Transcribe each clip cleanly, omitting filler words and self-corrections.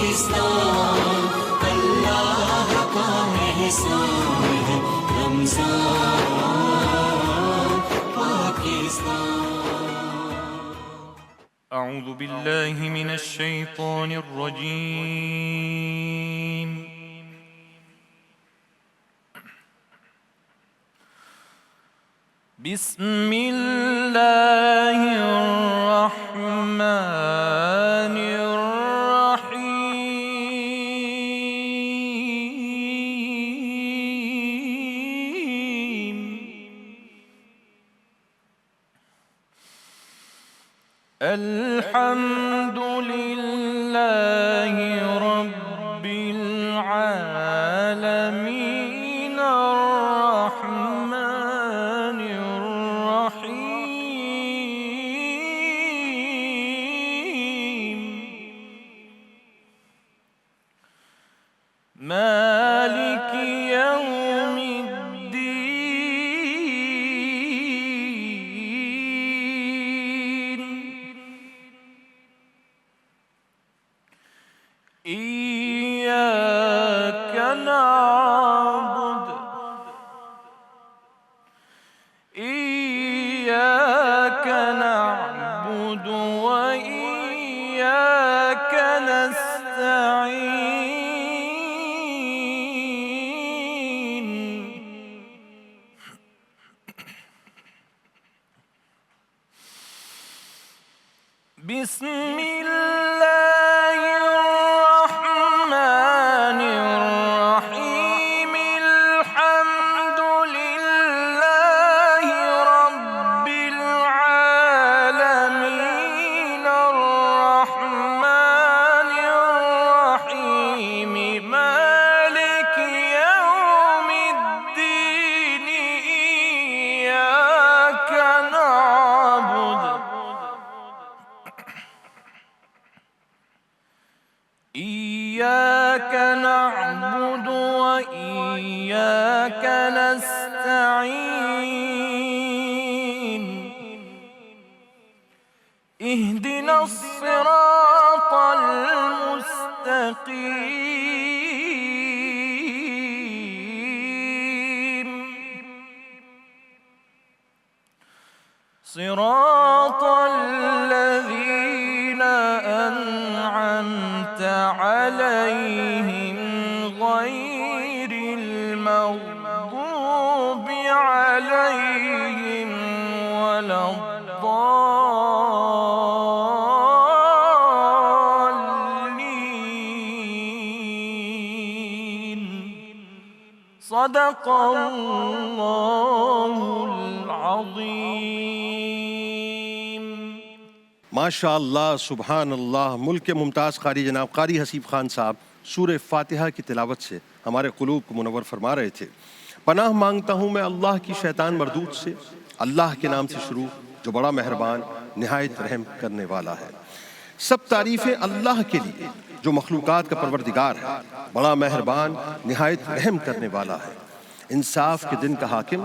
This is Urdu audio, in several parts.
پاکستان اللہ کا احسان ہے، رمضان پاکستان۔ اعوذ باللہ من الشیطان الرجیم۔ بسم اللہ الرحمن الرحیم۔ الحمد للہ رب العالمین الرحمن الرحیم مالک یوم الدین۔ إياك نعبد وإياك نستعين۔ بسم الله الرحمن الرحيم۔ الحمد لله رب العالمين الرحمن الرحيم مالك يوم الدين۔ إياك نعبد وإياك نستعين۔ اهدنا الصراط المستقيم، صراط الذين أنعمت عليهم غير المغضوب عليهم ولا الضالين۔ صدق اللہ العظیم۔ ماشاء اللہ، سبحان اللہ۔ ملک کے ممتاز قاری جناب قاری حسیب خان صاحب سورہ فاتحہ کی تلاوت سے ہمارے قلوب کو منور فرما رہے تھے۔ پناہ مانگتا ہوں میں اللہ کی شیطان مردود سے، اللہ کے نام سے شروع جو بڑا مہربان نہایت رحم کرنے والا ہے۔ سب تعریفیں اللہ کے لیے جو مخلوقات کا پروردگار ہے، بڑا مہربان نہایت رحم کرنے والا ہے۔ انصاف کے دن کا حاکم،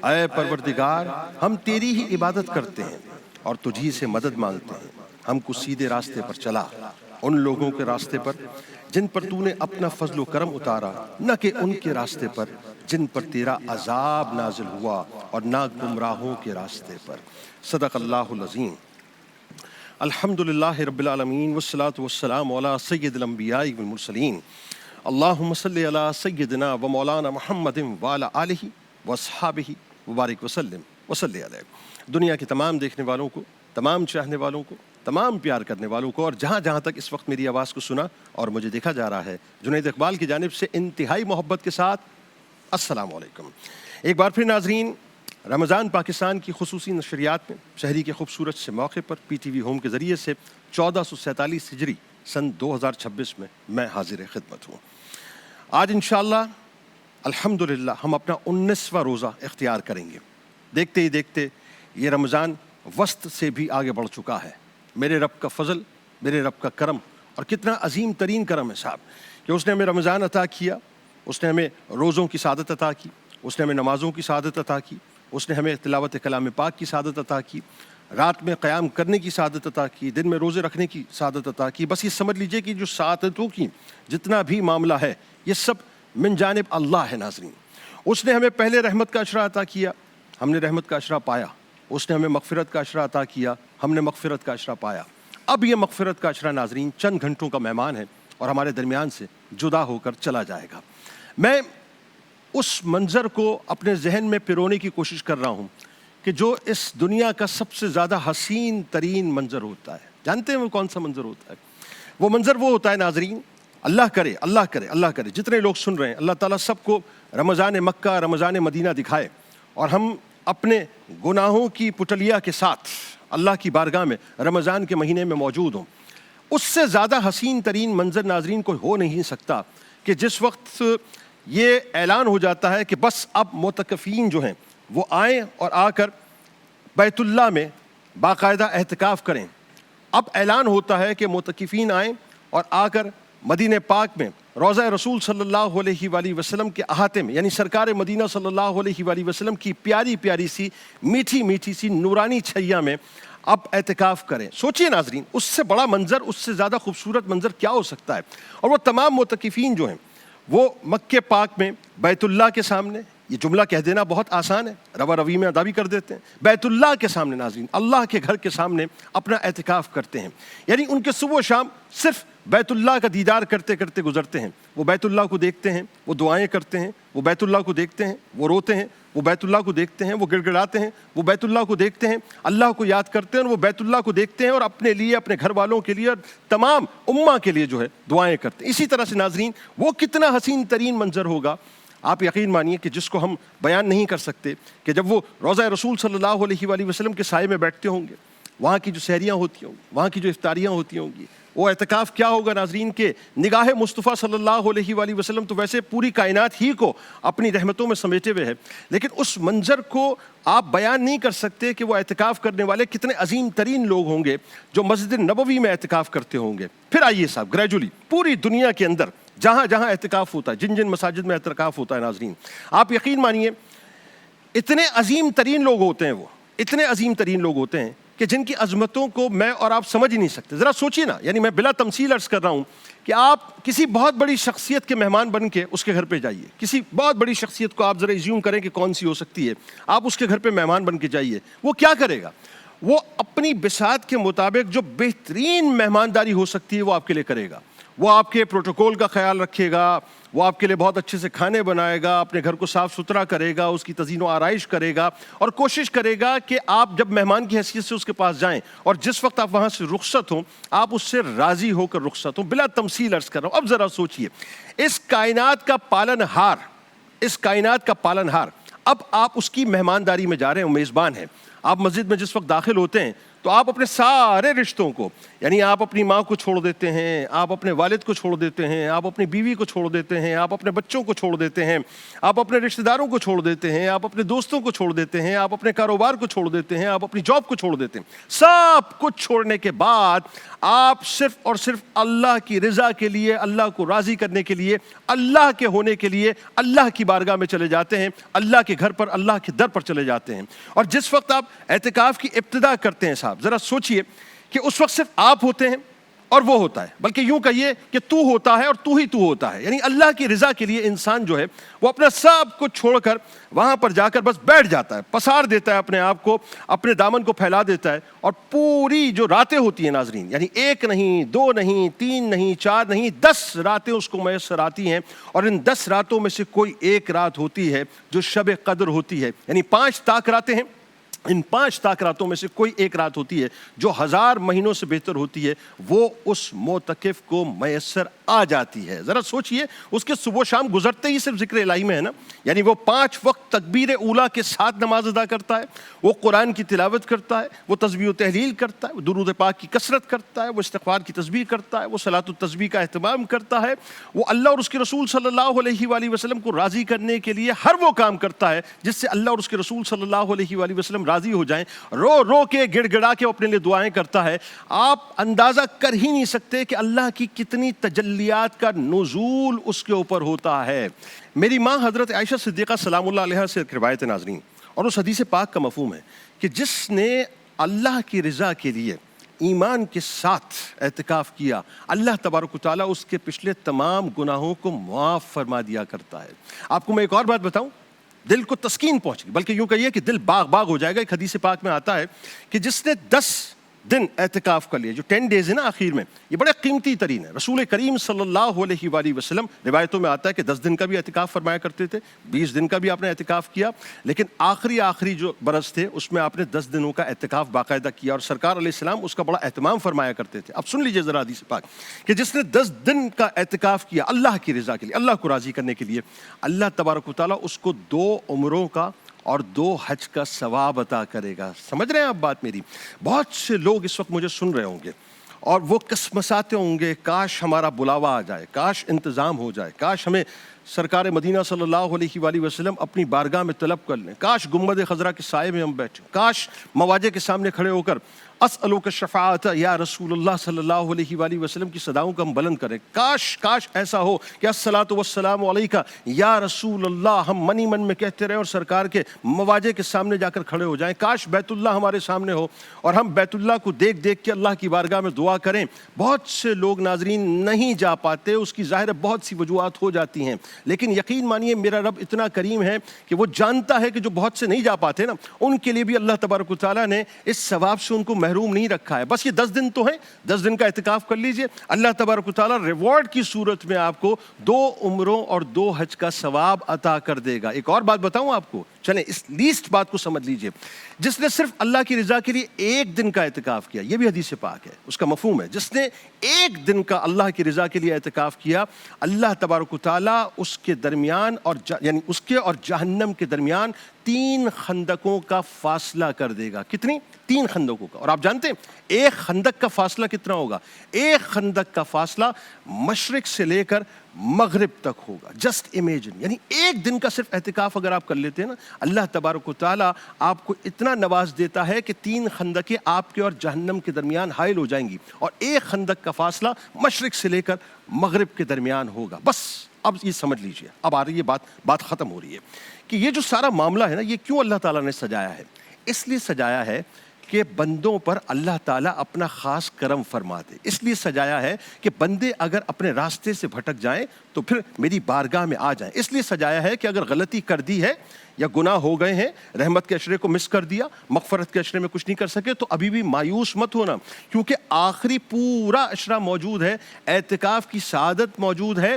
اے پروردگار ہم تیری ہی عبادت کرتے ہیں اور تجھی سے مدد مانگتے ہیں، ہم کو سیدھے راستے پر چلا، ان لوگوں کے راستے پر جن پر تو نے اپنا فضل و کرم اتارا، نہ کہ ان کے راستے پر جن پر تیرا عذاب نازل ہوا، اور نہ گمراہوں کے راستے پر۔ صدق اللہ العظیم۔ الحمدللہ رب العالمین والصلاة والسلام علی سید الانبیاء والمرسلین۔ اللہم صلی علی سیدنا و مولانا محمد وعلی آلہ واصحابہ وبارک وسلم وصلی علیہ۔ دنیا کے تمام دیکھنے والوں کو، تمام چاہنے والوں کو، تمام پیار کرنے والوں کو، اور جہاں جہاں تک اس وقت میری آواز کو سنا اور مجھے دیکھا جا رہا ہے، جنید اقبال کی جانب سے انتہائی محبت کے ساتھ السلام علیکم۔ ایک بار پھر ناظرین، رمضان پاکستان کی خصوصی نشریات میں شہری کے خوبصورت سے موقع پر پی ٹی وی ہوم کے ذریعے سے 1447 ہجری سن 2026 میں حاضر خدمت ہوں۔ آج انشاءاللہ الحمدللہ ہم اپنا 19واں روزہ اختیار کریں گے۔ دیکھتے ہی دیکھتے یہ رمضان وسط سے بھی آگے بڑھ چکا ہے۔ میرے رب کا فضل، میرے رب کا کرم، اور کتنا عظیم ترین کرم ہے صاحب کہ اس نے ہمیں رمضان عطا کیا، اس نے ہمیں روزوں کی سعادت عطا کی، اس نے ہمیں نمازوں کی سعادت عطا کی، اس نے ہمیں تلاوت کلام پاک کی سعادت عطا کی، رات میں قیام کرنے کی سعادت عطا کی، دن میں روزے رکھنے کی سعادت عطا کی. بس یہ سمجھ لیجئے کہ جو سعادتوں کی جتنا بھی معاملہ ہے یہ سب من جانب اللہ ہے. ناظرین، اس نے ہمیں پہلے رحمت کا عشرہ عطا کیا، ہم نے رحمت کا عشرہ پایا. اس نے ہمیں مغفرت کا عشرہ عطا کیا، ہم نے مغفرت کا عشرہ پایا. اب یہ مغفرت کا عشرہ ناظرین چند گھنٹوں کا مہمان ہے اور ہمارے درمیان سے جدا ہو کر چلا جائے گا. میں اس منظر کو اپنے ذہن میں پرونے کی کوشش کر رہا ہوں کہ جو اس دنیا کا سب سے زیادہ حسین ترین منظر ہوتا ہے. جانتے ہیں وہ کون سا منظر ہوتا ہے؟ وہ منظر وہ ہوتا ہے ناظرین، اللہ کرے اللہ کرے اللہ کرے جتنے لوگ سن رہے ہیں اللہ تعالیٰ سب کو رمضان مکہ رمضان مدینہ دکھائے اور ہم اپنے گناہوں کی پٹلیا کے ساتھ اللہ کی بارگاہ میں رمضان کے مہینے میں موجود ہوں. اس سے زیادہ حسین ترین منظر ناظرین کوئی ہو نہیں سکتا کہ جس وقت یہ اعلان ہو جاتا ہے کہ بس اب معتکفین جو ہیں وہ آئیں اور آ کر بیت اللہ میں باقاعدہ اعتکاف کریں. اب اعلان ہوتا ہے کہ معتکفین آئیں اور آ کر مدینہ پاک میں روضہ رسول صلی اللہ علیہ وآلہ وسلم کے احاطے میں، یعنی سرکار مدینہ صلی اللہ علیہ وآلہ وسلم کی پیاری پیاری سی میٹھی میٹھی سی نورانی چھیا میں اب اعتکاف کریں. سوچئے ناظرین، اس سے بڑا منظر، اس سے زیادہ خوبصورت منظر کیا ہو سکتا ہے؟ اور وہ تمام معتکفین جو ہیں وہ مکہ پاک میں بیت اللہ کے سامنے، یہ جملہ کہہ دینا بہت آسان ہے، روا روی میں ادا بھی کر دیتے ہیں، بیت اللہ کے سامنے ناظرین، اللہ کے گھر کے سامنے اپنا اعتکاف کرتے ہیں. یعنی ان کے صبح و شام صرف بیت اللہ کا دیدار کرتے کرتے گزرتے ہیں. وہ بیت اللہ کو دیکھتے ہیں، وہ دعائیں کرتے ہیں، وہ بیت اللہ کو دیکھتے ہیں، وہ روتے ہیں، وہ بیت اللہ کو دیکھتے ہیں، وہ گڑ گڑاتے ہیں، وہ بیت اللہ کو دیکھتے ہیں، اللہ کو یاد کرتے ہیں، اور وہ بیت اللہ کو دیکھتے ہیں اور اپنے لیے، اپنے گھر والوں کے لیے اور تمام امہ کے لیے جو ہے دعائیں کرتے ہیں. اسی طرح سے ناظرین وہ کتنا حسین ترین منظر ہوگا، آپ یقین مانیے کہ جس کو ہم بیان نہیں کر سکتے، کہ جب وہ روضہ رسول صلی اللہ علیہ وآلہ وسلم کے سائے میں بیٹھتے ہوں گے، وہاں کی جو سحریاں ہوتی ہوں گی، وہاں کی جو افطاریاں ہوتی ہوں گی، وہ اعتکاف کیا ہوگا ناظرین کے نگاہ مصطفیٰ صلی اللہ علیہ وآلہ وسلم تو ویسے پوری کائنات ہی کو اپنی رحمتوں میں سمیٹے ہوئے ہے، لیکن اس منظر کو آپ بیان نہیں کر سکتے کہ وہ اعتکاف کرنے والے کتنے عظیم ترین لوگ ہوں گے جو مسجد نبوی میں اعتکاف کرتے ہوں گے. پھر آئیے صاحب گریجولی پوری دنیا کے اندر جہاں جہاں اعتکاف ہوتا ہے، جن جن مساجد میں اعتکاف ہوتا ہے ناظرین، آپ یقین مانیے اتنے عظیم ترین لوگ ہوتے ہیں، وہ اتنے عظیم ترین لوگ ہوتے ہیں کہ جن کی عظمتوں کو میں اور آپ سمجھ ہی نہیں سکتے. ذرا سوچئے نا، یعنی میں بلا تمثیل عرض کر رہا ہوں کہ آپ کسی بہت بڑی شخصیت کے مہمان بن کے اس کے گھر پہ جائیے، کسی بہت بڑی شخصیت کو آپ ذرا ایزیوم کریں کہ کون سی ہو سکتی ہے، آپ اس کے گھر پہ مہمان بن کے جائیے، وہ کیا کرے گا؟ وہ اپنی بساط کے مطابق جو بہترین مہمانداری ہو سکتی ہے وہ آپ کے لیے کرے گا. وہ آپ کے پروٹوکول کا خیال رکھے گا، وہ آپ کے لیے بہت اچھے سے کھانے بنائے گا، اپنے گھر کو صاف ستھرا کرے گا، اس کی تزئین و آرائش کرے گا، اور کوشش کرے گا کہ آپ جب مہمان کی حیثیت سے اس کے پاس جائیں اور جس وقت آپ وہاں سے رخصت ہوں آپ اس سے راضی ہو کر رخصت ہوں. بلا تمثیل عرض کر رہا ہوں. اب ذرا سوچئے، اس کائنات کا پالن ہار، اب آپ اس کی مہمانداری میں جا رہے ہیں، میزبان ہیں. آپ مسجد میں جس وقت داخل ہوتے ہیں تو آپ اپنے سارے رشتوں کو، یعنی آپ اپنی ماں کو چھوڑ دیتے ہیں، آپ اپنے والد کو چھوڑ دیتے ہیں، آپ اپنی بیوی کو چھوڑ دیتے ہیں، آپ اپنے بچوں کو چھوڑ دیتے ہیں، آپ اپنے رشتہ داروں کو چھوڑ دیتے ہیں، آپ اپنے دوستوں کو چھوڑ دیتے ہیں، آپ اپنے کاروبار کو چھوڑ دیتے ہیں، آپ اپنی جاب کو چھوڑ دیتے ہیں. سب کچھ چھوڑنے کے بعد آپ صرف اور صرف اللہ کی رضا کے لیے، اللہ کو راضی کرنے کے لیے، اللہ کے ہونے کے لیے اللہ کی بارگاہ میں چلے جاتے ہیں، اللہ کے گھر پر، اللہ کے در پر چلے جاتے ہیں. اور جس وقت آپ اعتکاف کی ابتدا کرتے ہیں صاحب، ذرا سوچئے کہ اس وقت صرف آپ ہوتے ہیں اور وہ ہوتا ہے، بلکہ یوں کہیے کہ تو ہوتا ہے اور تو ہی تو ہوتا ہے. یعنی اللہ کی رضا کے لیے انسان جو ہے وہ اپنا سب کچھ چھوڑ کر وہاں پر جا کر بس بیٹھ جاتا ہے، پسار دیتا ہے اپنے آپ کو، اپنے دامن کو پھیلا دیتا ہے. اور پوری جو راتیں ہوتی ہیں ناظرین، یعنی 1 نہیں 2 نہیں 3 نہیں 4 نہیں 10 راتیں اس کو میسر آتی ہیں، اور ان 10 راتوں میں سے کوئی ایک رات ہوتی ہے جو شب قدر ہوتی ہے. یعنی 5 طاق راتیں ہیں، ان 5 طاق راتوں میں سے کوئی ایک رات ہوتی ہے جو 1000 مہینوں سے بہتر ہوتی ہے، وہ اس معتکف کو میسر آ جاتی ہے. ذرا سوچئے، اس کے صبح و شام گزرتے ہی صرف ذکر الہی میں ہے نا، یعنی وہ 5 وقت تکبیر اولیٰ کے ساتھ نماز ادا کرتا ہے، وہ قرآن کی تلاوت کرتا ہے، وہ تسبیح و تحلیل کرتا ہے، وہ درود پاک کی کثرت کرتا ہے، وہ استغفار کی تسبیح کرتا ہے، وہ صلاۃ التسبیح کا اہتمام کرتا ہے، وہ اللہ اور اس کے رسول صلی اللہ علیہ وآلہ وسلم کو راضی کرنے کے لیے ہر وہ کام کرتا ہے جس سے اللہ اور اس کے رسول صلی اللہ علیہ وآلہ وسلم راضی ہو جائیں. رو رو کے گڑ گڑا کے اپنے لیے دعائیں کرتا ہے. آپ اندازہ کر ہی نہیں سکتے کہ اللہ کی کتنی تجلیات کا نزول اس کے اوپر ہوتا ہے. میری ماں حضرت عائشہ صدیقہ سلام اللہ علیہا سے ایک روایت ہے ناظرین، اور اس حدیث پاک کا مفہوم ہے کہ جس نے اللہ کی رضا کے لیے ایمان کے ساتھ اعتکاف کیا، اللہ تبارک و تعالیٰ اس کے پچھلے تمام گناہوں کو معاف فرما دیا کرتا ہے۔ آپ کو میں ایک اور بات بتاؤں، دل کو تسکین پہنچ گئی، بلکہ یوں کہیے کہ دل باغ باغ ہو جائے گا۔ ایک حدیث پاک میں آتا ہے کہ جس نے 10 دن اعتکاف کر لیا، جو 10 ڈیز ہے نا آخر میں، یہ بڑے قیمتی ترین ہے۔ رسول کریم صلی اللہ علیہ وآلہ وسلم روایتوں میں آتا ہے کہ 10 دن کا بھی اعتکاف فرمایا کرتے تھے، 20 دن کا بھی آپ نے اعتکاف کیا، لیکن آخری جو برس تھے اس میں آپ نے 10 دنوں کا اعتکاف باقاعدہ کیا، اور سرکار علیہ السلام اس کا بڑا اہتمام فرمایا کرتے تھے۔ اب سن لیجئے ذرا حدیث پاک کہ جس نے 10 دن کا اعتکاف کیا اللہ کی رضا کے لیے، اللہ کو راضی کرنے کے لیے، اللہ تبارک و تعالیٰ اس کو 2 عمروں کا اور 2 حج کا ثواب عطا کرے گا۔ سمجھ رہے ہیں آپ بات میری؟ بہت سے لوگ اس وقت مجھے سن رہے ہوں گے اور وہ کسمساتے ہوں گے، کاش ہمارا بلاوا آ جائے، کاش انتظام ہو جائے، کاش ہمیں سرکار مدینہ صلی اللہ علیہ وآلہ وسلم اپنی بارگاہ میں طلب کر لیں، کاش گنبد خضرا کے سائے میں ہم بیٹھیں، کاش مواجہ کے سامنے کھڑے ہو کر اسألک الشفاعۃ یا رسول اللہ صلی اللہ علیہ وآلہ وسلم کی صداؤں کو ہم بلند کریں، کاش ایسا ہو کہ الصلاۃ والسلام علیک یا رسول اللہ ہم منی من میں کہتے رہیں اور سرکار کے مواجہ کے سامنے جا کر کھڑے ہو جائیں، کاش بیت اللہ ہمارے سامنے ہو اور ہم بیت اللہ کو دیکھ دیکھ کے اللہ کی بارگاہ میں دعا کریں۔ بہت سے لوگ ناظرین نہیں جا پاتے، اس کی ظاہر بہت سی وجوہات ہو جاتی ہیں، لیکن یقین مانیے میرا رب اتنا کریم ہے کہ وہ جانتا ہے کہ جو بہت سے نہیں جا پاتے نا، ان کے لیے بھی اللہ تبارک و تعالیٰ نے اس ثواب سے ان کو محروم نہیں رکھا ہے۔ بس یہ 10 دن تو ہیں، 10 دن کا اعتکاف کر لیجئے، اللہ تبارک و تعالیٰ ریوارڈ کی صورت میں آپ کو 2 عمروں اور 2 حج کا ثواب عطا کر دے گا۔ ایک اور بات بتاؤں آپ کو، چلیں اس لیسٹ بات کو سمجھ لیجئے، جس نے صرف اللہ کی رضا کے لیے 1 دن کا اعتکاف کیا، یہ بھی حدیث پاک ہے، اس کا مفہوم ہے، جس نے 1 دن کا اللہ کی رضا کے لیے اعتکاف کیا، اللہ تبارک و تعالیٰ اس کے درمیان یعنی اس کے اور جہنم کے درمیان 3 خندقوں کا فاصلہ کر دے گا۔ کتنی؟ 3 خندقوں کا۔ اور آپ جانتے ہیں ایک خندق کا فاصلہ کتنا ہوگا؟ ایک خندق کا فاصلہ مشرق سے لے کر مغرب تک ہوگا۔ جسٹ امیجن، یعنی 1 دن کا صرف اعتکاف اگر آپ کر لیتے ہیں نا، اللہ تبارک و تعالیٰ آپ کو اتنا نواز دیتا ہے کہ 3 خندقیں آپ کے اور جہنم کے درمیان حائل ہو جائیں گی، اور ایک خندق کا فاصلہ مشرق سے لے کر مغرب کے درمیان ہوگا۔ بس اب یہ سمجھ لیجئے، اب آ رہی ہے بات ختم ہو رہی ہے کہ یہ جو سارا معاملہ ہے نا، یہ کیوں اللہ تعالیٰ نے سجایا ہے؟ اس لیے سجایا ہے کہ بندوں پر اللہ تعالیٰ اپنا خاص کرم فرما دے، اس لیے سجایا ہے کہ بندے اگر اپنے راستے سے بھٹک جائیں تو پھر میری بارگاہ میں آ جائیں، اس لیے سجایا ہے کہ اگر غلطی کر دی ہے یا گناہ ہو گئے ہیں، رحمت کے عشرے کو مس کر دیا، مغفرت کے عشرے میں کچھ نہیں کر سکے، تو ابھی بھی مایوس مت ہونا، کیونکہ آخری پورا عشرہ موجود ہے، اعتکاف کی سعادت موجود ہے۔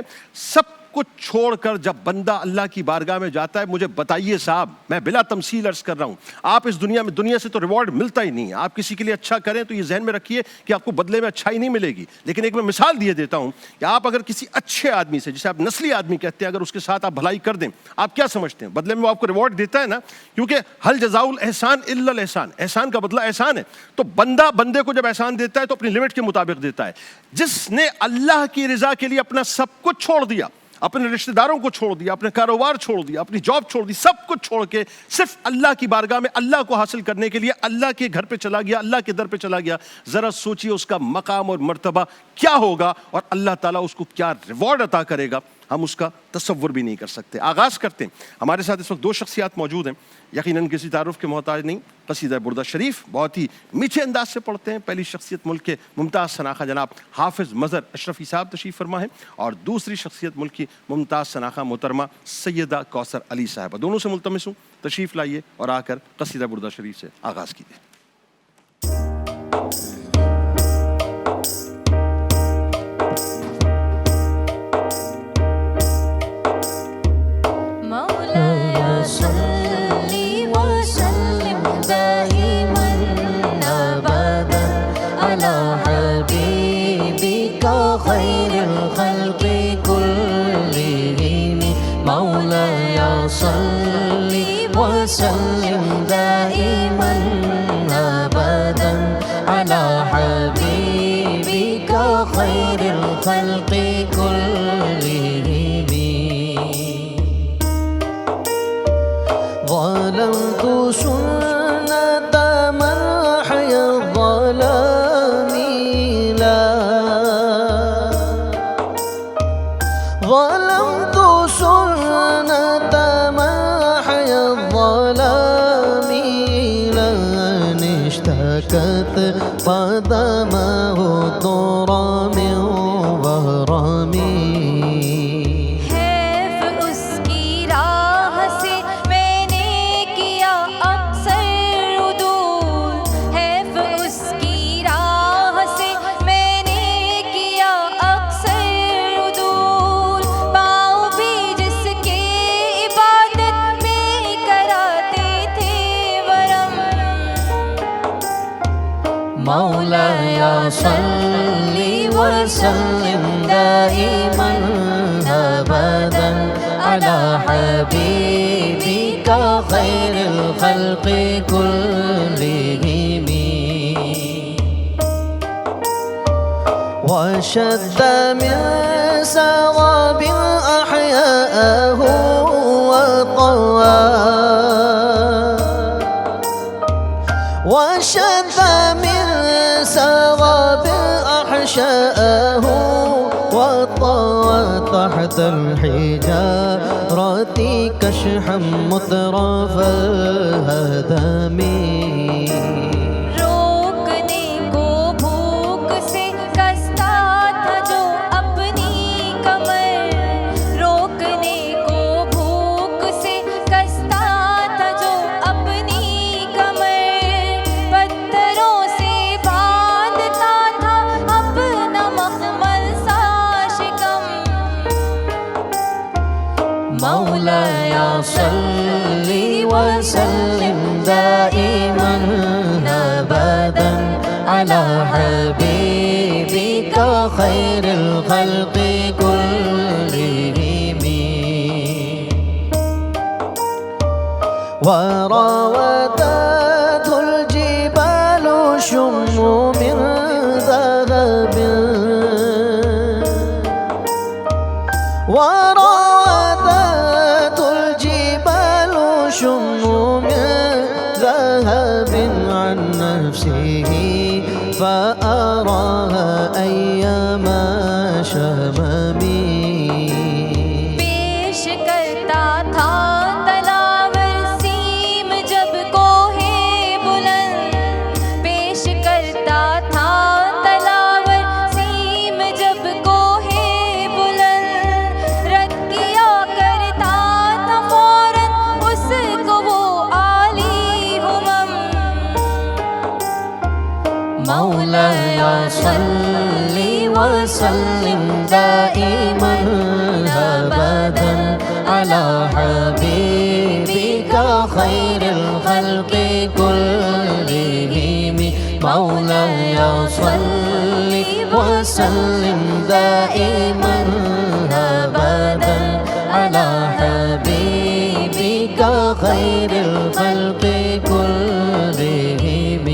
سب کچھ چھوڑ کر جب بندہ اللہ کی بارگاہ میں جاتا ہے، مجھے بتائیے صاحب، میں بلا تمثیل عرض کر رہا ہوں، آپ اس دنیا سے تو ریوارڈ ملتا ہی نہیں ہے۔ آپ کسی کے لیے اچھا کریں تو یہ ذہن میں رکھیے کہ آپ کو بدلے میں اچھائی نہیں ملے گی، لیکن ایک میں مثال دیے دیتا ہوں کہ آپ اگر کسی اچھے آدمی سے، جسے آپ نسلی آدمی کہتے ہیں، اگر اس کے ساتھ آپ بھلائی کر دیں، آپ کیا سمجھتے ہیں؟ بدلے میں وہ آپ کو ریوارڈ دیتا ہے نا، کیونکہ حل جزاء الاحسان الا الاحسان، احسان کا بدلہ احسان ہے۔ تو بندے کو جب احسان دیتا ہے تو اپنی لمٹ کے مطابق دیتا ہے۔ جس نے اللہ کی رضا کے لیے اپنا سب کچھ چھوڑ دیا، اپنے رشتہ داروں کو چھوڑ دیا، اپنے کاروبار چھوڑ دیا، اپنی جاب چھوڑ دی، سب کچھ چھوڑ کے صرف اللہ کی بارگاہ میں اللہ کو حاصل کرنے کے لیے اللہ کے گھر پہ چلا گیا، اللہ کے در پہ چلا گیا، ذرا سوچئے اس کا مقام اور مرتبہ کیا ہوگا اور اللہ تعالیٰ اس کو کیا ریوارڈ عطا کرے گا، ہم اس کا تصور بھی نہیں کر سکتے۔ آغاز کرتے ہیں۔ ہمارے ساتھ اس وقت 2 شخصیات موجود ہیں، یقیناً کسی تعارف کے محتاج نہیں، قصیدہ بردہ شریف بہت ہی میٹھے انداز سے پڑھتے ہیں۔ پہلی شخصیت ملک کے ممتاز شناخہ جناب حافظ مظہر اشرفی صاحب تشریف فرما ہیں، اور دوسری شخصیت ملک کی ممتاز شناخہ محترمہ سیدہ کوثر علی صاحبہ۔ دونوں سے ملتمس ہوں تشریف لائیے اور آ کر قصیدہ بردہ شریف سے آغاز کیجیے۔ وسلم دائما أبدا على حبيبك خير الخلق كلهم. ظلمت سنة من أحيا الظلام لا ظلمت سنة من أحيا الظلام لا نشتاق مولاي صل وسلم دائما أبدا على حبيبك خير الخلق كلهم وشد من سراب أحياءه وطوى وشد من سراب أحشاءه وطوى تحت الحجارة كشحا مترف الهدم روکنے کو بھوک سے کستا تھا جو اپنی کمر روکنے کو بھوک سے کستا تھا جو اپنی کمر پتھروں سے باندھتا تھا اپنا مخمل سا شکم مولاي صل وسلم دائما أبدا على حبيبك خير الخلق كلهم وراودته الجبال شم من ذهب وراودته الجبال شم من ذهب عن نفسه فأراها أيما شممي پیش کرتا تھا تلاور سیم جب کوہ بلند پیش کرتا تھا تلاور سیم جب کوہ بلند رد کیا کرتا تھا فوراً اس کو وہ عالی امم مولاي صل وسلم دائما أبدا على حبيبك خير الخلق كلهم مولاي صل وسلم دائما أبدا على حبيبك خير الخلق كلهم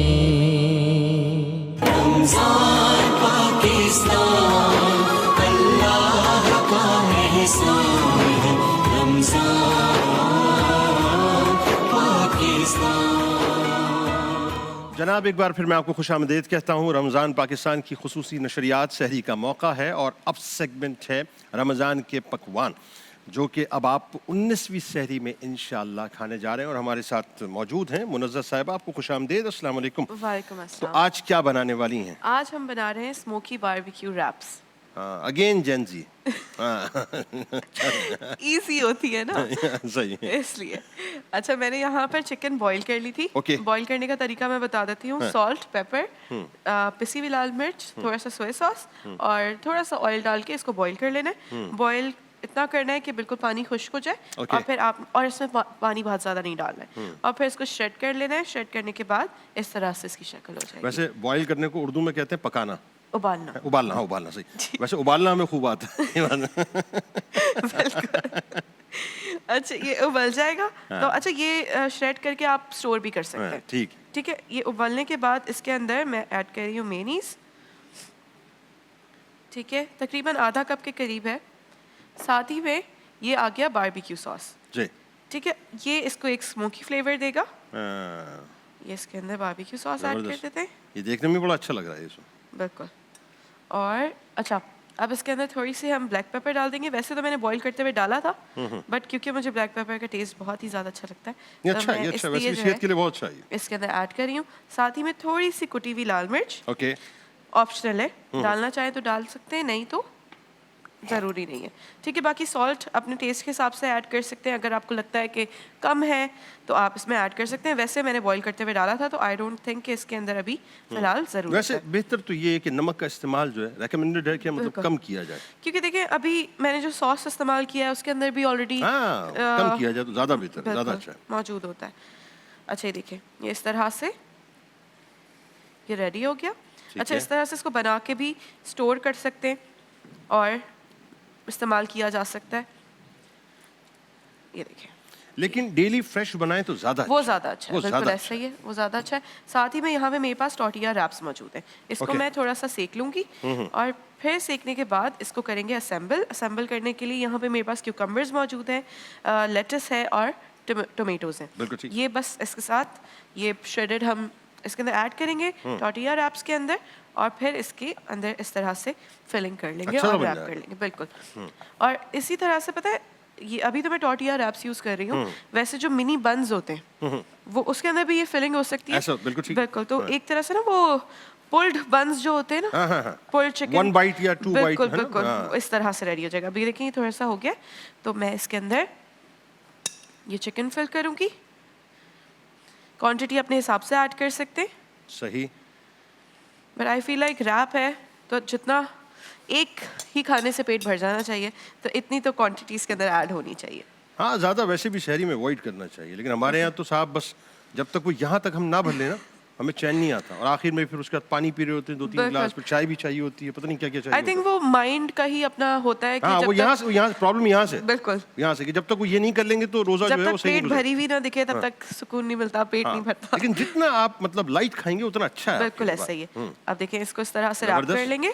جناب ایک بار پھر میں آپ کو خوش آمدید کہتا ہوں. رمضان پاکستان کی خصوصی نشریات سحری کا موقع ہے اور اب سیگمنٹ ہے رمضان کے پکوان جو کہ اب آپ 19ویں سحری میں انشاءاللہ کھانے جا رہے ہیں اور ہمارے ساتھ موجود ہیں منزہ صاحبہ. آپ کو خوش آمدید. السلام علیکم. وعلیکم تو السلام. آج کیا بنانے والی ہیں؟ آج ہم بنا رہے ہیں smoky barbecue wraps. Again Gen Z. Easy ہوتی ہے نا صحیح ہے. اس لیے. اچھا میں نے یہاں پر چکن بوائل کر لی تھی. بوائل کرنے کا طریقہ میں بتا دیتی ہوں. سالٹ، پیپر، پسی ہوئی لال مرچ، تھوڑا سا سویا ساس اور تھوڑا سا آئل ڈال کے اس کو بوائل کر لینا ہے. بوائل اتنا کرنا ہے کہ بالکل پانی خشک ہو جائے اور پھر آپ اور اس میں پانی بہت زیادہ نہیں ڈالنا ہے اور پھر اس کو شریڈ کر لینا ہے. شریڈ کرنے کے بعد اس طرح سے اس کی شکل ہو جائے گی. ویسے بوائل کرنے کو اردو میں کہتے ہیں پکانا. ابالنا. ابالنا صحیح. ویسے ابالنا ہمیں خوب آتا ہے. اچھا یہ ابل جائے گا تو اچھا یہ شریڈ کر کے آپ اسٹور بھی کر سکتے ہیں. ٹھیک ہے. یہ ابلنے کے بعد اس کے اندر میں ایڈ کر رہی ہوں مینیز. ٹھیک ہے تقریباً آدھا کپ کے قریب ہے. ساتھ ہی میں یہ آ گیا باربیکیو ساس. ٹھیک ہے یہ اس کو ایک اسموکی فلیور دے گا. یہ اس کے اندر باربیکیو ساس ایڈ کر دیتے ہیں. یہ دیکھنے میں بڑا اچھا لگ رہا ہے اس میں. بالکل. اور اچھا اب اس کے اندر تھوڑی سی ہم بلیک پیپر ڈال دیں گے. ویسے تو میں نے بوائل کرتے ہوئے ڈالا تھا بٹ کیونکہ مجھے بلیک پیپر کا ٹیسٹ بہت ہی زیادہ اچھا لگتا ہے تو میں اس لیے اس کے اندر ایڈ کر رہی ہوں. ساتھ ہی میں تھوڑی سی کٹی ہوئی لال مرچ. آپشنل ہے, ڈالنا چاہیں تو ڈال سکتے ہیں, نہیں تو ضروری نہیں ہے. ٹھیک ہے, باقی سالٹ اپنے ٹیسٹ کے حساب سے ایڈ کر سکتے ہیں. اگر آپ کو لگتا ہے کہ کم ہے تو آپ اس میں ایڈ کر سکتے ہیں. ویسے میں نے بوائل کرتے ہوئے ڈالا تھا تو آئی ڈونٹ تھنک کہ اس کے اندر ابھی فی الحال ضرورت ہے. ویسے بہتر تو یہ ہے کہ نمک کا استعمال جو ہے ریکمینڈڈ ہے کہ مطلب کم کیا جائے, کیونکہ دیکھیں ابھی میں نے جو ساس استعمال کیا ہے اس کے اندر بھی آلریڈی کم کیا جائے تو زیادہ بہتر, زیادہ اچھا ہے, موجود ہوتا ہے. اچھا یہ دیکھیں یہ اس طرح سے یہ ریڈی ہو گیا. اچھا اس طرح سے اس کو بنا کے بھی اسٹور کر سکتے ہیں اور استعمال کیا جا سکتا ہے. یہ دیکھیں لیکن ڈیلی فریش بنائیں تو زیادہ وہ زیادہ اچھا ہے. بالکل ایسا ہی ہے, وہ زیادہ اچھا ہے. ساتھ ہی میں یہاں پہ میرے پاس ٹورٹیا ریپس موجود ہیں. اس کو میں تھوڑا سا سیک لوں گی اور پھر سیکنے کے بعد اس کو کریں گے اسمبل کرنے کے لیے یہاں پہ میرے پاس کیوکمبرز موجود ہیں, لیٹس ہے اور ٹومیٹوز ہیں. یہ بس اس کے ساتھ یہ شریڈڈ ہم اس کے اندر ایڈ کریں گے ٹورٹیا ریپس کے اندر اور پھر اس کے اندر اس طرح سے فلنگ کر لیں گے اور ریپ کر لیں گے. بالکل. اور اسی طرح سے پتہ ہے یہ ابھی تو میں ٹورٹیا ریپس یوز کر رہی ہوں, ویسے جو منی بنز ہوتے ہیں وہ اس کے اندر بھی یہ فلنگ ہو سکتی ہے. بالکل. تو ایک طرح سے نا وہ پولڈ بنز جو ہوتے ہیں نا, پولڈ چکن, 1 بائٹ یا 2 بائٹ, بالکل اس طرح سے ریڈی ہو جائے گا. ابھی دیکھیں تھوڑا سا ہو گیا تو میں اس کے اندر یہ چکن فل کروں گی. کوانٹٹی اپنے حساب سے ایڈ کر سکتے ہیں. صحیح. But I feel like wrap ہے تو جتنا ایک ہی کھانے سے پیٹ بھر جانا چاہیے تو اتنی تو کوانٹٹیز کے اندر ایڈ ہونی چاہیے. ہاں زیادہ ویسے بھی شہری میں اوائڈ کرنا چاہیے, لیکن ہمارے یہاں تو صاحب بس جب تک وہ یہاں تک ہم نہ بھر لیں نا ہمیں چین نہیں آتا, اور آخر میں پھر اس کے بعد پانی پی رہے ہوتے ہیں 2-3 گلاس, پھر چائے بھی چاہیے ہوتی ہے, پتہ نہیں کیا کیا چاہیے. آئی تھنک وہ مائنڈ کا ہی اپنا ہوتا ہے کہ ہاں وہ یہاں سے پرابلم یہاں سے, بالکل یہاں سے کہ جب تک وہ یہ نہیں کر لیں گے تو روزہ جو ہے وہ صحیح نہیں پیٹ بھری ہوئی نہ دکھے تب تک سکون نہیں ملتا, پیٹ نہیں بھرتا. لیکن جتنا آپ مطلب لائٹ کھائیں گے اتنا اچھا ہے. بالکل ایسا ہی ہے. اب دیکھیں اس کو اس طرح سے ریپ کر لیں گے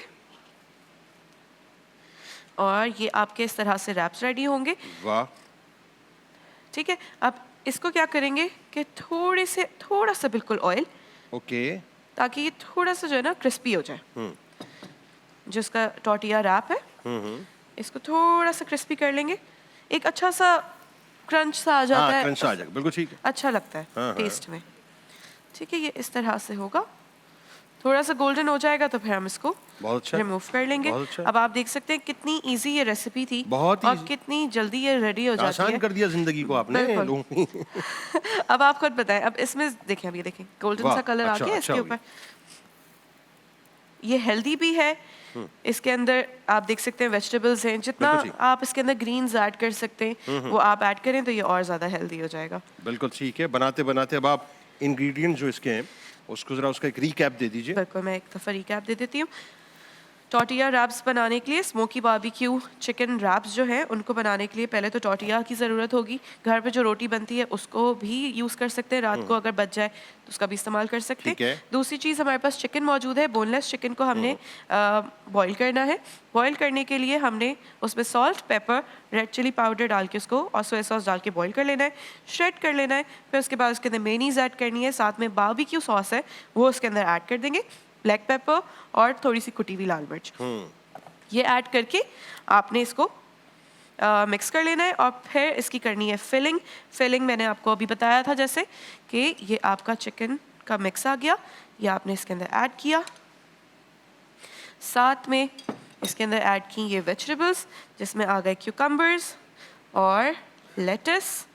اور یہ آپ کے اس طرح سے ریپس ریڈی ہوں گے. واہ. ٹھیک ہے. اب اس کو کیا کریں گے کہ تھوڑا سا بالکل آئل, اوکے, تاکہ یہ تھوڑا سا جو ہے نا کرسپی ہو جائے. جس کا ٹورٹیا ریپ ہے اس کو تھوڑا سا کرسپی کر لیں گے. ایک اچھا سا کرنچ سا آ جاتا ہے, کرنچ آ جائے گا. بالکل ٹھیک ہے, اچھا لگتا ہے ٹیسٹ میں. ٹھیک ہے. یہ اس طرح سے ہوگا, تھوڑا سا گولڈن ہو جائے گا تو پھر ہم اس کو ریموو کر لیں گے. اب آپ دیکھ سکتے ہیں کتنی ایزی یہ ریسیپی تھی اور کتنی جلدی یہ ریڈی ہو جاتی ہے. آسان کر دیا زندگی کو آپ نے. اب آپ خود بتائیں, اب اس میں دیکھیں, اب یہ دیکھیں گولڈن سا کلر آ گیا اس کے اوپر. یہ ہیلدی بھی ہے. اس کے اندر آپ دیکھ سکتے ہیں ویجیٹیبلز ہیں, جتنا آپ اس کے اندر گرینز ایڈ کر سکتے ہیں وہ آپ ایڈ کریں تو یہ اور زیادہ ہیلدی ہو جائے گا. بالکل ٹھیک ہے. بناتے بناتے اب آپ انگریڈینٹ جو اس کے ہیں اس کو ذرا اس کا ایک ریکیپ دے دیجیے. بالکل, میں ایک دفعہ ریکیپ دے دیتی ہوں. ٹورٹیا ریپس بنانے کے لیے اسموکی باربیکیو چکن ریپس جو ہیں ان کو بنانے کے لیے پہلے تو ٹورٹیا کی ضرورت ہوگی. گھر پہ جو روٹی بنتی ہے اس کو بھی یوز کر سکتے ہیں, رات کو اگر بچ جائے تو اس کا بھی استعمال کر سکتے ہیں. دوسری چیز ہمارے پاس چکن موجود ہے. بون لیس چکن کو ہم نے بوائل کرنا ہے. بوائل کرنے کے لیے ہم نے اس میں salt, pepper, red chilli powder ڈال کے اس کو اور سویا ساس ڈال کے بوائل کر لینا ہے, شریڈ کر لینا ہے. پھر اس کے بعد اس کے اندر مینیز ایڈ کرنی ہے, ساتھ میں باربیکیو ساس ہے وہ اس کے اندر ایڈ کر دیں گے, بلیک پیپر اور تھوڑی سی کٹی ہوئی لال مرچ. یہ ایڈ کر کے آپ نے اس کو مکس کر لینا ہے اور پھر اس کی کرنی ہے فلنگ میں نے آپ کو ابھی بتایا تھا جیسے کہ یہ آپ کا چکن کا مکس آ گیا, یہ آپ نے اس کے اندر ایڈ کیا. ساتھ میں اس کے اندر ایڈ کی یہ ویجیٹیبلس جس میں آ گئے کیوکمبرز اور لیٹس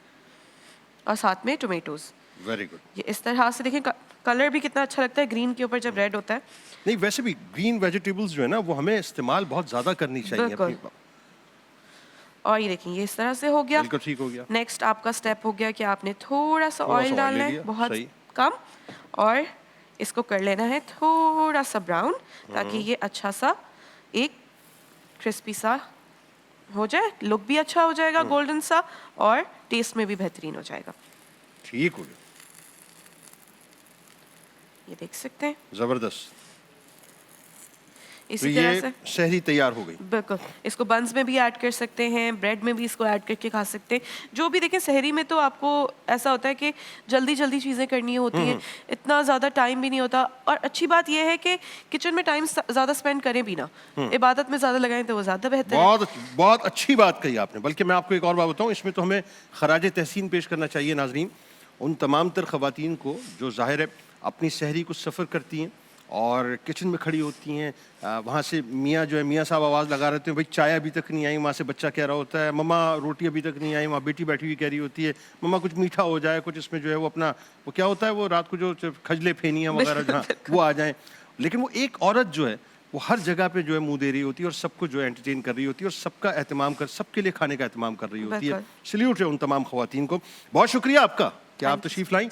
اور ساتھ میں ٹومیٹوز. Very good. یہ اس طرح سے دیکھیں کلر بھی کتنا اچھا لگتا ہے گرین کے اوپر جب ریڈ ہوتا ہے. نہیں ویسے بھی گرین ویجیٹیبلز جو ہے نا وہ ہمیں استعمال بہت زیادہ کرنی چاہیے اپنی. اور یہ دیکھیں یہ اس طرح سے ہو گیا. بالکل ٹھیک ہو گیا. نیکسٹ آپ کا اسٹیپ ہو گیا کہ آپ نے تھوڑا سا آئل ڈالنا ہے, بہت کم, اور اس کو کر لینا ہے تھوڑا سا براؤن تاکہ یہ اچھا سا ایک کرسپی سا ہو جائے, لک بھی اچھا ہو جائے گا گولڈن سا اور ٹیسٹ میں بھی بہترین ہو جائے گا. ٹھیک ہو گیا. یہ دیکھ سکتے ہیں زبردست. اسی طرح سے شہری تیار ہو گئی. بالکل. اس کو بنز میں بھی ایڈ کر سکتے ہیں, بریڈ میں بھی اس کو ایڈ کر کے کھا سکتے ہیں. جو بھی دیکھیں شہری میں تو آپ کو ایسا ہوتا ہے کہ جلدی چیزیں کرنی ہوتی ہیں, اتنا زیادہ ٹائم بھی نہیں ہوتا. اور اچھی بات یہ ہے کہ کچن میں ٹائم زیادہ اسپینڈ کریں بھی نا, عبادت میں زیادہ لگائیں تو وہ زیادہ بہتر ہے. بہت اچھی بات کہی آپ نے. بلکہ میں آپ کو ایک اور بات بتاؤں, اس میں تو ہمیں خراج تحسین پیش کرنا چاہیے ناظرین ان تمام تر خواتین کو جو ظاہر ہے اپنی سحری کو سفر کرتی ہیں اور کچن میں کھڑی ہوتی ہیں. وہاں سے میاں جو ہے میاں صاحب آواز لگا رہے ہیں بھائی چائے ابھی تک نہیں آئی, وہاں سے بچہ کہہ رہا ہوتا ہے مما روٹی ابھی تک نہیں آئی, وہاں بیٹی بیٹھی ہوئی کہہ رہی ہوتی ہے مما کچھ میٹھا ہو جائے, کچھ اس میں جو ہے وہ اپنا وہ کیا ہوتا ہے وہ رات کو جو کھجلے پھینیاں وغیرہ جہاں وہ آ جائیں. لیکن وہ ایک عورت جو ہے وہ ہر جگہ پہ جو ہے منہ دے رہی ہوتی ہے اور سب کو جو ہے انٹرٹین کر رہی ہوتی ہے اور سب کا اہتمام سب کے لیے کھانے کا اہتمام کر رہی ہوتی ہے. سلیوٹ ہے ان تمام خواتین کو. بہت شکریہ آپ کا کہ آپ تشریف لائیں.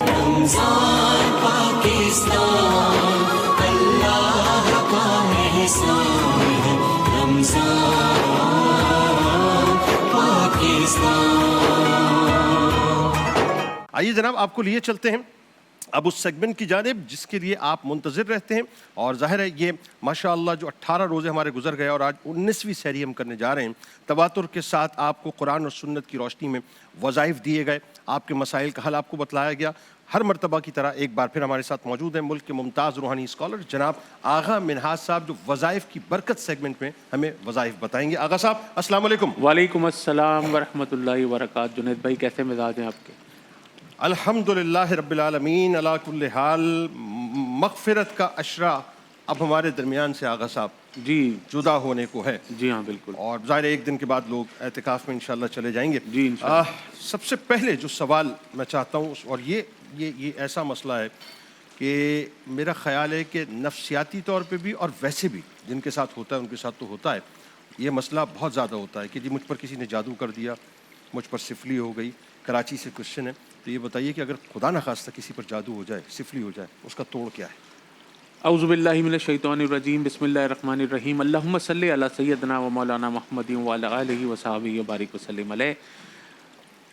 آئیے جناب آپ کو لیے چلتے ہیں اب اس سیگمنٹ کی جانب جس کے لیے آپ منتظر رہتے ہیں، اور ظاہر ہے یہ ماشاءاللہ جو 18 روزے ہمارے گزر گئے اور آج 19ویں سحری ہم کرنے جا رہے ہیں، تواتر کے ساتھ آپ کو قرآن اور سنت کی روشنی میں وظائف دیے گئے، آپ کے مسائل کا حل آپ کو بتلایا گیا۔ ہر مرتبہ کی طرح ایک بار پھر ہمارے ساتھ موجود ہیں ملک کے ممتاز روحانی اسکالر جناب آغا منہاج صاحب، جو وظائف کی برکت سیگمنٹ میں ہمیں وظائف بتائیں گے۔ آغا صاحب السلام علیکم۔ وعلیکم السلام ورحمۃ اللہ وبرکاتہ۔ جنید بھائی کیسے مزاج ہیں آپ کے؟ الحمدللہ رب العالمین علی کل حال۔ مغفرت کا عشرہ اب ہمارے درمیان سے آغا صاحب جی جدا ہونے کو ہے، جی ہاں بالکل، اور ظاہر ایک دن کے بعد لوگ اعتکاف میں انشاءاللہ چلے جائیں گے۔ جی انشاءاللہ۔ سب سے پہلے جو سوال میں چاہتا ہوں، اور یہ ایسا مسئلہ ہے کہ میرا خیال ہے کہ نفسیاتی طور پہ بھی اور ویسے بھی جن کے ساتھ ہوتا ہے ان کے ساتھ تو ہوتا ہے، یہ مسئلہ بہت زیادہ ہوتا ہے کہ جی مجھ پر کسی نے جادو کر دیا، مجھ پر سفلی ہو گئی۔ کراچی سے کوشچن ہے، تو یہ بتائیے کہ اگر خدا نخواستہ کسی پر جادو ہو جائے، سفلی ہو جائے، اس کا توڑ کیا ہے؟ اعوذ باللہ من الشیطان الرجیم، بسم اللہ الرحمن الرحیم، اللہم صلی علی سیدنا و مولانا محمد وعلی آلہ وصحبہ وبارک وسلم علیہ۔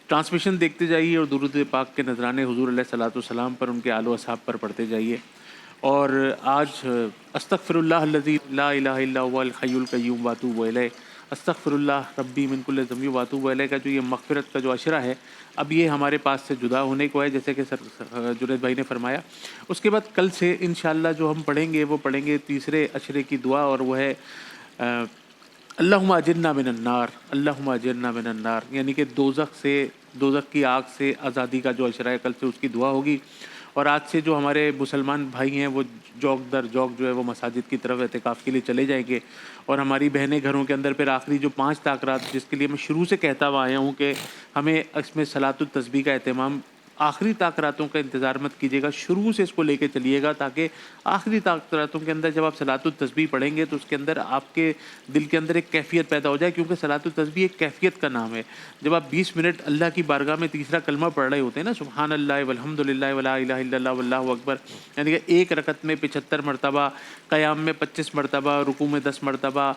ٹرانسمیشن دیکھتے جائیے اور درود پاک کے نذرانے حضور علیہ الصلوۃ والسلام پر، ان کے آل و اصحاب پر پڑھتے جائیے۔ اور آج استغفر اللہ الذی لا الہ الا هو الحی القیوم واتوب الیہ، استغفر اللہ ربی من کل ذنب واتوب الیہ کا جو یہ مغفرت کا جو عشرہ ہے، اب یہ ہمارے پاس سے جدا ہونے کو ہے، جیسے کہ جنید بھائی نے فرمایا۔ اس کے بعد کل سے انشاءاللہ جو ہم پڑھیں گے وہ پڑھیں گے تیسرے عشرے کی دعا، اور وہ ہے اللہم اجرنا من النار، اللہم اجرنا من النار، یعنی کہ دوزخ کی آگ سے آزادی کا جو عشرہ ہے، کل سے اس کی دعا ہوگی۔ اور آج سے جو ہمارے مسلمان بھائی ہیں وہ جوک در جوک جو ہے وہ مساجد کی طرف اعتکاف کے لیے چلے جائیں گے، اور ہماری بہنیں گھروں کے اندر پھر آخری جو 5 تاکرات، جس کے لیے میں شروع سے کہتا ہوا آیا ہوں کہ ہمیں اس میں صلاۃ التسبیح کا اہتمام، آخری تاکراتوں کا انتظار مت کیجیے گا، شروع سے اس کو لے کے چلیے گا، تاکہ آخری تاکراتوں کے اندر جب آپ صلاۃ التسبیح پڑھیں گے تو اس کے اندر آپ کے دل کے اندر ایک کیفیت پیدا ہو جائے، کیونکہ صلاۃ التسبیح ایک کیفیت کا نام ہے۔ جب آپ 20 منٹ اللہ کی بارگاہ میں تیسرا کلمہ پڑھ رہے ہوتے ہیں نا، سبحان اللہ والحمد للہ ولا الہ الا اللہ واللہ اکبر، یعنی کہ ایک رکعت میں 75 مرتبہ، قیام میں 25 مرتبہ، رکوع میں 10 مرتبہ،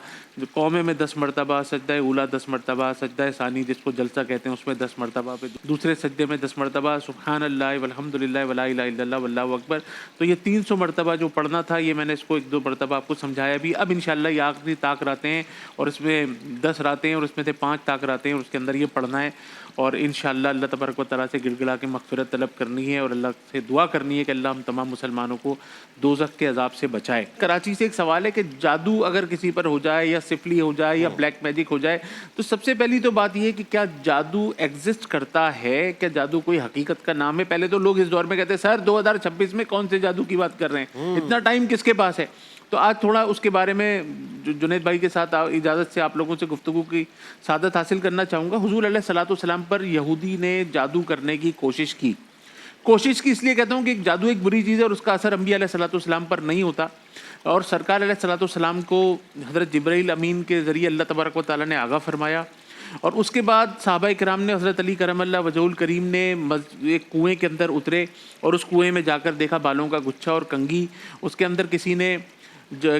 قومے میں 10 مرتبہ، سجدہ اولا 10 مرتبہ، سجدہ ثانی جس کو جلسہ کہتے ہیں اس میں 10 مرتبہ، پھر دوسرے سجدے میں 10 مرتبہ سبحان اللہ والحمد للہ ولا الہ الا اللہ واللہ اکبر۔ تو یہ 300 مرتبہ جو پڑھنا تھا، یہ میں نے اس کو 1-2 مرتبہ آپ کو سمجھایا بھی۔ اب انشاءاللہ یہ آخری طاق راتیں ہیں، اور اس میں 10 راتیں ہیں، اور اس میں سے 5 طاق راتیں ہیں، اور اس کے اندر یہ پڑھنا ہے، اور انشاءاللہ اللہ تبارک و تعالیٰ سے گڑ گڑا کے مغفرت طلب کرنی ہے، اور اللہ سے دعا کرنی ہے کہ اللہ ہم تمام مسلمانوں کو دوزخ کے عذاب سے بچائے۔ کراچی سے ایک سوال ہے کہ جادو اگر کسی پر ہو جائے، یا سفلی ہو جائے، یا بلیک میجک ہو جائے، تو سب سے پہلی تو بات یہ ہے کہ کیا جادو ایگزسٹ کرتا ہے؟ کیا جادو کوئی حقیقت کا نام ہے؟ پہلے تو لوگ اس دور میں کہتے ہیں سر 2026 میں کون سے جادو کی بات کر رہے ہیں، اتنا ٹائم کس کے پاس ہے؟ تو آج تھوڑا اس کے بارے میں جنید بھائی کے ساتھ اجازت سے آپ لوگوں سے گفتگو کی سعادت حاصل کرنا چاہوں گا۔ حضور علیہ الصلوۃ والسلام پر یہودی نے جادو کرنے کی کوشش کی اس لیے کہتا ہوں کہ جادو ایک بری چیز ہے، اور اس کا اثر انبیاء علیہ الصلوۃ والسلام پر نہیں ہوتا، اور سرکار علیہ الصلوۃ والسلام کو حضرت جبرائیل امین کے ذریعے اللہ تبارک و تعالیٰ نے آگاہ فرمایا، اور اس کے بعد صحابہ کرام نے، حضرت علی کرم اللہ وجہہ الکریم نے ایک کنویں کے اندر اترے، اور اس کنویں میں جا کر دیکھا بالوں کا گچھا اور کنگھی، اس کے اندر کسی نے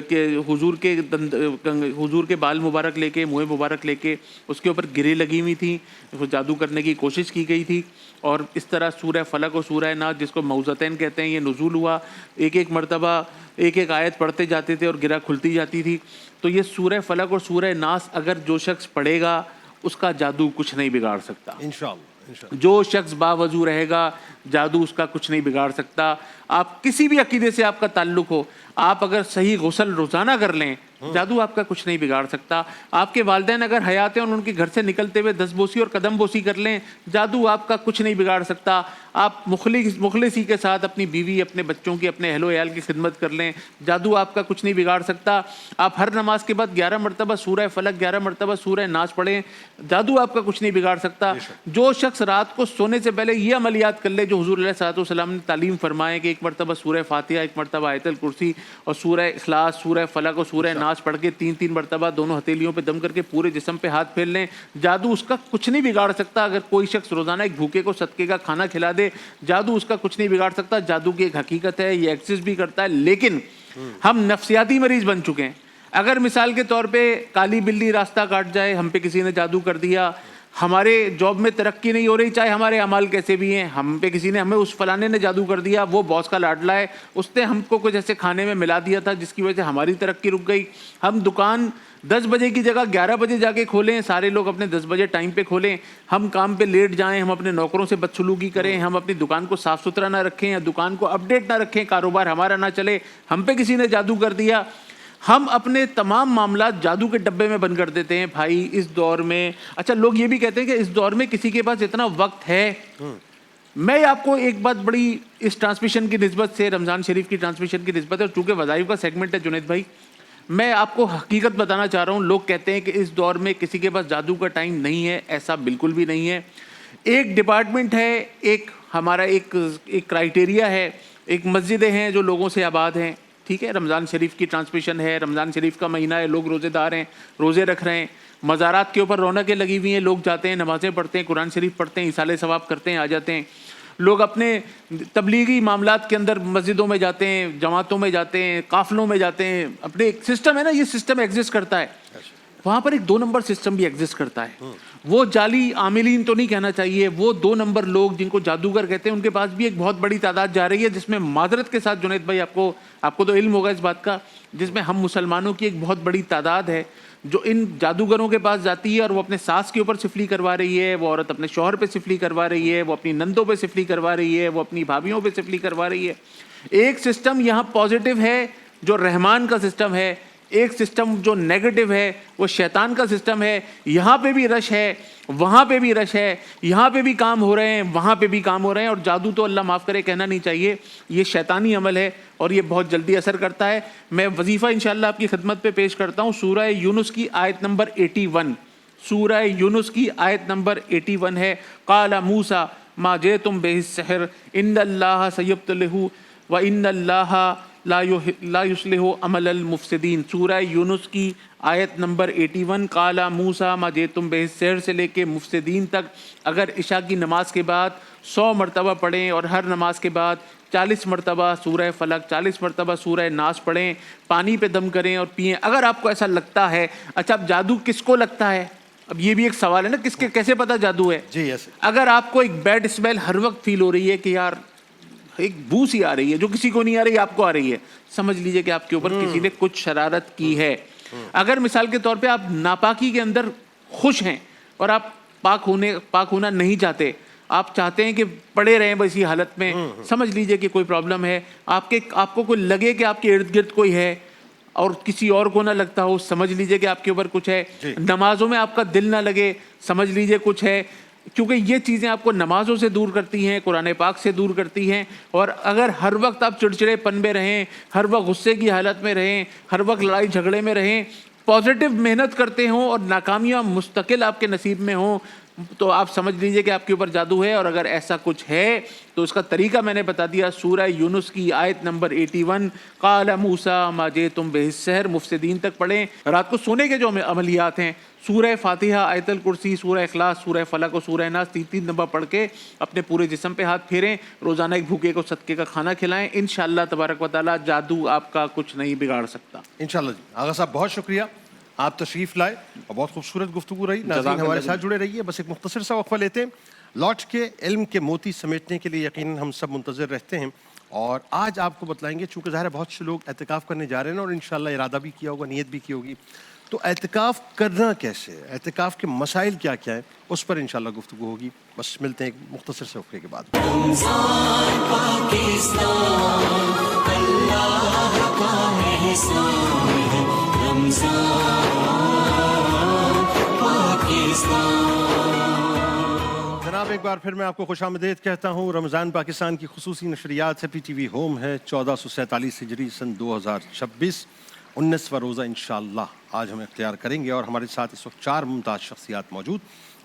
کہ حضور کے بال مبارک لے کے، منہ مبارک لے کے اس کے اوپر گرے لگی ہوئی تھیں، وہ جادو کرنے کی کوشش کی گئی تھی، اور اس طرح سورہ فلق اور سورہ ناس جس کو موعظتین کہتے ہیں یہ نزول ہوا، ایک مرتبہ ایک آیت پڑھتے جاتے تھے اور گرہ کھلتی جاتی تھی۔ تو یہ سورہ فلق اور سورہ ناس اگر جو شخص پڑھے گا اس کا جادو کچھ نہیں بگاڑ سکتا، انشاءاللہ۔ جو شخص باوضو رہے گا جادو اس کا کچھ نہیں بگاڑ سکتا۔ آپ کسی بھی عقیدے سے آپ کا تعلق ہو، آپ اگر صحیح غسل روزانہ کر لیں، جادو آپ کا کچھ نہیں بگاڑ سکتا۔ آپ کے والدین اگر حیات ہیں اور ان کے گھر سے نکلتے ہوئے دست بوسی اور قدم بوسی کر لیں، جادو آپ کا کچھ نہیں بگاڑ سکتا۔ آپ مخلصی کے ساتھ اپنی بیوی، اپنے بچوں کی، اپنے اہل و عیال کی خدمت کر لیں، جادو آپ کا کچھ نہیں بگاڑ سکتا۔ آپ ہر نماز کے بعد 11 مرتبہ سورہ فلق، 11 مرتبہ سورہ ناس پڑھیں، جادو آپ کا کچھ نہیں بگاڑ سکتا۔ جو شخص رات کو سونے سے پہلے یہ عملیات کر لے جو حضور علیہ الصلوۃ والسلام نے تعلیم فرمائے کہ 1 مرتبہ سورہ فاتحہ، 1 مرتبہ آیت الکرسی اور سورہ اخلاص، سورہ فلق اور سورہ ناس پڑھ کے 3 مرتبہ دونوں ہتھیلیوں پہ دم کر کے پورے جسم پہ ہاتھ پھیر لیں، جادو اس کا کچھ نہیں بگاڑ سکتا۔ اگر کوئی شخص روزانہ ایک بھوکے کو صدقے کا کھانا کھلا دے، جادو اس کا کچھ نہیں بگاڑ سکتا۔ جادو کی ایک حقیقت ہے، یہ ایکسس بھی کرتا ہے، لیکن ہم نفسیاتی مریض بن چکے ہیں۔ اگر مثال کے طور پہ کالی بلی راستہ کاٹ جائے, ہم پہ کسی نے جادو کر دیا, ہمارے جاب میں ترقی نہیں ہو رہی چاہے ہمارے اعمال کیسے بھی ہیں, ہم پہ کسی نے, ہمیں اس فلانے نے جادو کر دیا, وہ باس کا لاڈلا ہے, اس نے ہم کو کچھ ایسے کھانے میں ملا دیا تھا جس کی وجہ سے ہماری ترقی رک گئی, ہم دکان 10 بجے کی جگہ 11 بجے جا کے کھولیں, سارے لوگ اپنے 10 بجے ٹائم پہ کھولیں, ہم کام پہ لیٹ جائیں, ہم اپنے نوکروں سے بدسلوکی کریں, ہم اپنی دکان کو صاف ستھرا نہ رکھیں یا دکان کو اپڈیٹ نہ رکھیں, کاروبار ہمارا نہ چلے, ہم پہ کسی نے جادو کر دیا, ہم اپنے تمام معاملات جادو کے ڈبے میں بند کر دیتے ہیں. بھائی اس دور میں, اچھا لوگ یہ بھی کہتے ہیں کہ اس دور میں کسی کے پاس اتنا وقت ہے. میں آپ کو ایک بات بڑی اس ٹرانسمیشن کی نسبت سے, رمضان شریف کی ٹرانسمیشن کی نسبت ہے, چونکہ وظائف کا سیگمنٹ ہے جنید بھائی, میں آپ کو حقیقت بتانا چاہ رہا ہوں. لوگ کہتے ہیں کہ اس دور میں کسی کے پاس جادو کا ٹائم نہیں ہے, ایسا بالکل بھی نہیں ہے. ایک ڈپارٹمنٹ ہے, ایک ہمارا ایک کرائٹیریا ہے, ایک مسجدیں ہیں جو لوگوں سے آباد ہیں, ٹھیک ہے, رمضان شریف کی ٹرانسمیشن ہے, رمضان شریف کا مہینہ ہے, لوگ روزے دار ہیں, روزے رکھ رہے ہیں, مزارات کے اوپر رونقیں لگی ہوئی ہیں, لوگ جاتے ہیں, نمازیں پڑھتے ہیں, قرآن شریف پڑھتے ہیں, ایصال ثواب کرتے ہیں, آ جاتے ہیں. لوگ اپنے تبلیغی معاملات کے اندر مسجدوں میں جاتے ہیں, جماعتوں میں جاتے ہیں, قافلوں میں جاتے ہیں, اپنے ایک سسٹم ہے نا, یہ سسٹم ایگزسٹ کرتا ہے. وہاں پر ایک 2 نمبر سسٹم بھی ایگزسٹ کرتا ہے. وہ جعلی عاملین تو نہیں کہنا چاہیے, وہ 2 نمبر لوگ جن کو جادوگر کہتے ہیں, ان کے پاس بھی ایک بہت بڑی تعداد جا رہی ہے, جس میں معذرت کے ساتھ جنید بھائی آپ کو تو علم ہوگا اس بات کا, جس میں ہم مسلمانوں کی ایک بہت بڑی تعداد ہے جو ان جادوگروں کے پاس جاتی ہے, اور وہ اپنے ساس کے اوپر سفلی کروا رہی ہے, وہ عورت اپنے شوہر پہ سفلی کروا رہی ہے, وہ اپنی نندوں پہ سفلی کروا رہی ہے, وہ اپنی بھابھیوں پہ سفلی کروا رہی ہے. ایک سسٹم یہاں پازیٹیو ہے جو رحمان کا سسٹم ہے, ایک سسٹم جو نیگیٹو ہے وہ شیطان کا سسٹم ہے. یہاں پہ بھی رش ہے, وہاں پہ بھی رش ہے, یہاں پہ بھی کام ہو رہے ہیں, وہاں پہ بھی کام ہو رہے ہیں. اور جادو تو اللہ معاف کرے کہنا نہیں چاہیے, یہ شیطانی عمل ہے اور یہ بہت جلدی اثر کرتا ہے. میں وظیفہ انشاءاللہ آپ کی خدمت پہ پیش کرتا ہوں. سورہ یونس کی آیت نمبر 81, سورہ یونس کی آیت نمبر 81 ہے, قال موسیٰ ما جئتم بہ السحر ان اللہ سیبطلہ وان اللہ لا یصلح عمل المفسدین. سورہ یونس کی آیت نمبر 81, قال موسیٰ ما جئتم بہ السحر سے لے کے مفسدین تک. اگر عشاء کی نماز کے بعد 100 مرتبہ پڑھیں اور ہر نماز کے بعد 40 مرتبہ سورہ فلق, 40 مرتبہ سورہ ناس پڑھیں, پانی پہ دم کریں اور پئیں. اگر آپ کو ایسا لگتا ہے, اچھا اب جادو کس کو لگتا ہے, اب یہ بھی ایک سوال ہے نا, کس کے کیسے پتہ جادو ہے. جی یس. اگر آپ کو ایک بیڈ اسمیل ہر وقت فیل ہو رہی ہے کہ یار ایک بو سی آ رہی ہے جو کسی کو نہیں آ رہی, آپ کو آ رہی ہے, سمجھ لیجئے کہ آپ کے اوپر کسی نے کچھ شرارت کی ہے. اگر مثال کے طور پہ آپ ناپاکی کے اندر خوش ہیں اور آپ پاک ہونا نہیں چاہتے, آپ چاہتے ہیں کہ پڑے رہیں اسی حالت میں, سمجھ لیجئے کہ کوئی پرابلم ہے. آپ کو کوئی لگے کہ آپ کے ارد گرد کوئی ہے اور کسی اور کو نہ لگتا ہو, سمجھ لیجئے کہ آپ کے اوپر کچھ ہے. نمازوں میں آپ کا دل نہ لگے, سمجھ لیجئے کچھ ہے, کیونکہ یہ چیزیں آپ کو نمازوں سے دور کرتی ہیں, قرآن پاک سے دور کرتی ہیں. اور اگر ہر وقت آپ چڑچڑے پن میں رہیں, ہر وقت غصے کی حالت میں رہیں, ہر وقت لڑائی جھگڑے میں رہیں, پازیٹیو محنت کرتے ہوں اور ناکامیاں مستقل آپ کے نصیب میں ہوں, تو آپ سمجھ لیجئے کہ آپ کے اوپر جادو ہے. اور اگر ایسا کچھ ہے تو اس کا طریقہ میں نے بتا دیا. سورہ یونس کی آیت نمبر 81, قال موسیٰ ما جئتم بہ السحر, مفسدین تک پڑھیں. رات کو سونے کے جو عملیات ہیں, سورہ فاتحہ, آیت الکرسی, سورہ اخلاص, سورہ فلق اور سورہ ناس 3 دفعہ پڑھ کے اپنے پورے جسم پہ ہاتھ پھیریں. روزانہ ایک بھوکے کو صدقے کا کھانا کھلائیں. انشاءاللہ تبارک و تعالیٰ جادو آپ کا کچھ نہیں بگاڑ سکتا. انشاءاللہ. جی آغا صاحب بہت شکریہ, آپ تشریف لائے اور بہت خوبصورت گفتگو رہی. ناظرین ہمارے ساتھ جڑے رہیے. بس ایک مختصر سا وقفہ لیتے ہیں, لوٹ کے علم کے موتی سمیٹنے کے لیے یقیناً ہم سب منتظر رہتے ہیں. اور آج آپ کو بتلائیں گے, چونکہ ظاہر ہے بہت سے لوگ اعتکاف کرنے جا رہے ہیں اور انشاءاللہ ارادہ بھی کیا ہوگا, نیت بھی کی ہوگی, تو اعتکاف کرنا کیسے, اعتکاف کے مسائل کیا کیا ہیں, اس پر انشاءاللہ گفتگو ہوگی. بس ملتے ہیں ایک مختصر سے وقفے کے بعد. جناب ایک بار پھر میں آپ کو خوش آمدید کہتا ہوں. رمضان پاکستان کی خصوصی نشریات ہے, پی ٹی وی ہوم ہے. 1447 ہجری سن 2026 19واں روزہ انشاءاللہ آج ہم اختیار کریں گے. اور ہمارے ساتھ اس وقت 4 ممتاز شخصیات موجود.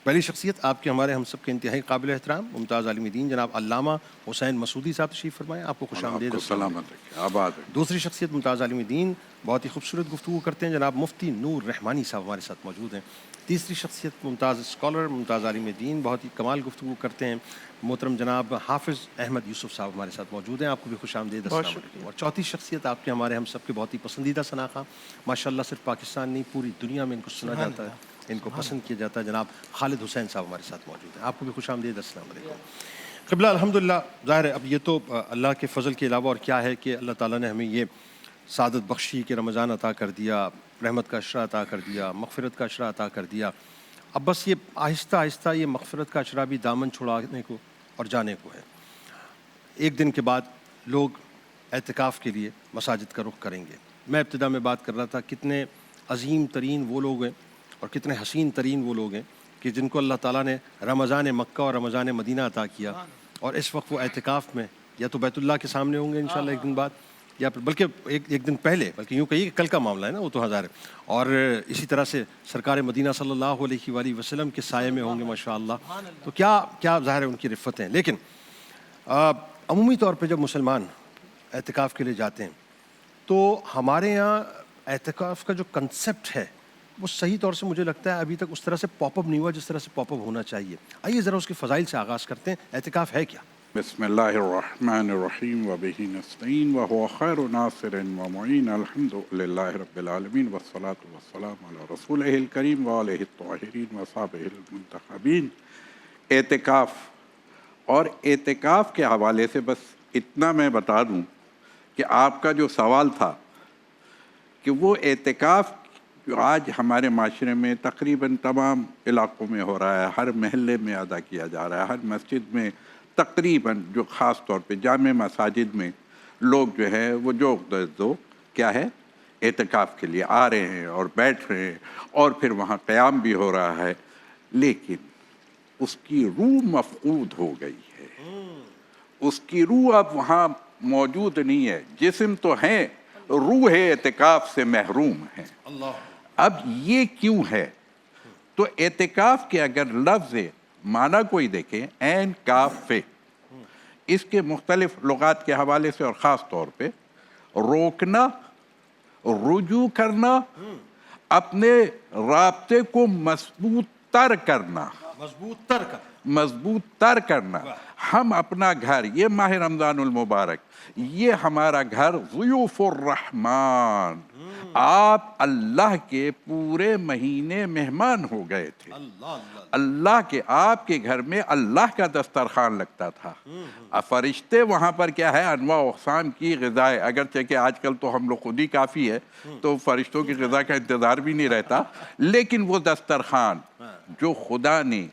پہلی شخصیت آپ کے ہمارے ہم سب کے انتہائی قابل احترام ممتاز عالم دین جناب علامہ حسین مسعودی صاحب تشریف فرمائیں. آپ کو خوش آمدید. سلامت رکھیں، آباد رکھیں. دوسری شخصیت ممتاز عالم دین بہت ہی خوبصورت گفتگو کرتے ہیں جناب مفتی نور رحمانی صاحب ہمارے ساتھ موجود ہیں. تیسری شخصیت ممتاز اسکالر ممتاز عالم دین بہت ہی کمال گفتگو کرتے ہیں محترم جناب حافظ احمد یوسف صاحب ہمارے ساتھ موجود ہیں. آپ کو بھی خوش آمدید. السلام علیکم. اور چوتھی شخصیت آپ کے ہمارے ہم سب کے بہت ہی پسندیدہ شناخواں ماشاء اللہ صرف پاکستان نہیں پوری دنیا میں ان کو سنا جاتا ہے، ان کو پسند کیا جاتا ہے، جناب خالد حسین صاحب ہمارے ساتھ موجود ہیں. آپ کو بھی خوش آمدید. السلام علیکم. قبلہ الحمدللہ ظاہر ہے اب یہ تو اللہ کے فضل کے علاوہ اور کیا ہے کہ اللہ تعالیٰ نے ہمیں یہ سعادت بخشی کہ رمضان عطا کر دیا، رحمت کا عشرہ عطا کر دیا، مغفرت کا عشرہ عطا کر دیا. اب بس یہ آہستہ آہستہ یہ مغفرت کا عشرہ بھی دامن چھڑانے کو اور جانے کو ہے. ایک دن کے بعد لوگ اعتکاف کے لیے مساجد کا رخ کریں گے. میں ابتدا میں بات کر رہا تھا کتنے عظیم ترین وہ لوگ ہیں اور کتنے حسین ترین وہ لوگ ہیں کہ جن کو اللہ تعالیٰ نے رمضان مکہ اور رمضان مدینہ عطا کیا اور اس وقت وہ اعتکاف میں یا تو بیت اللہ کے سامنے ہوں گے انشاءاللہ ایک دن بعد یا پھر بلکہ ایک دن پہلے، بلکہ یوں کہیے کہ کل کا معاملہ ہے نا، وہ تو ہزار ہے. اور اسی طرح سے سرکار مدینہ صلی اللہ علیہ وآلہ وسلم کے سائے میں ہوں گے ماشاءاللہ. تو کیا ظاہر ہے ان کی رفتیں. لیکن عمومی طور پہ جب مسلمان اعتکاف کے لیے جاتے ہیں تو ہمارے یہاں اعتکاف کا جو کنسیپٹ ہے وہ صحیح طور سے مجھے لگتا ہے ابھی تک اس طرح سے پاپ اپ نہیں ہوا جس طرح سے پاپ اپ ہونا چاہیے. آئیے ذرا اس کے فضائل سے آغاز کرتے ہیں. اعتکاف ہے کیا؟ بسم اللہ الرحمن الرحیم وبہ نستعین وہو خیر ناصر ومعین الحمد للہ رب العالمین والصلاة والسلام علی رسولہ الکریم وآلہ الطاہرین وصحبہ المنتخبین. اعتکاف اور اعتکاف کے حوالے سے بس اتنا میں بتا دوں کہ آپ کا جو سوال تھا کہ وہ اعتکاف جو آج ہمارے معاشرے میں تقریباً تمام علاقوں میں ہو رہا ہے، ہر محلے میں ادا کیا جا رہا ہے، ہر مسجد میں تقریباً جو خاص طور پہ جامع مساجد میں لوگ جو ہے وہ جو کیا ہے اعتکاف کے لیے آ رہے ہیں اور بیٹھ رہے ہیں اور پھر وہاں قیام بھی ہو رہا ہے. لیکن اس کی روح مفقود ہو گئی ہے، اس کی روح اب وہاں موجود نہیں ہے. جسم تو ہیں، روح اعتکاف سے محروم ہے. اب یہ کیوں ہے؟ تو اعتکاف کے اگر لفظ معنی کوئی دیکھیں عین کاف فے، اس کے مختلف لغات کے حوالے سے اور خاص طور پہ روکنا، رجوع کرنا، اپنے رابطے کو مضبوط تر کرنا. ہم اپنا گھر، یہ ماہ رمضان المبارک، یہ ہمارا گھر ضیوف الرحمن، آپ اللہ کے پورے مہینے مہمان ہو گئے تھے. اللہ کے آپ کے گھر میں اللہ کا دسترخوان لگتا تھا. فرشتے وہاں پر کیا ہے انواع اقسام کی غذائیں، اگرچہ کہ آج کل تو ہم لوگ خود ہی کافی ہے تو فرشتوں کی غذا کا انتظار بھی نہیں رہتا، لیکن وہ دسترخوان جو خدا نے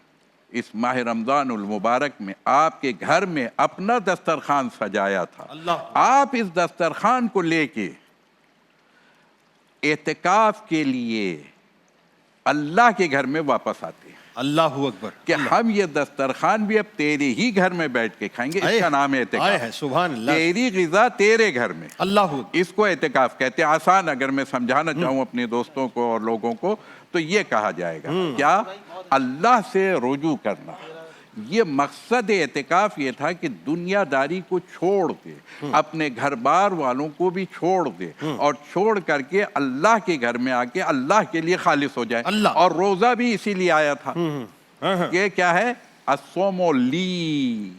اس ماہ رمضان المبارک میں آپ کے گھر میں اپنا دسترخوان سجایا تھا، آپ اس دسترخوان کو لے کے اعتکاف کے لیے اللہ کے گھر میں واپس آتے ہیں. اللہ اکبر. کہ ہم یہ دسترخوان بھی اب تیرے ہی گھر میں بیٹھ کے کھائیں گے. اس کا نام ہے اعتکاف. سبحان اللہ. تیری غذا تیرے گھر میں. اللہ اس کو اعتکاف کہتے ہیں. آسان اگر میں سمجھانا چاہوں اپنے دوستوں کو اور لوگوں کو تو یہ کہا جائے گا کیا؟ اللہ سے رجوع کرنا. یہ مقصد اعتکاف یہ تھا کہ دنیا داری کو چھوڑ دے، اپنے گھر بار والوں کو بھی چھوڑ دے اور چھوڑ کر کے اللہ کے گھر میں آ کے اللہ کے لیے خالص ہو جائے. اور روزہ بھی اسی لیے آیا تھا. یہ کیا ہے؟ الصوم لی،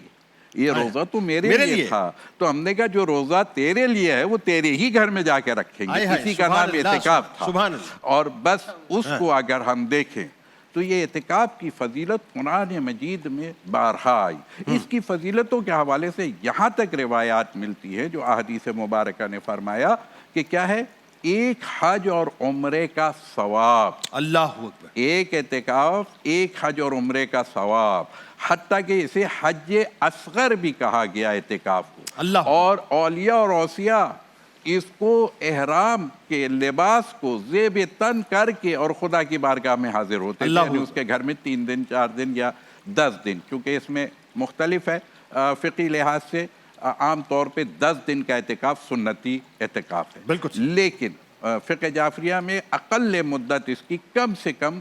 یہ روزہ تو میرے لیے تھا. تو ہم نے کہا جو روزہ تیرے لیے ہے وہ تیرے ہی گھر میں جا کے رکھیں گے. اسی کا نام اعتکاف تھا. اور بس اس کو اگر ہم دیکھیں تو یہ اعتکاف کی فضیلت قرآن مجید میں بارہا آئی. اس کی فضیلتوں کے حوالے سے یہاں تک روایات ملتی ہے جو احادیث مبارکہ نے فرمایا کہ کیا ہے؟ ایک حج اور عمرے کا ثواب. اللہ اکبر. ایک اعتکاف، ایک حج اور عمرے کا ثواب. حتیٰ کہ اسے حج اصغر بھی کہا گیا اعتکاف کو. اور اولیاء اور اوصیاء اس کو احرام کے لباس کو زیب تن کر کے اور خدا کی بارگاہ میں حاضر ہوتے ہیں. یعنی اس کے گھر میں 3 دن 4 دن یا 10 دن، کیونکہ اس میں مختلف ہے فقہی لحاظ سے. عام طور پہ 10 دن کا اعتکاف سنتی اعتکاف ہے. لیکن فقہ جعفریہ میں اقل مدت اس کی کم سے کم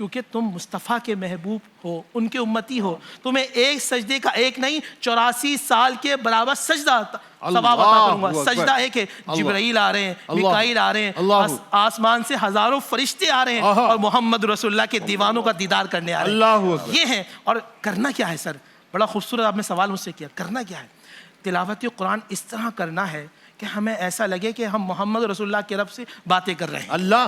کیونکہ تم مصطفیٰ کے محبوب ہو، ان کے امتی ہو، تمہیں ایک سجدے کا ایک نہیں 84 سال کے برابر سجدہ ثواب عطا کروں گا۔ سجدہ ایک ہے، جبرائیل آ رہے ہیں، میکائیل آ رہے ہیں، آسمان سے ہزاروں فرشتے آ رہے ہیں اور محمد رسول اللہ کے دیوانوں کا دیدار کرنے آ رہے ہیں۔ یہ ہے۔ اور کرنا کیا ہے سر؟ بڑا خوبصورت آپ نے سوال مجھ سے کیا، کرنا کیا ہے؟ تلاوت قرآن اس طرح کرنا ہے کہ ہمیں ایسا لگے کہ ہم محمد رسول اللہ کے رب سے باتیں کر رہے ہیں۔ اللہ۔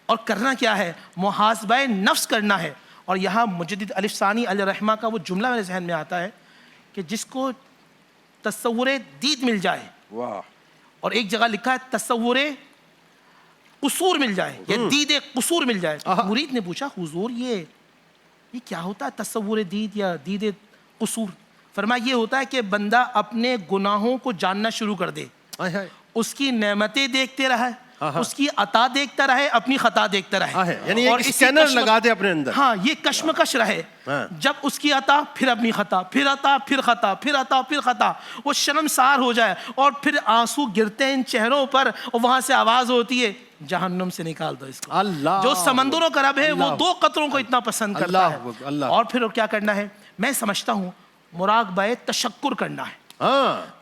اور کرنا کیا ہے؟ محاسبہ نفس کرنا ہے۔ اور یہاں مجدد الف ثانی علیہ رحمہ کا وہ جملہ میرے ذہن میں آتا ہے کہ جس کو تصور دید مل جائے، واہ، اور ایک جگہ لکھا ہے تصور قصور مل جائے یا دید قصور مل جائے۔ مرید نے پوچھا حضور یہ کیا ہوتا ہے تصور دید یا دید قصور؟ فرمایا یہ ہوتا ہے کہ بندہ اپنے گناہوں کو جاننا شروع کر دے، اس کی نعمتیں دیکھتے رہے، اس کی عطا دیکھتا رہے، اپنی خطا دیکھتا رہے، یعنی ایک اسکینر لگا دے اپنے اندر۔ ہاں، یہ کشمکش رہے، جب اس کی عطا پھر اپنی خطا، پھر عطا پھر خطا، پھر عطا پھر خطا، وہ شرمسار ہو جائے اور پھر آنسو گرتے ہیں ان چہروں پر اور وہاں سے آواز ہوتی ہے جہنم سے نکال دو اس کو۔ اللہ، جو سمندروں کا رب ہے وہ 2 قطروں کو اتنا پسند کرتا ہے۔ اور پھر کیا کرنا ہے؟ میں سمجھتا ہوں مراقبہ تشکر کرنا ہے،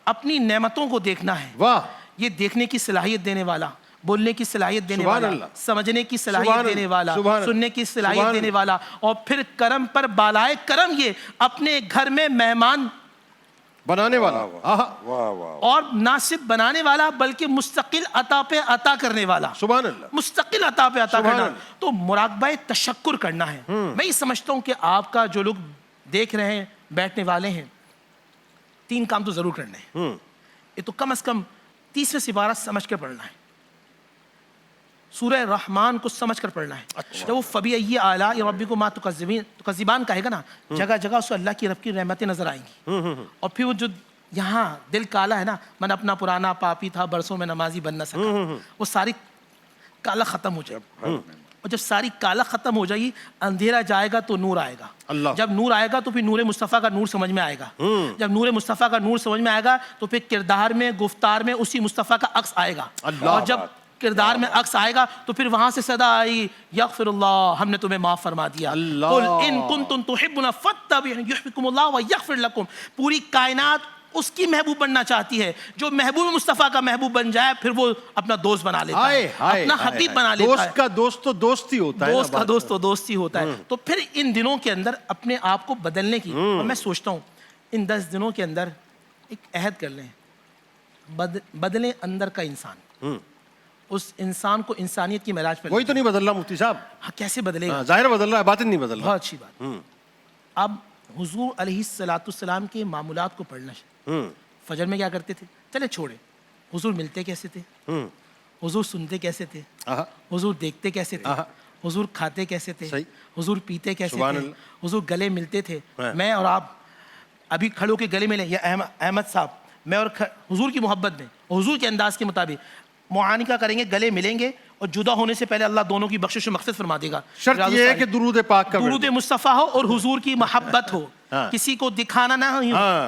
اپنی نعمتوں کو دیکھنا ہے۔ واہ، یہ دیکھنے کی صلاحیت دینے والا، بولنے کی صلاحیت دینے والا، سمجھنے کی صلاحیت دینے والا، سننے کی صلاحیت دینے والا، اور پھر کرم پر بالائے کرم یہ اپنے گھر میں مہمان بنانے والا، اور نہ صرف بنانے والا بلکہ مستقل عطا پہ عطا کرنے والا۔ سبحان اللہ، مستقل عطا پہ عطا کرنا۔ تو مراقبہ تشکر کرنا ہے۔ میں یہ سمجھتا ہوں کہ آپ کا جو لوگ دیکھ رہے ہیں، بیٹھنے والے ہیں، 3 کام تو ضرور کرنے ہیں۔ یہ تو کم از کم 30ویں سپارہ سمجھ کر پڑھنا ہے، سورہ رحمان کو سمجھ کر پڑھنا ہے۔ جب وہ فَبِأَيِّ آلَاءِ رَبِّكُمَا تُكَذِّبَانِ کہے گا نا، جگہ جگہ اس کو اللہ کی رب کی رحمتیں نظر آئیں گی۔ اور پھر وہ جو یہاں دل کالا ہے نا، من اپنا پرانا پاپی تھا، برسوں میں نمازی بن نہ سکا، وہ ساری کالا ختم ہو جائے۔ اور جب ساری کالا ختم ہو جائے گی، اندھیرا جائے گا تو نور آئے گا۔ جب نور آئے گا تو پھر نور مصطفیٰ کا نور سمجھ میں آئے گا۔ جب نور مصطفیٰ کا نور سمجھ میں آئے گا تو پھر کردار میں، گفتار میں اسی مصطفیٰ کا عکس آئے گا۔ اور جب کردار میں عکس آئے گا تو پھر وہاں سے صدا آئی یغفر اللہ، ہم نے تمہیں معاف فرما دیا۔ قل ان کنتم تحبون فاتبعونی یحببکم اللہ ویغفر لکم۔ پوری کائنات اس کی محبوب بننا چاہتی ہے جو محبوب مصطفیٰ کا محبوب بن جائے، پھر وہ اپنا دوست بنا لیتا ہے، اپنا حبیب بنا لیتا ہے۔ دوست کا دوست تو دوست ہی ہوتا ہے، دوست کا دوست تو دوست ہی ہوتا ہے۔ تو پھر ان دنوں کے اندر اپنے آپ کو بدلنے کی، اور میں سوچتا ہوں ان 10 دنوں کے اندر ایک عہد کر لیں، بدلیں اندر کا انسان، اس انسان کو انسانیت کی معراج پر۔ وہی تو نہیں بدل رہا مفتی صاحب۔ ہاں، کیسے بدلے گا؟ ظاہر بدل رہا ہے، باطن نہیں بدل رہا۔ بہت اچھی بات۔ اب حضور علیہ السلام کے معمولات کو پڑھنا ہے۔ فجر میں کیا کرتے تھے؟ چلے چھوڑے، حضور ملتے کیسے تھے، حضور سنتے کیسے تھے، حضور دیکھتے کیسے تھے، حضور کھاتے کیسے تھے، حضور پیتے کیسے تھے، حضور گلے ملتے تھے۔ میں اور آپ ابھی کھڑے ہو کے گلے ملیں، یا احمد صاحب میں اور حضور کی محبت میں، حضور کے انداز کے مطابق معانقہ کریں گے، گلے ملیں گے، اور جدا ہونے سے پہلے اللہ دونوں کی بخشش و مغفرت فرما دے گا۔ شرط یہ ہے کہ درود پاک کا، درود مصطفیٰ ہو اور حضور کی محبت ہو، کسی کو دکھانا نہ ہو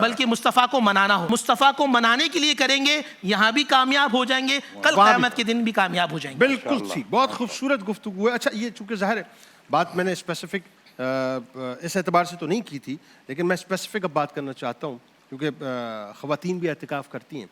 بلکہ مصطفیٰ کو منانا ہو۔ مصطفیٰ کو منانے کے لیے کریں گے، یہاں بھی کامیاب ہو جائیں گے، کل قیامت کے دن بھی کامیاب ہو جائیں گے۔ بالکل ٹھیک، بہت خوبصورت گفتگو ہے۔ اچھا، یہ چونکہ ظاہر ہے بات میں نے اسپیسیفک اس اعتبار سے تو نہیں کی تھی، لیکن میں اسپیسیفک اب بات کرنا چاہتا ہوں کیونکہ خواتین بھی اعتکاف کرتی ہیں۔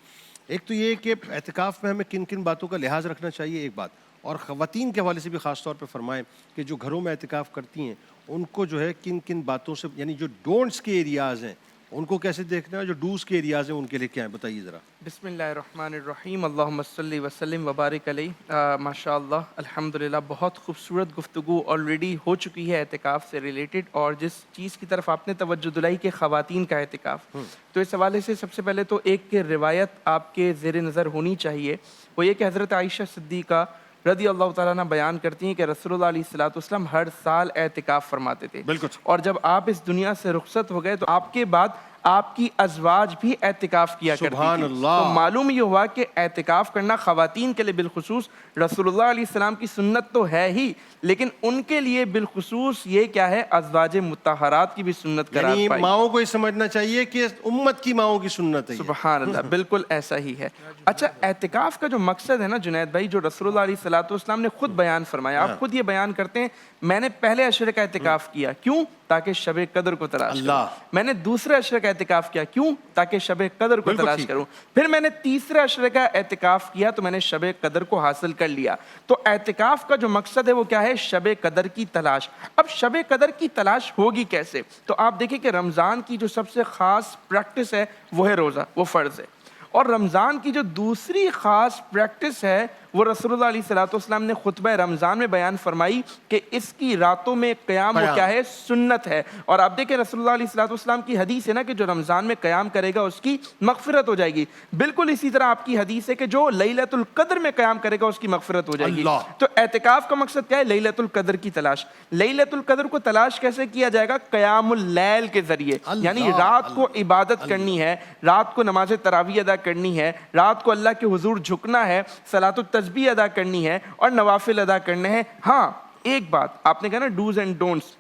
ایک تو یہ کہ اعتکاف میں ہمیں کن کن باتوں کا لحاظ رکھنا چاہیے، ایک بات، اور خواتین کے حوالے سے بھی خاص طور پہ فرمائیں کہ جو گھروں میں اعتکاف کرتی ہیں ان کو جو ہے کن کن باتوں سے، یعنی جو ڈونٹس کے ایریاز ہیں ان کو کیسے دیکھنا ہے، جو ڈوز کے ایریاز ہیں ان کے لیے کیا ہیں، بتائیے ذرا۔ بسم اللہ الرحمن الرحیم، اللہم صلی وسلم وبارک علیہ۔ ماشاء اللہ، الحمدللہ، بہت خوبصورت گفتگو آلریڈی ہو چکی ہے اعتکاف سے ریلیٹڈ، اور جس چیز کی طرف آپ نے توجہ دلائی کہ خواتین کا اعتکاف، تو اس حوالے سے سب سے پہلے تو ایک روایت آپ کے زیر نظر ہونی چاہیے، وہ یہ کہ حضرت عائشہ صدیقہ رضی اللہ تعالیٰ عنہ بیان کرتی ہیں کہ رسول اللہ علیہ السلام ہر سال اعتکاف فرماتے تھے، اور جب آپ اس دنیا سے رخصت ہو گئے تو آپ کے بعد آپ کی ازواج بھی اعتکاف کیا کرتی سبحان تھی. اللہ. تو معلوم یہ ہوا کہ اعتکاف کرنا خواتین کے لیے بالخصوص رسول اللہ علیہ السلام کی سنت تو ہے ہی, لیکن ان کے لیے بالخصوص یہ کیا ہے, ازواج مطہرات کی بھی سنت قرار یعنی پائی. ماؤں کو یہ سمجھنا چاہیے کہ امت کی ماؤں کی سنت ہے. سبحان اللہ, بالکل ایسا ہی ہے. اچھا, اعتکاف کا جو مقصد ہے نا جنید بھائی, جو رسول اللہ علیہ السلام نے خود بیان فرمایا, آپ خود یہ بیان کرتے ہیں, میں نے پہلے عشرے کا اعتکاف کیا, کیوں؟ تاکہ شب قدر کو تلاش کروں. میں نے دوسرے عشرے کا اعتکاف کیا, کیوں؟ تاکہ شب قدر کو تلاش کروں. پھر میں نے تیسرے عشرے کا اعتکاف کیا تو میں نے شب قدر کو حاصل کر لیا. تو اعتکاف کا جو مقصد ہے وہ کیا ہے, شب قدر کی تلاش. اب شب قدر کی تلاش ہوگی کیسے؟ تو آپ دیکھیں کہ رمضان کی جو سب سے خاص پریکٹس ہے وہ ہے روزہ, وہ فرض ہے. اور رمضان کی جو دوسری خاص پریکٹس ہے وہ رسول اللہ علیہ السلام نے خطبہ رمضان میں بیان فرمائی کہ اس کی راتوں میں قیام وہ کیا ہے, سنت ہے. اور آپ دیکھیں رسول اللہ علیہ السلام کی حدیث ہے نا کہ جو رمضان میں قیام کرے گا اس کی مغفرت ہو جائے گی. بالکل اسی طرح آپ کی حدیث ہے کہ جو لیلۃ القدر میں قیام کرے گا اس کی مغفرت ہو جائے گی. تو اعتکاف کا مقصد کیا ہے, لیلۃ القدر کی تلاش. لیلۃ القدر کو تلاش کیسے کیا جائے گا, قیام اللیل کے ذریعے. یعنی رات کو عبادت کرنی ہے, رات کو نماز تراویح ادا کرنی ہے, رات کو اللہ کے حضور جھکنا ہے, صلاۃ التسبیح ادا کرنی ہے اور نوافل ادا کرنے ہیں. ہاں, ایک بات آپ نے کہا نا ڈوز اینڈ ڈونٹس,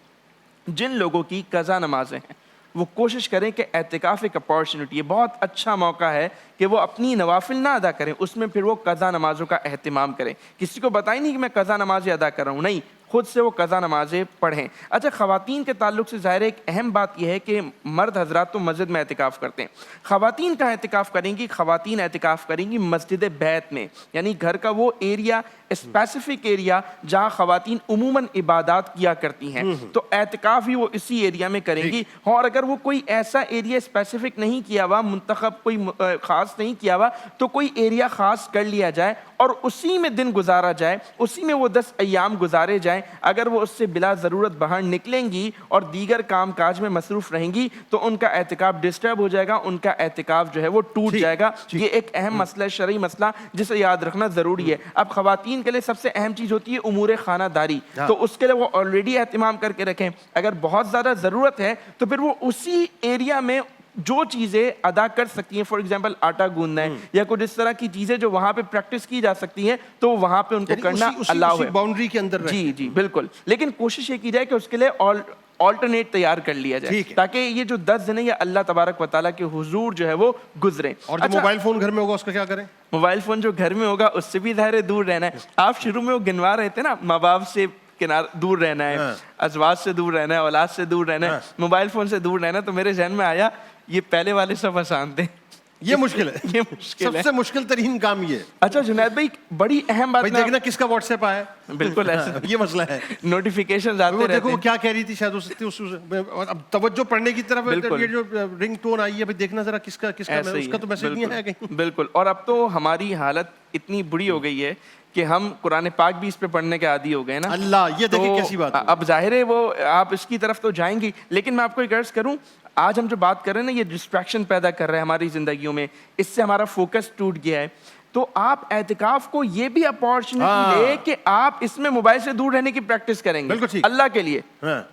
جن لوگوں کی قضا نمازیں ہیں وہ کوشش کریں کہ اعتکاف ایک اپارچونٹی ہے, بہت اچھا موقع ہے کہ وہ اپنی نوافل نہ ادا کریں, اس میں پھر وہ قضا نمازوں کا اہتمام کریں. کسی کو بتائیں نہیں کہ میں قضا نمازیں ادا کر رہا ہوں, نہیں, خود سے وہ قضا نمازیں پڑھیں. اچھا, خواتین کے تعلق سے ظاہر ایک اہم بات یہ ہے کہ مرد حضرات تو مسجد میں اعتکاف کرتے ہیں, خواتین کہاں اعتکاف کریں گی؟ خواتین اعتکاف کریں گی مسجد بیت میں, یعنی گھر کا وہ ایریا, اسپیسیفک ایریا جہاں خواتین عموماً عبادات کیا کرتی ہیں, تو اعتکاف بھی وہ اسی ایریا میں کریں گی. اور اگر وہ کوئی ایسا ایریا اسپیسیفک نہیں کیا ہوا, منتخب کوئی خاص نہیں کیا ہوا, تو کوئی ایریا خاص کر لیا جائے اور اسی میں دن گزارا جائے, اسی میں وہ 10 ایام گزارے جائیں. اگر وہ اس سے بلا ضرورت باہر نکلیں گی اور دیگر کام کاج میں مصروف رہیں گی تو ان کا اعتکاف ڈسٹرب ہو جائے گا, ان کا اعتکاف جو ہے وہ ٹوٹ جائے گا. یہ ایک اہم مسئلہ ہے, شرعی مسئلہ, جسے یاد رکھنا ضروری ہے. اب خواتین کے لیے سب سے اہم چیز ہوتی ہے امور خانہ داری, تو اس کے لیے وہ آلریڈی اہتمام کر کے رکھیں. اگر بہت زیادہ ضرورت ہے تو پھر وہ اسی ایریا میں جو چیزیں ادا کر سکتی ہیں, فار ایگزامپل آٹا گوندنا ہے یا کچھ اس طرح کی چیزیں جو وہاں پہ پریکٹس کی جا سکتی ہیں, تو وہاں پہ ان کو کرنا اللہ ہے, باؤنڈری کے اندر. جی جی بالکل. لیکن کوشش یہ کی جائے کہ اس کے لیے آلٹرنیٹ تیار کر لیا جائے تاکہ یہ جو 10 دن ہے یہ اللہ تبارک و تعالیٰ کے حضور جو ہے وہ گزریں. اور جو موبائل فون گھر میں ہوگا اس کا کیا کریں؟ موبائل فون جو گھر میں ہوگا اس سے بھی ظاہر دور رہنا ہے. آپ شروع میں وہ گنوا رہے تھے نا, ماں باپ سے دور رہنا ہے, ازواج سے دور رہنا ہے, اولاد سے دور رہنا ہے, موبائل فون سے دور رہنا ہے, تو میرے ذہن میں آیا یہ پہلے والے سب آسان تھے, یہ مشکل ہے, یہ مشکل ہے, سب سے مشکل ترین کام یہ. اچھا جنید بھائی, بڑی اہم بات دیکھنا کس کا واٹس ایپ آیا, بالکل ایسا یہ مسئلہ ہے, نوٹیفیکیشن آتے رہتے ہیں. دیکھو کیا کہہ رہی تھی شاید اب توجہ پڑھنے کی طرف, یہ جو رنگ ٹون آئی ہے دیکھنا ذرا کس کا اس کا تو میسج نہیں آیا کہیں. بالکل. اور اب تو ہماری حالت اتنی بری ہو گئی ہے کہ ہم قرآن پاک بھی اس پہ پڑھنے کے عادی ہو گئے نا. اللہ, یہ دیکھیں کیسی بات. اب ظاہر ہے وہ آپ اس کی طرف تو جائیں گی, لیکن میں آپ کو ایک عرض کروں, آج ہم جو بات کر رہے ہیں نا, یہ ڈسٹریکشن پیدا کر رہے ہیں ہماری زندگیوں میں, اس سے ہمارا فوکس ٹوٹ گیا ہے. تو آپ اعتکاف کو یہ بھی اپارچونٹی لے کہ آپ اس میں موبائل سے دور رہنے کی پریکٹس کریں گے اللہ کے لیے,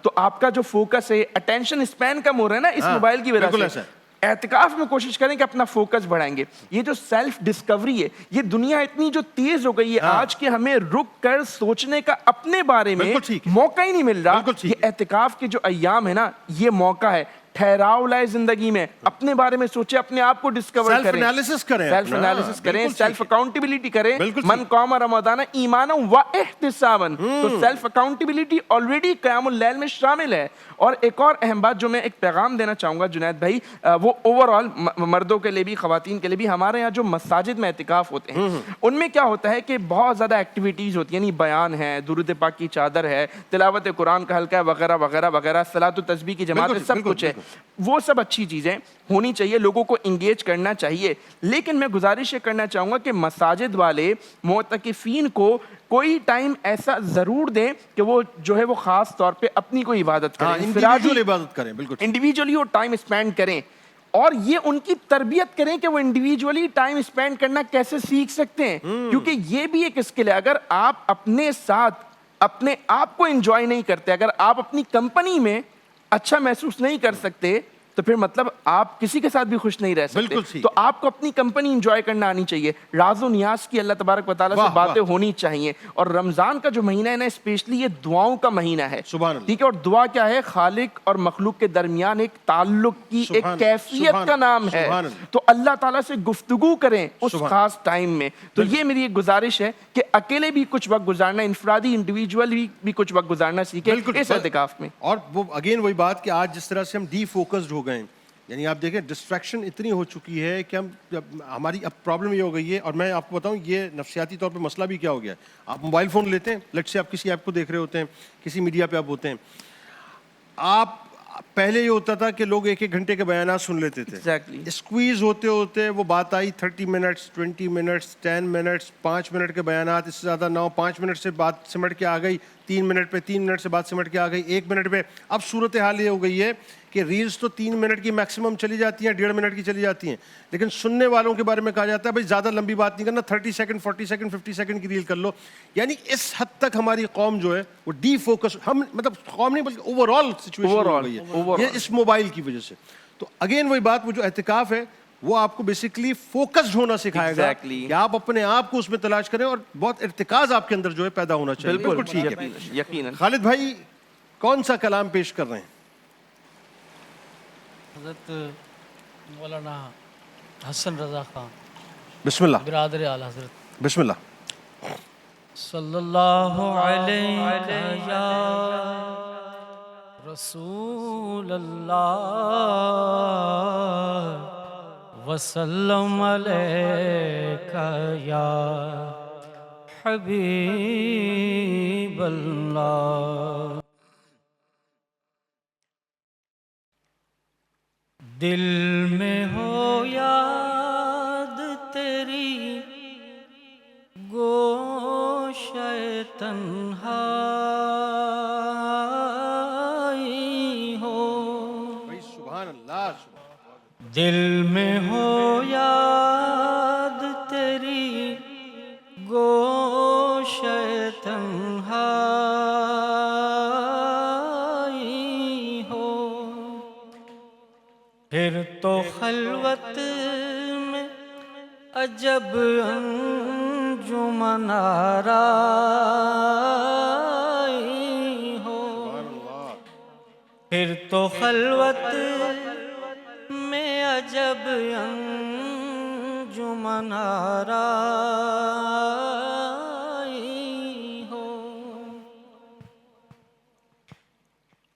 تو آپ کا جو فوکس ہے, اٹینشن اسپین کم ہو رہا ہے نا اس موبائل کی وجہ سے. اعتکاف میں کوشش کریں کہ اپنا فوکس بڑھائیں گے. یہ جو سیلف ڈسکوری ہے, یہ دنیا اتنی جو تیز ہو گئی ہے آج کے, ہمیں رک کر سوچنے کا اپنے بارے میں موقع ہی نہیں مل رہا. یہ اعتکاف کے جو ایام ہے نا, یہ موقع ہے, ٹھہراؤ لائے زندگی میں, اپنے بارے میں سوچے, اپنے آپ کو ڈسکور کریں, سیلف انالیسس کریں, سیلف اکاؤنٹیبلٹی کریں. من قام رمضان ایمانا و احتسابا, تو سیلف اکاؤنٹیبلٹی آلریڈی قیام اللیل میں شامل ہے. اور ایک اور اہم بات جو میں ایک پیغام دینا چاہوں گا جنید بھائی, وہ اوور آل مردوں کے لیے بھی خواتین کے لیے بھی, ہمارے یہاں جو مساجد میں اعتکاف ہوتے ہیں ان میں کیا ہوتا ہے کہ بہت زیادہ ایکٹیویٹیز ہوتی ہیں, یعنی بیان ہے, درود پاک کی چادر ہے, تلاوت قرآن کا حلقہ ہے, وغیرہ وغیرہ وغیرہ, صلاۃ التسبیح کی جماعت ہے, سب کچھ ہے. وہ سب اچھی چیزیں ہونی چاہیے, لوگوں کو انگیج کرنا چاہیے, لیکن میں گزارش یہ کرنا چاہوں گا کہ مساجد والے معتکفین کو کوئی ٹائم ایسا ضرور دیں کہ وہ جو ہے وہ خاص طور پہ اپنی کوئی عبادت کریں, انڈیویجول عبادت کریں, بالکل انڈیویجولی وہ ٹائم اسپینڈ کریں, اور یہ ان کی تربیت کریں کہ وہ انڈیویجولی ٹائم اسپینڈ کرنا کیسے سیکھ سکتے ہیں, کیونکہ یہ بھی ایک اسکل ہے. اگر آپ اپنے ساتھ اپنے آپ کو انجوائے نہیں کرتے, اگر آپ اپنی کمپنی میں اچھا محسوس نہیں کر سکتے, تو پھر مطلب آپ کسی کے ساتھ بھی خوش نہیں رہ بالکل سکتے. صحیح. تو آپ کو اپنی کمپنی انجوائے کرنا آنی چاہیے, راز و نیاز کی اللہ تبارک و تعالیٰ سے باتیں ہونی چاہیے. اور رمضان کا جو مہینہ ہے نا اسپیشلی یہ دعاؤں کا مہینہ ہے. سبحان اللہ. ٹھیک ہے, اور دعا کیا ہے؟ خالق اور مخلوق کے درمیان ایک تعلق کی ایک کیفیت کا نام ہے. تو اللہ تعالیٰ سے گفتگو کریں اس خاص ٹائم میں. تو یہ میری ایک گزارش ہے کہ اکیلے بھی کچھ وقت گزارنا, انفرادی انڈیویجول بھی کچھ وقت گزارنا سیکھیں اس اعتکاف میں. اور وہ اگین وہی بات کہ آج جس طرح سے ہم ڈی فوکسڈ ہو گئے ہیں, یعنی آپ دیکھیں ڈسٹریکشن اتنی ہو چکی ہے کہ ہماری اب پرابلم یہ ہو گئی ہے. اور میں آپ کو بتاؤں یہ نفسیاتی طور پہ مسئلہ بھی کیا ہو گیا ہے. آپ موبائل فون لیتے ہیں, لیٹ سے آپ کسی ایپ کو دیکھ رہے ہوتے ہیں, کسی میڈیا پہ آپ ہوتے ہیں, آپ پہلے یہ ہوتا تھا کہ لوگ 1-1 گھنٹے کے بیانات سن لیتے تھے. اسکویز ہوتے ہوتے وہ بات آئی 30 منٹس, 20 منٹس, 10 منٹس, 5 منٹ کے بیانات, اس سے زیادہ نہ ہو. 5 منٹ سے بات سمٹ کے آ گئی 3 منٹ پہ, 3 منٹ سے بات سمٹ کے آ گئی 1 منٹ پہ. اب صورتحال یہ ہو گئی ہے کہ ریلز تو 3 منٹ کی میکسیمم چلی جاتی ہیں, 1.5 منٹ کی چلی جاتی ہیں, لیکن سننے والوں کے بارے میں کہا جاتا ہے بھائی زیادہ لمبی بات نہیں کرنا, 30 سیکنڈ, 40 سیکنڈ, 50 سیکنڈ کی ریل کر لو. یعنی اس حد تک ہماری قوم جو ہے وہ ڈی فوکس, ہم مطلب قوم نہیں بلکہ اوور آل سچویشن ہو گئی ہے یہ اس موبائل کی وجہ سے. تو اگین وہی بات, وہ جو اعتکاف ہے وہ آپ کو بیسیکلی فوکسڈ ہونا سکھائے گا کہ آپ اپنے آپ کو اس میں تلاش کریں, اور بہت ارتکاز آپ کے اندر جو ہے پیدا ہونا چاہیے. بالکل ٹھیک ہے. یقیناً خالد بھائی کون سا کلام پیش کر رہے ہیں؟ حضرت مولانا حسن رضا خان, بسم اللہ. برادر اعلیٰ حضرت. بسم اللہ. صلی اللہ علیہ یا رسول اللہ وسلم علیکہ یا حبیب اللہ. دل میں ہو یاد تیری گوشۂ تنہائی ہو, سبحان اللہ. دل میں ہو یاد تیری گوشۂ تنہائی ہو, پھر تو خلوت میں عجب انجمن آرائی ہو, پھر تو خلوت میں عجب انجمن آرائی ہو.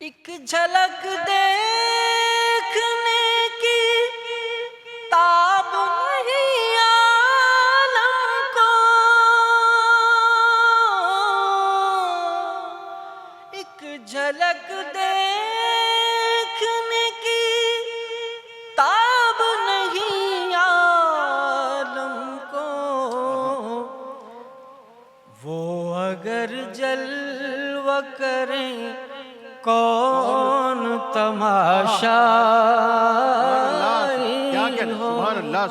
ایک جھلک دیکھنے کی تاب نہیں عالم کو, ایک جھلک دیکھنے کی تاب نہیں عالم کو, وہ اگر جلوہ کریں کون تماشا اللہ.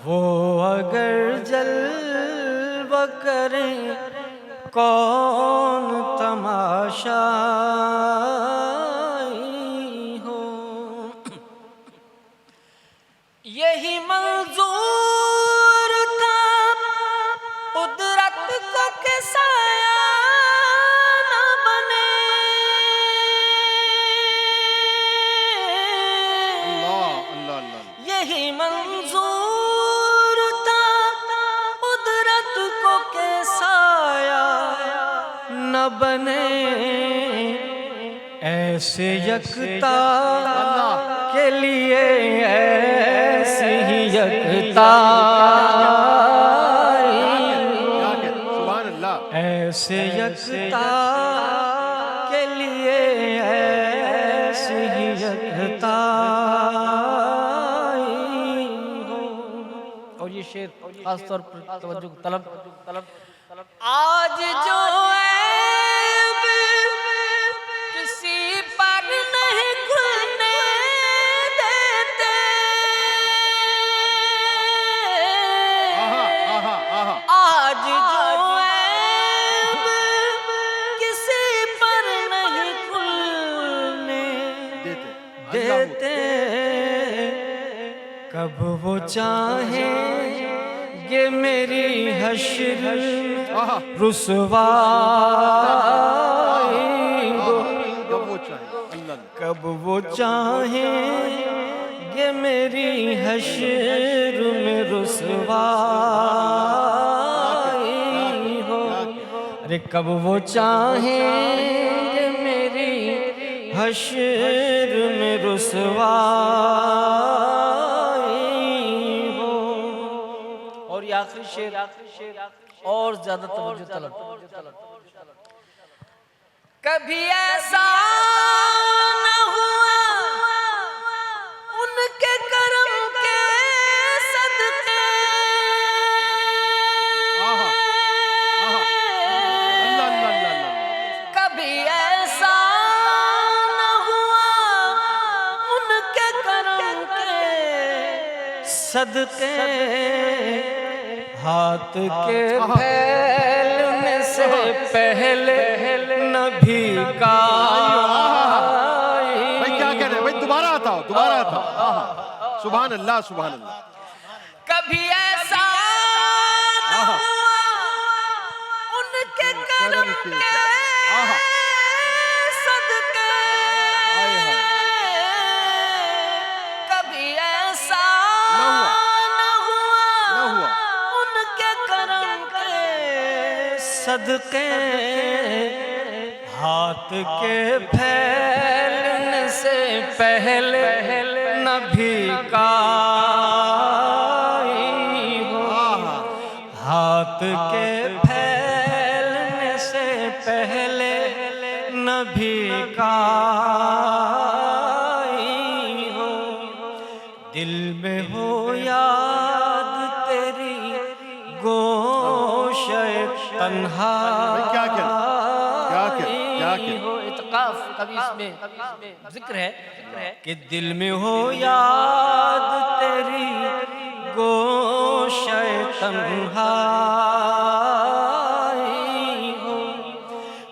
وہ اگر جلوہ کریں کون تماشا ہو, یہی منظور تھا قدرت کو کہ سایہ نہ بنے, یہی منظور تھا قدرت کو کہ سایہ نہ بنے, ایسے یکتا کے لیے ایسی ہی یکتا, ایسے یکتا کے لیے ایسی ہی یکتا. اور یہ شعر خاص طور پر توجہ طلب. آج جو عیب کسی پر نہیں کھلنے دیتے, آج جو عیب کسی پر نہیں کھلنے دیتے, چاہیں گے میری حشر رسوائی ہو، کب وہ چاہیں گے میری حشر میں رسوائی ہو، ارے کب وہ چاہیں گے میری حشر میں رسوائی ہو۔ اور یہ آخری شعر اور زیادہ توجہ طلب، کبھی ایسا نہ ہوا ان کے کرم کے صدقے، کبھی ایسا نہ ہوا ان کے کرم کے صدقے، ہاتھ کے پھیلنے سے پہلے نہ بھیکائی۔ بھائی کیا کہہ رہے ہیں بھائی؟ دوبارہ آتا ہو، دوبارہ آتا ہو۔ سبحان اللہ، سبحان اللہ۔ کبھی ایسا نہ ہوا ان کے کرم کے صدقے، کبھی ایسا نہ ہوا ان کے کرم کے صدقے، ہاتھ کے پھیلنے سے پہلے نہ بھیکائی ہو، ہاتھ کے پھیلنے سے پہلے نہ بھیکائی ہو، دل میں ہو یاد تیری گوشہ تنہائی ہو، اتقاف کبھی اس میں ذکر ہے کہ دل میں ہو یاد تیری گوشہ تنہائی ہو،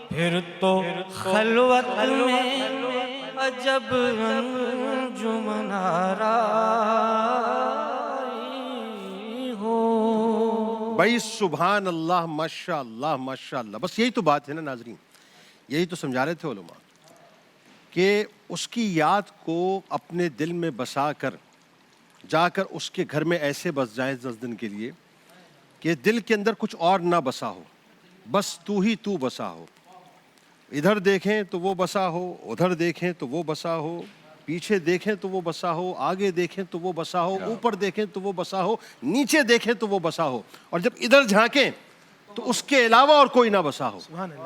پھر تو خلوت میں عجب انجمن آرائی ہو۔ بھائی سبحان اللہ، ماشاء اللہ، ماشاء اللہ۔ بس یہی تو بات ہے نا ناظرین، یہی تو سمجھا رہے تھے علماء کہ اس کی یاد کو اپنے دل میں بسا کر جا کر اس کے گھر میں ایسے بس جائے 10 دن کے لیے کہ دل کے اندر کچھ اور نہ بسا ہو، بس تو ہی تو بسا ہو، ادھر دیکھیں تو وہ بسا ہو، ادھر دیکھیں تو وہ بسا ہو، پیچھے دیکھیں تو وہ بسا ہو، آگے دیکھیں تو وہ بسا ہو، اوپر دیکھیں تو وہ بسا ہو، نیچے دیکھیں تو وہ بسا ہو، اور جب ادھر جھانکیں تو اس کے علاوہ اور کوئی نہ بسا ہو۔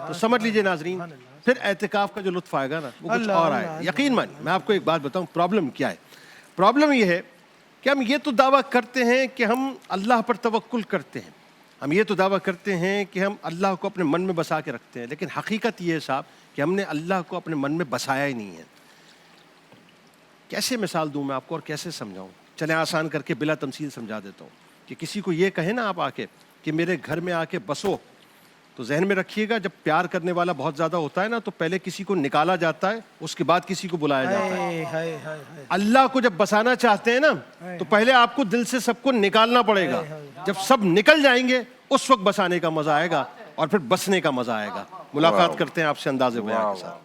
تو سمجھ لیجئے ناظرین، پھر اعتکاف کا جو لطف آئے گا نا وہ کچھ اور آئے گا۔ یقین مانی، میں آپ کو ایک بات بتاؤں پرابلم کیا ہے۔ پرابلم یہ ہے کہ ہم یہ تو دعویٰ کرتے ہیں کہ ہم اللہ پر توکل کرتے ہیں، ہم یہ تو دعویٰ کرتے ہیں کہ ہم اللہ کو اپنے من میں بسا کے رکھتے ہیں، لیکن حقیقت یہ ہے صاحب کہ ہم نے اللہ کو اپنے من میں بسایا ہی نہیں ہے۔ کیسے مثال دوں میں آپ کو اور کیسے سمجھاؤں؟ چلیں آسان کر کے بلا تمثیل سمجھا دیتا ہوں کہ کسی کو یہ کہیں نا آپ آ کے کہ میرے گھر میں آ کے بسو، تو ذہن میں رکھیے گا جب پیار کرنے والا بہت زیادہ ہوتا ہے نا تو پہلے کسی کو نکالا جاتا ہے، اس کے بعد کسی کو بلایا جاتا ہے۔ اللہ کو جب بسانا چاہتے ہیں نا تو پہلے آپ کو دل سے سب کو نکالنا پڑے گا، جب سب نکل جائیں گے اس وقت بسانے کا مزہ آئے گا اور پھر بسنے کا مزہ آئے گا۔ ملاقات کرتے ہیں آپ سے انداز بیان کے ساتھ۔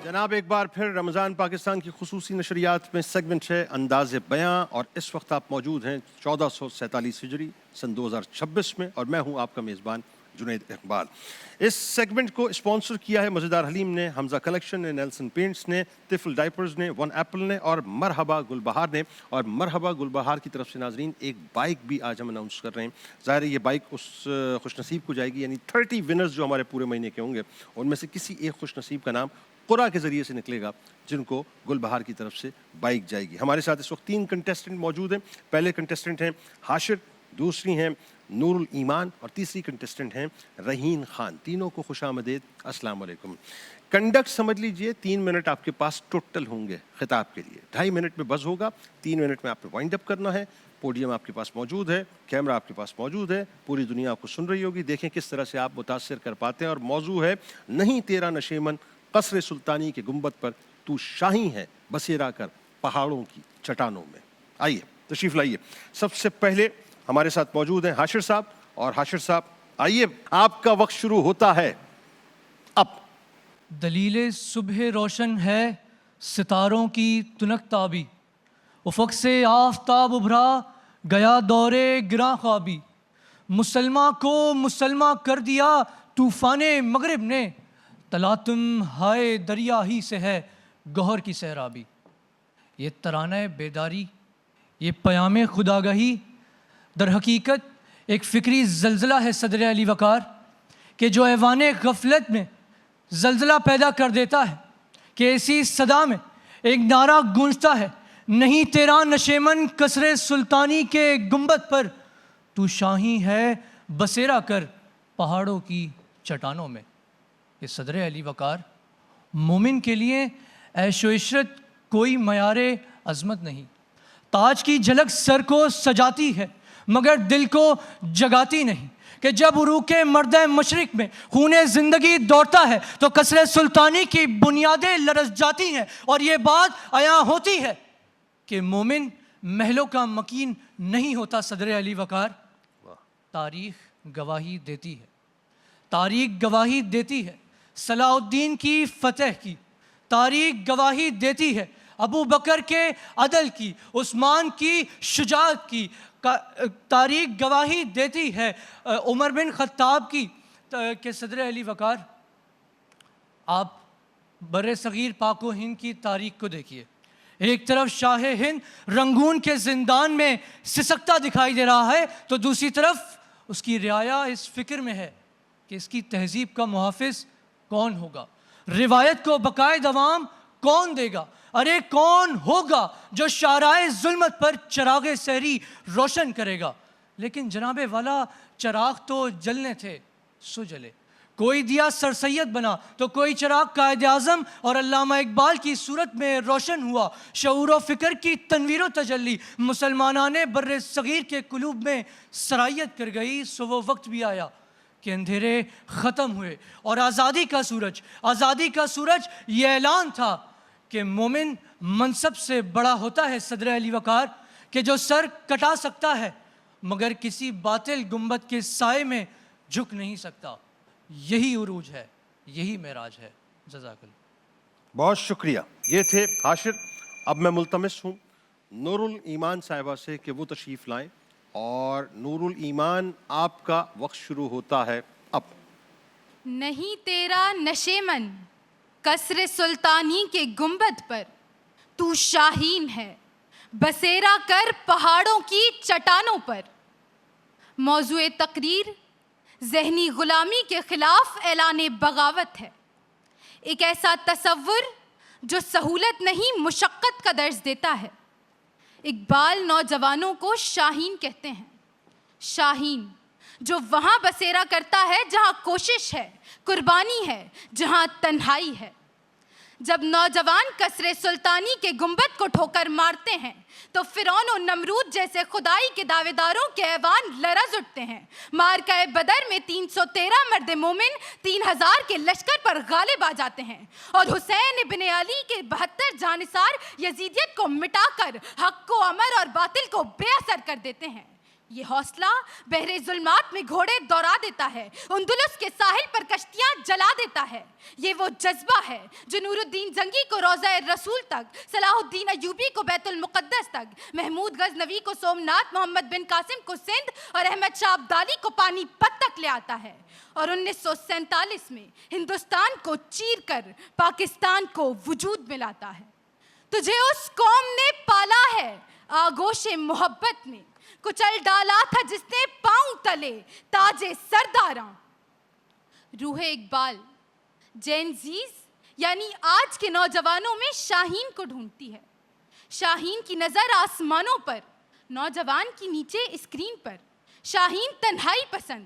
جناب ایک بار پھر رمضان پاکستان کی خصوصی نشریات میں سیگمنٹ ہے انداز بیاں، اور اس وقت آپ موجود ہیں 1447 ہجری سن 2026 میں، اور میں ہوں آپ کا میزبان جنید اقبال۔ اس سیگمنٹ کو اسپانسر کیا ہے مزیدار حلیم نے، حمزہ کلیکشن نے، نیلسن پینٹس نے، طفل ڈائپرز نے، ون ایپل نے اور مرحبا گل بہار نے۔ اور مرحبا گل بہار کی طرف سے ناظرین ایک بائک بھی آج ہم اناؤنس کر رہے ہیں۔ ظاہر ہے یہ بائک اس خوش نصیب کو جائے گی، یعنی 30 ونرز جو ہمارے پورے مہینے کے ہوں گے ان میں سے کسی ایک خوش نصیب کا نام قرآن کے ذریعے سے نکلے گا جن کو گل بہار کی طرف سے بائک جائے گی۔ ہمارے ساتھ اس وقت 3 کنٹیسٹنٹ موجود ہیں۔ پہلے کنٹیسٹنٹ ہیں حاشر، دوسری ہیں نور الایمان اور تیسری کنٹیسٹنٹ ہیں رہین خان۔ تینوں کو خوش آمدید، السلام علیکم۔ کنڈکٹ سمجھ لیجئے 3 منٹ آپ کے پاس ٹوٹل ہوں گے خطاب کے لیے. 2.5 منٹ میں بز ہوگا, 3 منٹ میں آپ نے وائنڈ اپ کرنا ہے. پوڈیم آپ کے پاس موجود ہے, کیمرہ آپ کے پاس موجود ہے, پوری دنیا آپ کو سن رہی ہوگی. دیکھیں کس طرح سے آپ متاثر کر پاتے ہیں. اور موضوع ہے نہیں تیرا نشیمن قصر سلطانی کے گنبد پر تو شاہی ہے بسیرا کر پہاڑوں کی چٹانوں میں. آئیے تشریف لائیے. سب سے پہلے ہمارے ساتھ موجود ہیں حاشر صاحب. اور حاشر صاحب آئیے, آپ کا وقت شروع ہوتا ہے اب. دلیل صبح روشن ہے ستاروں کی تنک تابی, افق سے آفتاب ابھرا گیا دورے گراں خوابی. مسلمہ کو مسلمہ کر دیا طوفان مغرب نے, تلاطم ہائے دریا ہی سے ہے گوہر کی سیرابی. یہ ترانہ بیداری, یہ پیام خداگاہی در حقیقت ایک فکری زلزلہ ہے صدر علی وقار, کہ جو ایوان غفلت میں زلزلہ پیدا کر دیتا ہے. کہ ایسی صدا میں ایک نعرہ گونجتا ہے, نہیں تیرا نشیمن قصر سلطانی کے گنبد پر تو شاہی ہے بسیرا کر پہاڑوں کی چٹانوں میں. یہ صدر علی وقار مومن کے لیے عیش و عشرت کوئی معیار عظمت نہیں. تاج کی جھلک سر کو سجاتی ہے مگر دل کو جگاتی نہیں. کہ جب عروق مرد مشرق میں خون زندگی دوڑتا ہے تو قصر سلطانی کی بنیادیں لرز جاتی ہیں. اور یہ بات عیاں ہوتی ہے کہ مومن محلوں کا مکین نہیں ہوتا. صدر علی وقار تاریخ گواہی دیتی ہے, تاریخ گواہی دیتی ہے صلاح الدین کی فتح کی, تاریخ گواہی دیتی ہے ابو بکر کے عدل کی, عثمان کی شجاعت کی, تاریخ گواہی دیتی ہے عمر بن خطاب کی. کہ صدر علی وقار آپ بر صغیر پاک و ہند کی تاریخ کو دیکھیے. ایک طرف شاہ ہند رنگون کے زندان میں سسکتا دکھائی دے رہا ہے, تو دوسری طرف اس کی رعایا اس فکر میں ہے کہ اس کی تہذیب کا محافظ کون ہوگا, روایت کو بقائے دوام کون دے گا. ارے کون ہوگا جو شعرائے ظلمت پر چراغ سحری روشن کرے گا. لیکن جناب والا چراغ تو جلنے تھے سو جلے. کوئی دیا سر سید بنا تو کوئی چراغ قائد اعظم اور علامہ اقبال کی صورت میں روشن ہوا. شعور و فکر کی تنویر و تجلی مسلمانان بر صغیر کے قلوب میں سرایت کر گئی. سو وہ وقت بھی آیا کہ اندھیرے ختم ہوئے اور آزادی کا سورج یہ اعلان تھا کہ مومن منصب سے بڑا ہوتا ہے. صدر علی وقار کہ جو سر کٹا سکتا ہے مگر کسی باطل گنبد کے سائے میں جھک نہیں سکتا. یہی عروج ہے, یہی معراج ہے. جزاک اللہ. بہت شکریہ. یہ تھے حاشر. اب میں ملتمس ہوں نور الایمان صاحبہ سے کہ وہ تشریف لائیں. اور نور الایمان آپ کا وقت شروع ہوتا ہے اب. نہیں تیرا نشیمن قصر سلطانی کے گنبد پر تو شاہین ہے بسیرا کر پہاڑوں کی چٹانوں پر. موضوع تقریر ذہنی غلامی کے خلاف اعلان بغاوت ہے. ایک ایسا تصور جو سہولت نہیں مشقت کا درس دیتا ہے. اقبال نوجوانوں کو شاہین کہتے ہیں. شاہین جو وہاں بسیرا کرتا ہے جہاں کوشش ہے, قربانی ہے, جہاں تنہائی ہے. جب نوجوان قصر سلطانی کے گنبد کو ٹھوکر مارتے ہیں تو فرعون و نمرود جیسے خدائی کے دعوے داروں کے ایوان لرز اٹھتے ہیں. مارکہ بدر میں 313 مرد مومن 3000 کے لشکر پر غالب آ جاتے ہیں اور حسین ابن علی کے 72 جانثار یزیدیت کو مٹا کر حق کو امر اور باطل کو بے اثر کر دیتے ہیں. یہ حوصلہ بحر ظلمات میں گھوڑے دوڑا دیتا ہے, اندلس کے ساحل پر کشتیاں جلا دیتا ہے. یہ وہ جذبہ ہے جو نور الدین زنگی کو روضہ رسول تک, صلاح الدین ایوبی کو بیت المقدس تک, محمود غزنوی کو سومنات, محمد بن قاسم کو سندھ اور احمد شاہ ابدالی کو پانی پت تک لے آتا ہے. اور 1947 میں ہندوستان کو چیر کر پاکستان کو وجود میں لاتا ہے. تجھے اس قوم نے پالا ہے آغوش محبت میں, کچل ڈالا تھا جس نے پاؤں تلے تاج سرداراں. روح اقبال جین زیز یعنی آج کے نوجوانوں میں شاہین کو ڈھونڈتی ہے. شاہین کی نظر آسمانوں پر, نوجوان کی نیچے اسکرین پر. شاہین تنہائی پسند,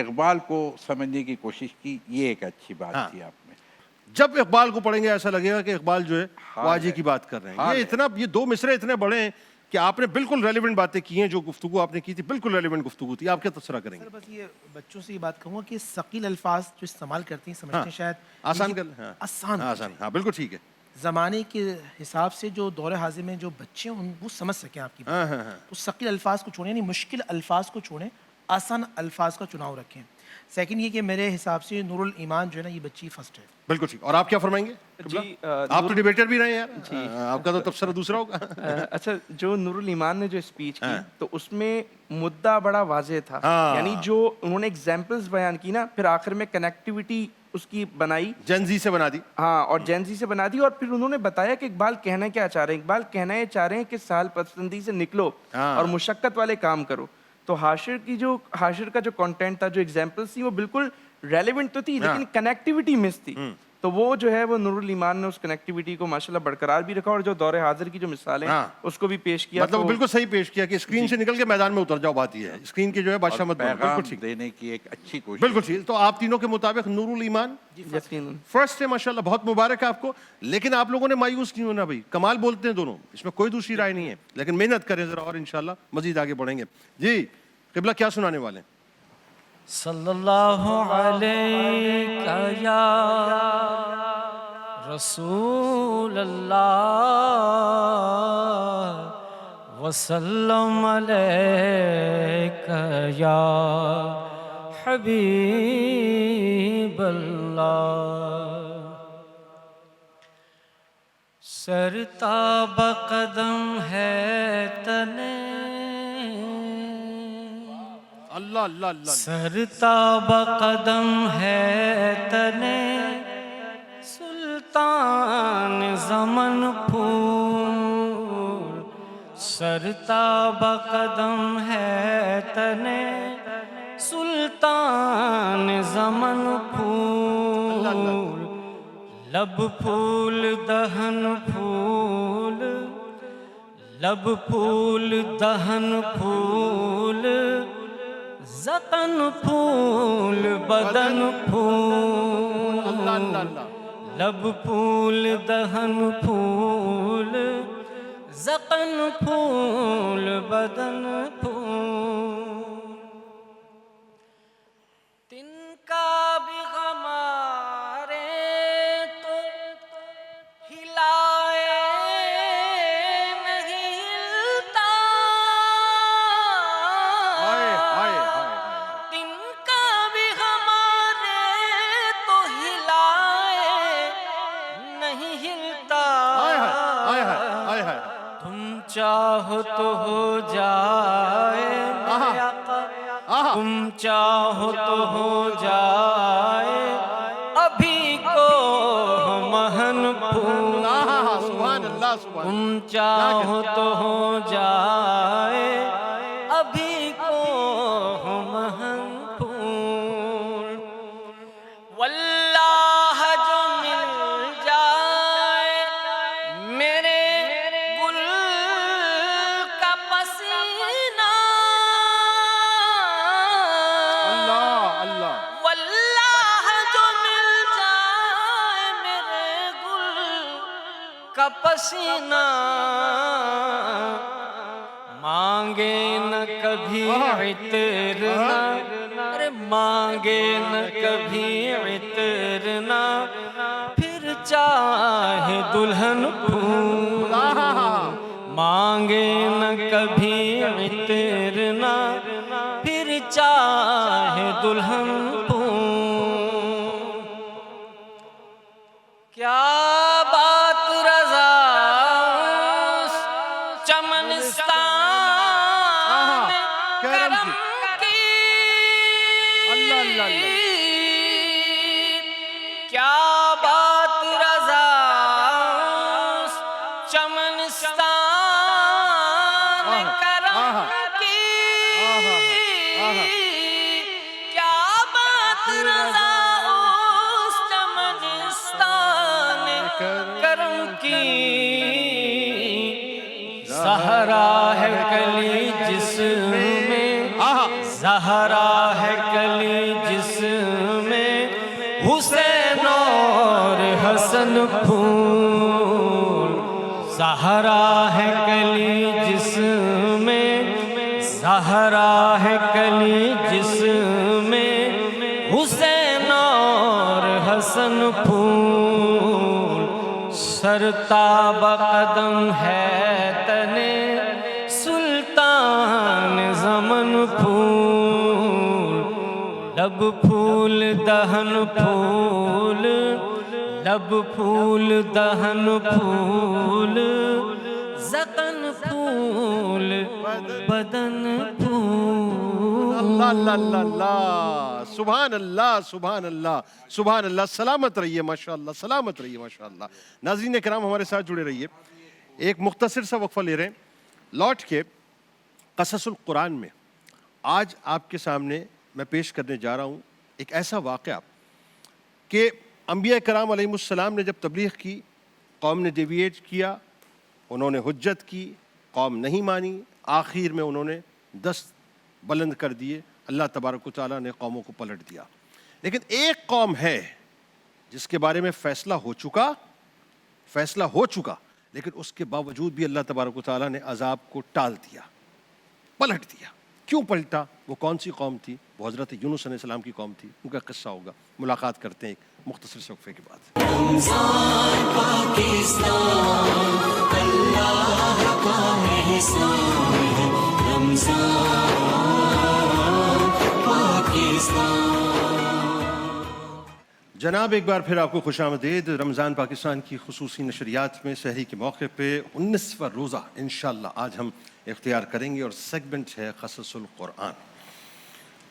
اقبال کو سمجھنے کی کوشش کی، یہ ایک اچھی بات ہاں۔ تھی آپ میں۔ جب اقبال کو پڑھیں گے ایسا لگے گا کہ اقبال جو ہے وہ آج ہی کی بات کر رہے ہیں۔ یہ دو مصرے اتنے بڑے ہیں کہ آپ نے بالکل ریلیونٹ باتیں کی ہیں، جو گفتگو آپ نے کی تھی بالکل ریلیونٹ گفتگو تھی۔ آپ کیا تبصرہ کریں گے؟ سر بس یہ بچوں سے یہ بات کہوں گا کہ ثقیل الفاظ جو استعمال کرتے ہیں سمجھتے ہیں شاید آسان یہ کر آسان آسان، ہاں بالکل ٹھیک ہے۔ زمانے کے حساب سے جو دور حاضر میں جو بچے ہیں وہ سمجھ سکیں آپ کی بات، تو ثقیل الفاظ کو چھوڑیں، یعنی مشکل الفاظ کو چھوڑیں، آسان الفاظ کا چناؤ رکھیں۔ سیکنڈ یہ کہ میرے حساب سے نور الایمان جو ہے نا یہ بچی فرسٹ ہے۔ بالکل ٹھیک۔ اور آپ کیا فرمائیں گے؟ جی آپ تو ڈیبیٹر بھی رہے ہیں یار، آپ کا تو تبصرہ دوسرا ہوگا۔ اچھا، جو نور الایمان نے جو اسپیچ کی تو اس میں مدعا بڑا واضح تھا، یعنی جو انہوں نے ایگزامپلز بیان کی نا، پھر آخر میں کنیکٹیوٹی اس کی بنائی، جنزی سے بنا دی، ہاں، اور جینزی سے بنا دی، اور پھر انہوں نے بتایا کہ اقبال کہنا کیا چاہ رہے ہیں۔ اقبال کہنا یہ چاہ رہے ہیں کہ سال پسندی سے نکلو اور مشقت والے کام کرو۔ تو حاشر کا جو کنٹینٹ تھا، جو ایگزامپلس تھی، وہ بالکل ریلیونٹ تو تھی لیکن کنیکٹیوٹی مس تھی۔ تو وہ جو ہے وہ نور الایمان نے اس کنیکٹیوٹی کو ماشاءاللہ برقرار بھی رکھا، اور جو دور حاضر کی جو مثالیں اس کو بھی پیش کیا، مطلب بالکل صحیح پیش کیا کہ اسکرین سے نکل کے میدان میں اتر جاؤ، بات یہ ہے اسکرین کی جو ہے بادشاہ مت بنو۔ بالکل پیغام ٹھیک، دینے کی ایک اچھی کوشش۔ بالکل ٹھیک۔ تو آپ تینوں کے مطابق نور الایمان فرسٹ ہے، ماشاءاللہ بہت مبارک ہے آپ کو۔ لیکن آپ لوگوں نے مایوس نہیں ہونا بھائی، کمال بولتے ہیں دونوں، اس میں کوئی دوسری رائے نہیں ہے، لیکن محنت کریں ذرا اور انشاءاللہ مزید آگے بڑھیں گے۔ جی قبلہ کیا سنانے والے ہیں؟ صلی اللہ علیہ یا رسول اللہ وسلم علیک یا حبیب اللہ، سرتاب قدم ہے تنے، اللہ اللہ اللہ، سرتاب قدم ہے تنے، سلطان زمن پھول، سرتاب قدم ہے تنے، سلطان زمن پھول، لب پھول دہن پھول، لب پھول دہن پھول، زقن پھول بدن پھول، لب پھول دہن پھول، زقن پھول بدن پھول، تن کا بھی ہمارے تو ہلائے نہیں ہلتا، تن کا بھی ہمارے تو ہلائے نہیں ہلتا، تم چاہو تو ہو جائے میرے آقا، تم چاہو تو ہو جائے ابھی کو مہن پھول، تم چاہو تو ہو جائے ابھی کو مہن پھول، واللہ جو مل جائے میرے گل کا پسینہ، واللہ جو مل جائے میرے گل کا پسینہ، مانگے نہ کبھی عطر نہ، ارے مانگے نہ کبھی عطر نہ، پھر چاہے دلہن پھول، مانگے نہ کبھی عطر نہ، پھر چاہے دلہن پھول، کیا بات رضا چمنستان کرم کی، کیا بات رضا چمنستان کرم کی، کیا بات رضا اس چمنستان کرم کی، زہرا ہے کلی جس میں، زہرا ہے کلی حسین اور حسن پھول، زہرا ہے کلی جس میں، زہرا ہے کلی جس میں، حسین اور حسن پھول، سرتاب قدم ہے تنے سلطان زمن پھول، لب پھول دہن پھول، لب پھول دہن پھول، زقن پھول بدن پھول۔ اللہ اللہ اللہ اللہ، سبحان اللہ سبحان اللہ سبحان اللہ، سلامت رہیے ماشاءاللہ، سلامت رہیے ماشاءاللہ۔ ناظرین کرام ہمارے ساتھ جڑے رہیے، ایک مختصر سا وقفہ لے رہے ہیں، لوٹ کے قصص القرآن میں آج آپ کے سامنے میں پیش کرنے جا رہا ہوں ایک ایسا واقعہ کہ انبیاء کرام علیہ السلام نے جب تبلیغ کی، قوم نے ڈیویٹ کیا، انہوں نے حجت کی، قوم نہیں مانی، آخر میں انہوں نے دست بلند کر دیے، اللہ تبارک و تعالیٰ نے قوموں کو پلٹ دیا۔ لیکن ایک قوم ہے جس کے بارے میں فیصلہ ہو چکا، لیکن اس کے باوجود بھی اللہ تبارک و تعالیٰ نے عذاب کو ٹال دیا، پلٹ دیا۔ کیوں پلٹا؟ وہ کون سی قوم تھی؟ وہ حضرت یونس علیہ السلام کی قوم تھی، ان کا قصہ ہوگا۔ ملاقات کرتے ہیں ایک مختصر سے وقفے کے بعد۔ رمضان پاکستان اللہ کا احسان ہے، رمضان پاکستان۔ جناب ایک بار پھر آپ کو خوش آمدید رمضان پاکستان کی خصوصی نشریات میں سحری کے موقع پہ 19واں روزہ انشاءاللہ آج ہم اختیار کریں گے، اور سیگمنٹ ہے قصص القرآن۔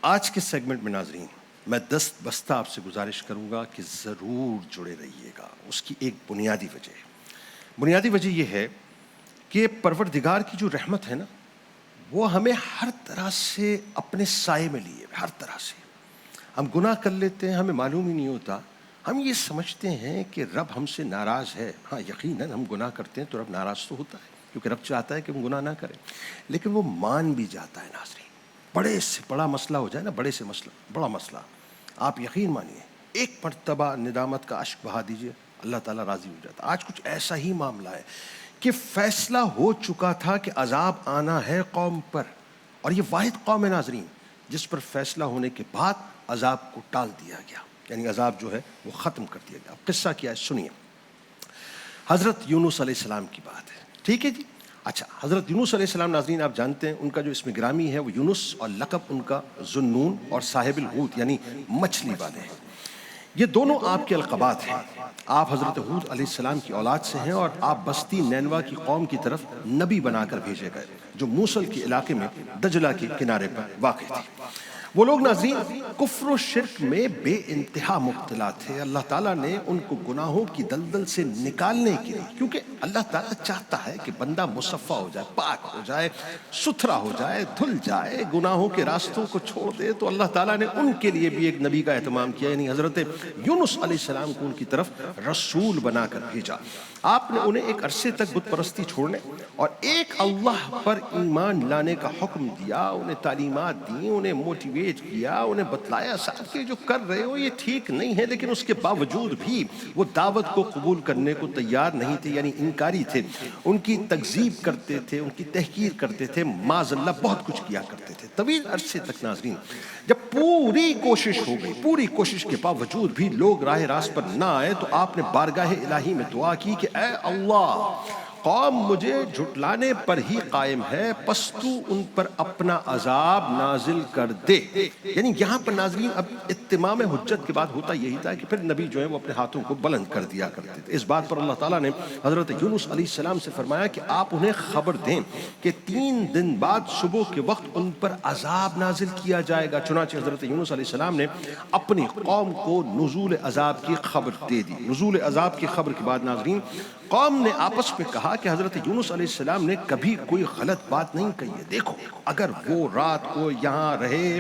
آج کے سیگمنٹ میں ناظرین میں دست بستہ آپ سے گزارش کروں گا کہ ضرور جڑے رہیے گا۔ اس کی ایک بنیادی وجہ یہ ہے کہ پروردگار کی جو رحمت ہے نا، وہ ہمیں ہر طرح سے اپنے سائے میں لیے، ہر طرح سے۔ ہم گناہ کر لیتے ہیں، ہمیں معلوم ہی نہیں ہوتا، ہم یہ سمجھتے ہیں کہ رب ہم سے ناراض ہے۔ ہاں یقیناً ہم گناہ کرتے ہیں تو رب ناراض تو ہوتا ہے، کیونکہ رب چاہتا ہے کہ ہم گناہ نہ کریں، لیکن وہ مان بھی جاتا ہے ناظرین۔ بڑے سے بڑا مسئلہ ہو جائے نا، بڑا مسئلہ، آپ یقین مانیے ایک مرتبہ ندامت کا اشک بہا دیجئے، اللہ تعالیٰ راضی ہو جاتا۔ آج کچھ ایسا ہی معاملہ ہے کہ فیصلہ ہو چکا تھا کہ عذاب آنا ہے قوم پر، اور یہ واحد قوم ہے ناظرین جس پر فیصلہ ہونے کے بعد عذاب کو ٹال دیا گیا، یعنی عذاب جو ہے وہ ختم کر دیا گیا۔ قصہ کیا ہے سنیے۔ حضرت یونس علیہ السلام کی بات ہے، ٹھیک ہے جی؟ اچھا، حضرت یونس علیہ السلام ناظرین آپ جانتے ہیں ان کا جو اسم گرامی ہے وہ یونس، اور لقب ان کا ذوالنون اور صاحب الحوت یعنی مچھلی والے ہیں۔ یہ دونوں آپ کے القابات ہیں۔ آپ حضرت ہود علیہ السلام کی اولاد سے ہیں، اور آپ بستی نینوا کی قوم کی طرف نبی بنا کر بھیجے گئے جو موصل کے علاقے میں دجلہ کے کنارے پر واقع تھی۔ وہ لوگ ناظرین کفر و شرک میں بے انتہا مبتلا تھے۔ اللہ تعالیٰ نے ان کو گناہوں کی دلدل سے نکالنے کے لیے، کیونکہ اللہ تعالیٰ چاہتا ہے کہ بندہ مصفہ ہو جائے، پاک ہو جائے، ستھرا ہو جائے، دھل جائے، گناہوں کے راستوں کو چھوڑ دے، تو اللہ تعالیٰ نے ان کے لیے بھی ایک نبی کا اہتمام کیا، یعنی حضرت یونس علیہ السلام کو ان کی طرف رسول بنا کر بھیجا۔ آپ نے انہیں ایک عرصے تک بت پرستی چھوڑنے اور ایک اللہ پر ایمان لانے کا حکم دیا، انہیں تعلیمات دیں، انہیں موٹیویٹ کیا، انہیں بتلایا صاحب کہ جو کر رہے ہو یہ ٹھیک نہیں ہے، لیکن اس کے باوجود بھی وہ دعوت کو قبول کرنے کو تیار نہیں تھے، یعنی انکاری تھے، ان کی تکذیب کرتے تھے، ان کی تحقیر کرتے تھے، معاذ اللہ بہت کچھ کیا کرتے تھے۔ طویل عرصے تک ناظرین جب پوری کوشش ہو گئی، پوری کوشش کے باوجود بھی لوگ راہ راست پر نہ آئے، تو آپ نے بارگاہ الہی میں دعا کی کہ اے اللہ، قوم مجھے جھٹلانے پر ہی قائم ہے، پس تو ان پر اپنا عذاب نازل کر دے۔ یعنی یہاں پر ناظرین اب اتمام حجت کے بعد ہوتا یہی تھا کہ پھر نبی جو ہے وہ اپنے ہاتھوں کو بلند کر دیا کرتے تھے۔ اس بات پر اللہ تعالیٰ نے حضرت یونس علیہ السلام سے فرمایا کہ آپ انہیں خبر دیں کہ 3 دن بعد صبح کے وقت ان پر عذاب نازل کیا جائے گا۔ چنانچہ حضرت یونس علیہ السلام نے اپنی قوم کو نزول عذاب کی خبر دے دی۔ نزول عذاب کی خبر کے بعد ناظرین قوم نے آپس میں کہا کہ حضرت یونس علیہ السلام نے کبھی کوئی غلط بات نہیں کہی ہے، دیکھو اگر وہ رات کو یہاں رہے،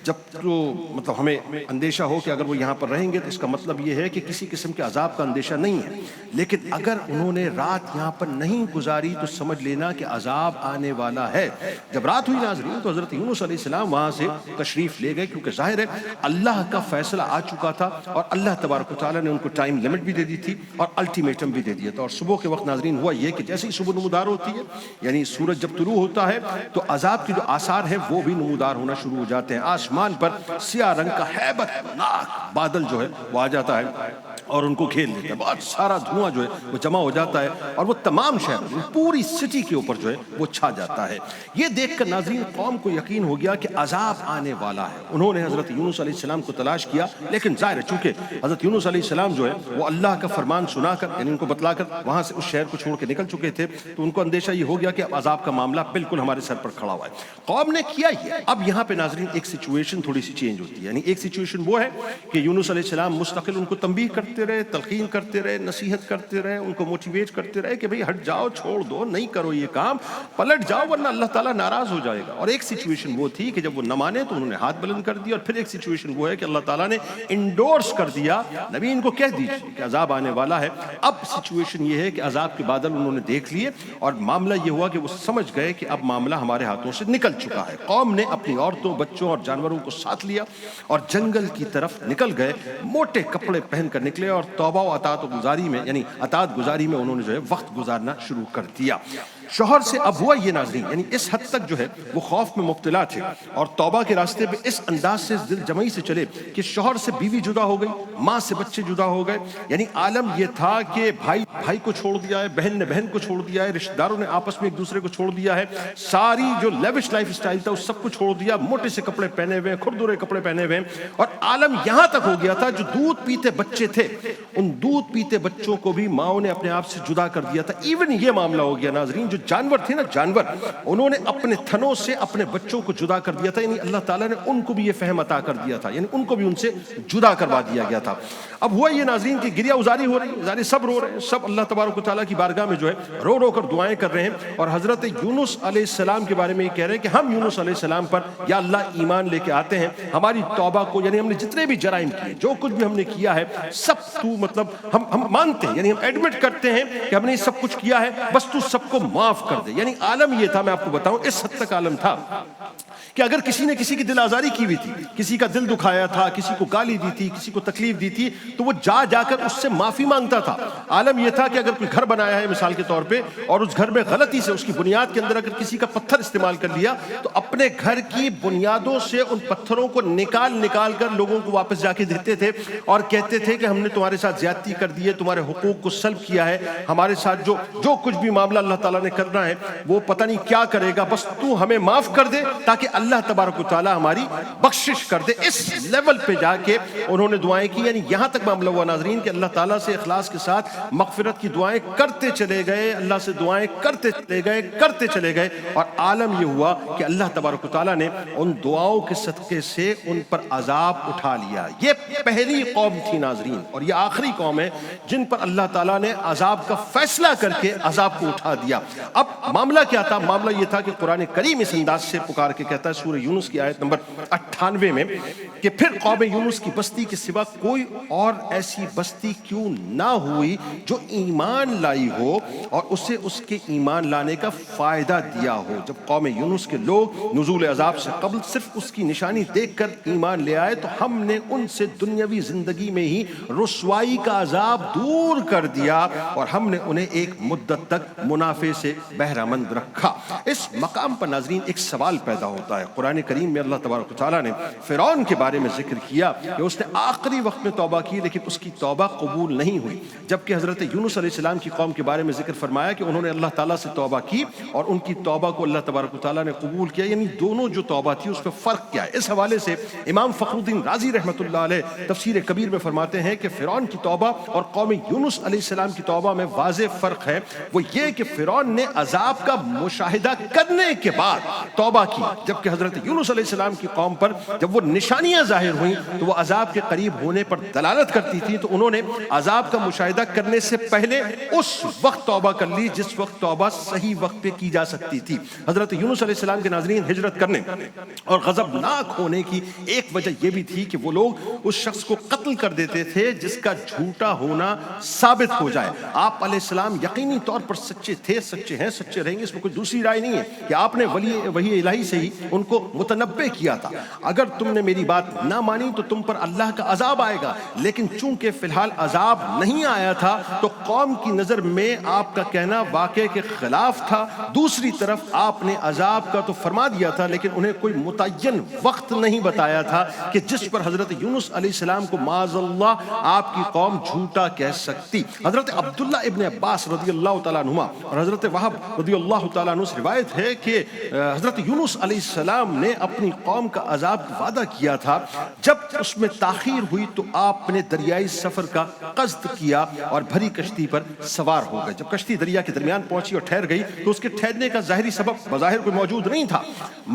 جب تو مطلب ہمیں اندیشہ ہو کہ اگر وہ یہاں پر رہیں گے تو اس کا مطلب یہ ہے کہ کسی قسم کے عذاب کا اندیشہ نہیں ہے، لیکن اگر انہوں نے رات یہاں پر نہیں گزاری تو سمجھ لینا کہ عذاب آنے والا ہے۔ جب رات ہوئی ناظرین تو حضرت یونس علیہ السلام وہاں سے تشریف لے گئے، کیونکہ ظاہر ہے اللہ کا فیصلہ آ چکا تھا اور اللہ تبارک و تعالیٰ نے ان کو ٹائم لمٹ بھی دے دی تھی اور الٹیمیٹم بھی دے دیا تھا۔ اور صبح کے وقت ناظرین ہوا یہ کہ جیسے ہی صبح نمودار ہوتی ہے، یعنی سورج جب طلوع ہوتا ہے تو عذاب کے جو آثار ہیں وہ بھی نمودار ہونا شروع ہو جاتے ہیں۔ آسمان پر سیاہ رنگ کا ہیبت ناک بادل جو ہے وہ آ جاتا ہے اور ان کو گھیر لیتا ہے، بہت سارا دھواں جو ہے وہ جمع ہو جاتا ہے اور وہ تمام شہر پوری سٹی کے اوپر جو ہے وہ چھا جاتا ہے۔ یہ دیکھ کر ناظرین قوم کو یقین ہو گیا کہ عذاب آنے والا ہے۔ انہوں نے حضرت یونس علیہ السلام کو تلاش کیا، لیکن ظاہر ہے چونکہ حضرت یونس علیہ السلام جو ہے وہ اللہ کا فرمان سنا کر، یعنی ان کو بتلا کر وہاں سے اس شہر کو چھوڑ کے نکل چکے تھے، تو ان کو اندیشہ یہ ہو گیا کہ اب عذاب کا معاملہ بالکل ہمارے سر پر کھڑا ہوا ہے۔ قوم نے کیا یہ، اب یہاں پہ ناظرین ایک سچویشن تھوڑی سی چینج ہوتی ہے، یعنی ایک سچویشن وہ ہے کہ یونس علیہ السلام مستقل ان کو تنبیہ کرتے رہے، تلقین کرتے رہے، نصیحت کرتے رہے، ان کو موٹیویٹ کرتے رہے کہ بھئی ہٹ جاؤ، چھوڑ دو، نہیں کرو یہ کام، پلٹ جاؤ ورنہ اللہ تعالیٰ ناراض ہو جائے گا۔ اور ایک سچویشن وہ تھی کہ جب وہ نہ مانے تو انہوں نے ہاتھ بلند کر دیا، اور پھر ایک سچویشن وہ ہے کہ اللہ تعالیٰ نے انڈورس کر دیا، نبی ان کو کہہ دیجیے کہ عذاب آنے والا ہے۔ اب سچویشن یہ ہے کہ عذاب کے بادل انہوں نے دیکھ لیے اور معاملہ یہ ہوا کہ وہ سمجھ گئے کہ اب معاملہ ہمارے ہاتھوں سے نکل چکا ہے۔ قوم نے اپنی عورتوں، بچوں اور جانوروں کو ساتھ لیا اور جنگل کی طرف نکل گئے، موٹے کپڑے پہن کر نکلے اور توبہ و اطاعت گزاری میں، یعنی اطاعت گزاری میں انہوں نے جو ہے وقت گزارنا شروع کر دیا۔ شوہر سے اب ہوا یہ ناظرین، یعنی اس حد تک جو ہے وہ خوف میں مبتلا تھے اور توبہ کے راستے پہ اس انداز سے دل جمعی سے چلے کہ شوہر سے بیوی جدا ہو گئی، ماں سے بچے جدا ہو گئے، یعنی عالم یہ تھا کہ بھائی بھائی کو چھوڑ دیا ہے، بہن نے بہن کو چھوڑ دیا ہے، رشتہ داروں نے آپس میں ایک دوسرے کو چھوڑ دیا ہے، ساری جو لیوش لائف اسٹائل تھا اس سب کو چھوڑ دیا، موٹے سے کپڑے پہنے ہوئے ہیں، کھردرے کپڑے پہنے ہوئے ہیں، اور عالم یہاں تک ہو گیا تھا جو دودھ پیتے بچے تھے ان دودھ پیتے بچوں کو بھی ماؤں نے اپنے آپ سے جدا کر دیا تھا۔ ایون یہ معاملہ ہو گیا ناظرین، جو جانور تھے نا، جانور انہوں نے اپنے تھنوں سے اپنے بچوں کو جدا کر دیا تھا، یعنی اللہ تعالیٰ نے ان کو بھی یہ فہم عطا کر دیا تھا، یعنی ان کو بھی ان سے جدا کروا دیا گیا تھا۔ اب ہوا یہ ناظرین کہ گریہ ازاری ہو رہی ہے، ظاہر سب رو رہے ہیں، سب اللہ تبارک و تعالیٰ کی بارگاہ میں جو ہے رو رو کر دعائیں کر رہے ہیں، اور حضرت یونس علیہ السلام کے بارے میں یہ کہہ رہے ہیں کہ ہم یونس علیہ السلام پر یا اللہ ایمان لے کے آتے ہیں، ہماری توبہ کو، یعنی ہم نے جتنے بھی جرائم کیے، جو کچھ بھی ہم نے کیا ہے، سب تو مطلب ہم مانتے ہیں، یعنی ہم ایڈمٹ کرتے ہیں کہ ہم نے سب کچھ کیا ہے، بس تو سب کو معاف کر دے۔ یعنی عالم یہ تھا، میں آپ کو بتاؤں اس حد تک عالم تھا کہ اگر کسی نے کسی کی دل آزاری کی ہوئی تھی، کسی کا دل دکھایا تھا، کسی کو گالی دی تھی، کسی کو تکلیف دی تھی، تو وہ جا کر اس سے معافی مانگتا تھا۔ عالم یہ تھا کہ اگر کوئی گھر بنایا ہے مثال کے طور پہ اور اس گھر میں غلطی سے اس کی بنیاد کے اندر اگر کسی کا پتھر استعمال کر لیا تو اپنے گھر کی بنیادوں سے ان پتھروں کو نکال کر لوگوں کو واپس جا کے دیتے تھے اور کہتے تھے کہ ہم نے تمہارے ساتھ زیادتی کر دی ہے، تمہارے حقوق کو سلب کیا ہے، ہمارے ساتھ جو کچھ بھی معاملہ اللہ تعالیٰ نے کرنا ہے وہ پتہ نہیں کیا کرے گا، بس تو ہمیں معاف کر دے تاکہ اللہ تبارک و تعالیٰ ہماری بخشش کر دے۔ اس لیول پہ جا کے انہوں نے دعائیں کی، یعنی یہاں تک معاملہ ہوا ناظرین کہ اللہ تعالیٰ سے اخلاص کے ساتھ مغفرت کی دعائیں کرتے چلے گئے، اللہ سے دعائیں کرتے چلے گئے، اور عالم یہ ہوا کہ اللہ تبارک و تعالیٰ نے ان دعاؤں کے صدقے سے ان پر عذاب اٹھا لیا۔ یہ پہلی قوم تھی ناظرین، اور یہ آخری قوم ہے جن پر اللہ تعالیٰ نے عذاب کا فیصلہ کر کے عذاب کو اٹھا دیا۔ اب معاملہ کیا تھا؟ معاملہ یہ تھا کہ قرآن کریم اس انداز سے پکار کے کہتا ہے سورہ یونس کی آیت نمبر 98 میں کہ پھر قوم یونس کی بستی کے سوا کوئی اور ایسی بستی کیوں نہ ہوئی جو ایمان لائی ہو اور اسے اس کے ایمان لانے کا فائدہ دیا ہو۔ جب قوم یونس کے لوگ نزول عذاب سے قبل صرف اس کی نشانی دیکھ کر ایمان لے آئے تو ہم نے ان سے دنیاوی زندگی میں ہی رسوائی کا عذاب دور کر دیا اور ہم نے انہیں ایک مدت تک منافع سے بہرہ مند رکھا۔ اس مقام پر ناظرین ایک سوال پیدا ہوتا ہے۔ قرآن کریم میں اللہ تبارک و تعالیٰ نے فرعون کے بارے میں ذکر کیا کہ اس نے آخری وقت میں توبہ کی لیکن اس کی توبہ قبول نہیں ہوئی، جبکہ حضرت یونس علیہ السلام کی قوم کے بارے میں ذکر فرمایا کہ انہوں نے اللہ تعالیٰ سے توبہ کی اور ان کی توبہ کو اللہ تبارک و تعالیٰ نے قبول کیا۔ یعنی دونوں جو توبہ تھی اس میں فرق کیا ہے؟ اس حوالے سے امام فخر الدین رازی رحمۃ اللہ علیہ تفسیر کبیر میں فرماتے ہیں کہ فرعون کی توبہ اور قوم یونس علیہ السلام کی توبہ میں واضح فرق ہے، وہ یہ کہ فرعون نے عذاب کا مشاہدہ کرنے کے بعد توبہ کی، جبکہ حضرت یونس علیہ السلام کی قوم پر جب وہ نشانیاں ظاہر ہوئیں تو وہ عذاب کے قریب ہونے پر دلالت کرتی تھی، تو انہوں نے عذاب کا مشاہدہ کرنے سے پہلے اس وقت توبہ کر لی جس وقت توبہ صحیح وقت پہ کی جا سکتی تھی۔ حضرت یونس علیہ السلام کے ناظرین، ہجرت کرنے اور غضبناک ہونے کی ایک وجہ یہ بھی تھی کہ وہ لوگ اس شخص کو قتل کر دیتے تھے جس کا جھوٹا ہونا ثابت ہو جائے۔ آپ علیہ السلام یقینی طور پر سچے تھے، سچے ہیں، سچے رہیں گے، اس میں کوئی دوسری رائے نہیں ہے کہ آپ نے وحی الہی سے ہی ان کو متنبع کیا تھا، اگر تم نے میری بات نہ مانی تو تم پر اللہ کا عذاب آئے گا۔ لیکن چونکہ فی الحال عذاب نہیں آیا تھا تو قوم کی نظر میں آپ کا کہنا واقعے کے خلاف تھا۔ دوسری طرف آپ نے عذاب کا تو فرما دیا تھا لیکن انہیں کوئی متعین وقت نہیں بتایا تھا کہ جس پر حضرت یونس علیہ السلام کو معاذ اللہ آپ کی قوم جھوٹا کہہ سکتی۔ حضرت عبداللہ ابن عباس رضی اللہ تعالیٰ عنہما اور حضرت وہب رضی اللہ تعالیٰ عنہ سے روایت ہے کہ حضرت یونس علیہ السلام نے اپنی قوم کا عذاب کا وعدہ کیا تھا، جب اس میں تاخیر ہوئی تو آپ نے دریائی سفر کا قصد کیا اور بھری کشتی پر سوار ہو گئے۔ جب کشتی دریا کے درمیان پہنچی اور ٹھہر گئی تو اس کے ٹھہرنے کا ظاہری سبب بظاہر کوئی موجود نہیں تھا۔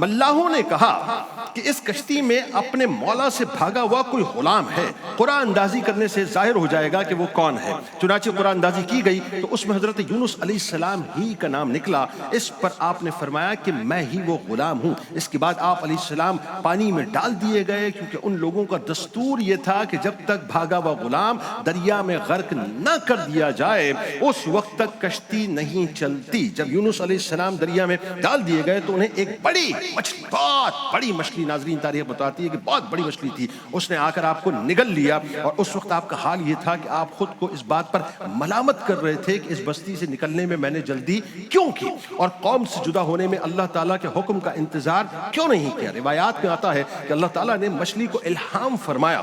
ملاحوں نے کہا کہ اس کشتی میں اپنے مولا سے بھاگا ہوا کوئی غلام ہے، قرآن اندازی کرنے سے ظاہر ہو جائے گا کہ وہ کون ہے۔ چنانچہ قرآن اندازی کی گئی تو اس میں حضرت یونس علیہ السلام ہی کا نام نکلا۔ اس پر آپ نے فرمایا کہ میں ہی وہ غلام ہوں۔ اس کے بعد آپ علیہ السلام پانی میں ڈال دیے گئے، کیونکہ ان لوگوں کا دستور یہ تھا کہ جب تک بھاگا ہوا غلام دریا میں غرق نہ کر دیا جائے اس وقت تک کشتی نہیں چلتی۔ جب یونس علیہ السلام دریا میں ڈال دیے گئے تو انہیں ایک بڑی مچھلی، بہت بڑی مچھلی، ناظرین تاریخ بتاتی ہے کہ بہت بڑی مچھلی تھی، اس نے آ کر آپ کو نگل لیا، اور اس وقت آپ کا حال یہ تھا کہ آپ خود کو اس بات پر ملامت کر رہے تھے کہ اس بستی سے نکلنے میں نے جلدی کیوں کی، اور قوم سے جدا ہونے میں اللہ تعالیٰ کے حکم کا انتظار کیوں نہیں کیا۔ روایات میں آتا ہے کہ اللہ تعالیٰ نے مچھلی کو الہام فرمایا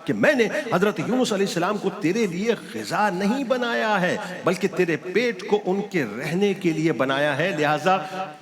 کہ میں نے حضرت یونس علیہ السلام کو تیرے لیے غذا نہیں بنایا ہے بلکہ تیرے پیٹ کو ان کے رہنے کے لیے بنایا ہے، لہٰذا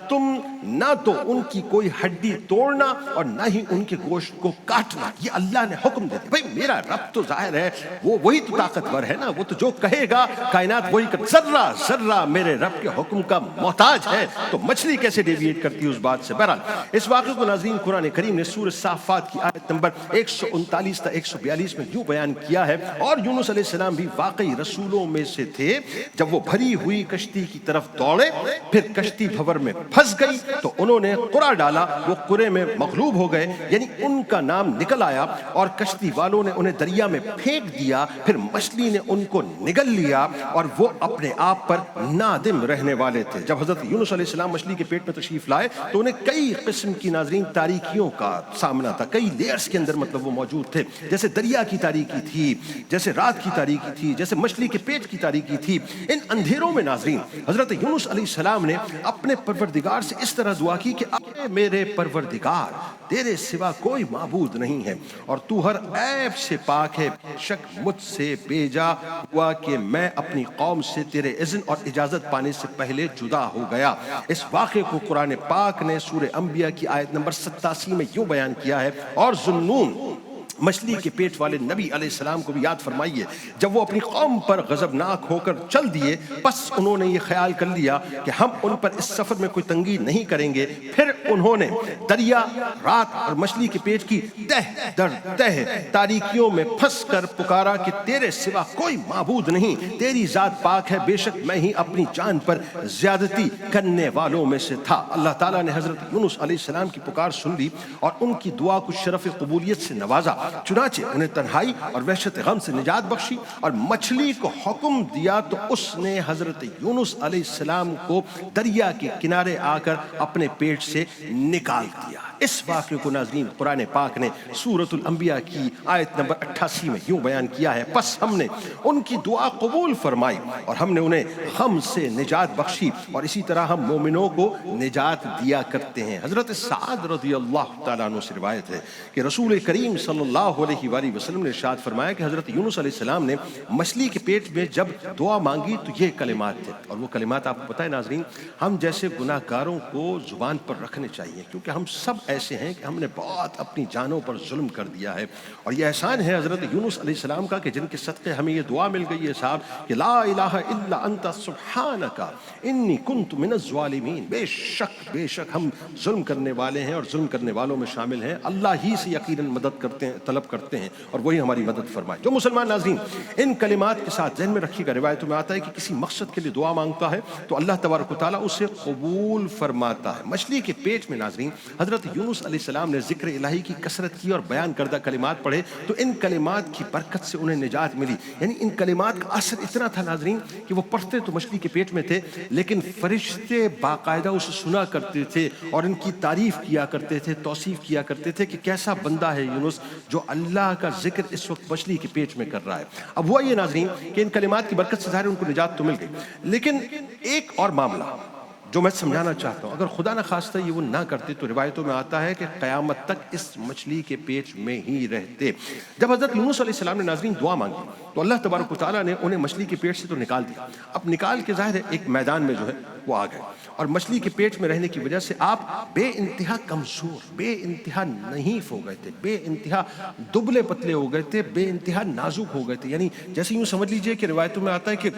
تم نہ تو ان کی کوئی ہڈی توڑنا اور نہ ہی ان کے گوشت کو کاٹنا۔ یہ اللہ نے حکم دے دیا۔ بھائی میرا رب تو ظاہر ہے وہی تو طاقتور ہے نا، وہ تو جو کہے گا کائنات وہی کر، ذرہ ذرہ میرے رب کے حکم کا محتاج ہے، تو مچھلی کیسے ڈیویٹ کرتی ہے اس بات سے۔ بہرحال اس واقعے کو ناظرین قرآن کریم نے سورہ صافات کی آیت نمبر 139 تا 142 میں یوں بیان کیا ہے، اور یونس علیہ السلام بھی واقعی رسولوں میں سے تھے۔ جب وہ بھری ہوئی کشتی کی طرف دوڑے، پھر کشتی بھور میں پھنس گئی تو انہوں نے قرع ڈالا، وہ قرے میں مغلوب ہو گئے، یعنی ان کا نام نکل آیا، اور کشتی والوں نے انہیں دریا میں پھینک دیا، پھر مچھلی نے ان کو نگل لیا، اور وہ اپنے آپ پر نادم رہنے والے تھے۔ جب حضرت یونس علیہ السلام مچھلی کے پیٹ میں تشریف لائے تو انہیں کئی قسم کی ناظرین تاریکیوں کا سامنا تھا، کئی لیئرز کے اندر مطلب وہ موجود تھے، جیسے دریا کی تاریکی تھی، جیسے رات کی تاریکی تھی، جیسے مچھلی کے پیٹ کی تاریکی تھی۔ ان اندھیروں میں ناظرین حضرت یونس علیہ السلام نے اپنے پروردگار سے اس طرح دعا کی کہ اے میرے پروردگار، تیرے سوا کوئی معبود نہیں ہے اور تو ہر عیب سے پاک ہے، شک مجھ سے بیجا ہوا کہ میں اپنی قوم سے تیرے اذن اور اجازت پانے سے پہلے جدا ہو گیا۔ اس واقعے کو قرآن پاک نے سورہ انبیاء کی آیت نمبر 87 میں یوں بیان کیا ہے، اور ذوالنون مچھلی کے پیٹ والے نبی علیہ السلام کو بھی یاد فرمائیے، جب وہ اپنی قوم پر غضبناک ہو کر چل دیے، بس انہوں نے یہ خیال کر لیا کہ ہم ان پر اس سفر میں کوئی تنگی نہیں کریں گے۔ پھر انہوں نے دریا، رات اور مچھلی کے پیٹ کی تہ در تہ تاریکیوں میں پھنس کر پکارا کہ تیرے سوا کوئی معبود نہیں، تیری ذات پاک ہے، بے شک میں ہی اپنی جان پر زیادتی کرنے والوں میں سے تھا۔ اللہ تعالیٰ نے حضرت یونس علیہ السلام کی پکار سن لی اور ان کی دعا کو شرف قبولیت سے نوازا، چنانچہ انہیں تنہائی اور وحشت غم سے نجات بخشی اور مچھلی کو حکم دیا تو اس نے حضرت یونس علیہ السلام کو دریا کے کنارے آ کر اپنے پیٹ سے نکال دیا۔ اس واقعے کو ناظرین قرآن پاک نے سورۃ الانبیاء کی آیت نمبر 88 میں یوں بیان کیا ہے، پس ہم نے ان کی دعا قبول فرمائی اور ہم نے انہیں غم سے نجات بخشی، اور اسی طرح ہم مومنوں کو نجات دیا کرتے ہیں۔ حضرت سعد رضی اللہ تعالیٰ عنہ سے روایت ہے کہ رسول کریم صلی اللہ علیہ وآلہ وسلم نے ارشاد فرمایا کہ حضرت یونس علیہ السلام نے مچھلی کے پیٹ میں جب دعا مانگی تو یہ کلمات تھے، اور وہ کلمات آپ کو پتہ ہے ناظرین، ہم جیسے گناہ گاروں کو زبان پر رکھنے چاہیے، کیونکہ ہم سب ایسے ہیں کہ ہم نے بہت اپنی جانوں پر ظلم کر دیا ہے، اور یہ احسان ہے حضرت یونس علیہ السلام کا کہ جن کے صدقے ہمیں یہ دعا مل گئی ہے صاحب کہ لا الہ الا انت سبحانک انی کنت من الظالمین. بے شک ہم ظلم کرنے والے ہیں اور ظلم کرنے والوں میں شامل ہیں. اللہ ہی سے یقیناً مدد کرتے ہیں، طلب کرتے ہیں، اور وہی ہماری مدد فرمائے. جو مسلمان ناظرین ان کلمات کے ساتھ ذہن میں رکھیے گا، روایتوں میں آتا ہے کہ کسی مقصد کے لیے دعا مانگتا ہے تو اللہ تبارک و تعالیٰ اسے قبول فرماتا ہے. مچھلی کے پیٹ میں ناظرین حضرت یونس علیہ السلام نے ذکر الہی کی کثرت کی اور بیان کردہ کلمات پڑھے تو ان کلمات کی برکت سے انہیں نجات ملی. یعنی ان کلمات کا اثر اتنا تھا ناظرین کہ وہ پڑھتے تو مچھلی کے پیٹ میں تھے، لیکن فرشتے باقاعدہ اسے سنا کرتے تھے اور ان کی تعریف کیا کرتے تھے، توصیف کیا کرتے تھے کہ کیسا بندہ ہے یونس جو اللہ کا ذکر اس وقت مچھلی کے پیٹ میں کر رہا ہے. اب ہوا یہ ناظرین کہ ان کلمات کی برکت سے ظاہر ان کو نجات تو مل گئی، لیکن ایک اور معاملہ جو میں سمجھانا چاہتا ہوں، اگر خدا نہ خواستہ یہ وہ نہ کرتے تو روایتوں میں آتا ہے کہ قیامت تک اس مچھلی کے پیٹ میں ہی رہتے. جب حضرت یونس علیہ السلام نے ناظرین دعا مانگی تو اللہ تبارک و تعالیٰ نے انہیں مچھلی کے پیٹ سے تو نکال دیا. اب نکال کے ظاہر ہے ایک میدان میں جو ہے وہ آ گئے، اور مچھلی کے پیٹ میں رہنے کی وجہ سے آپ بے انتہا کمزور، بے انتہا نحیف ہو گئے تھے، بے انتہا دبلے پتلے ہو گئے تھے، بے انتہا نازک ہو گئے تھے. یعنی جیسے یوں سمجھ لیجئے کہ روایتوں میں آتا ہے کہ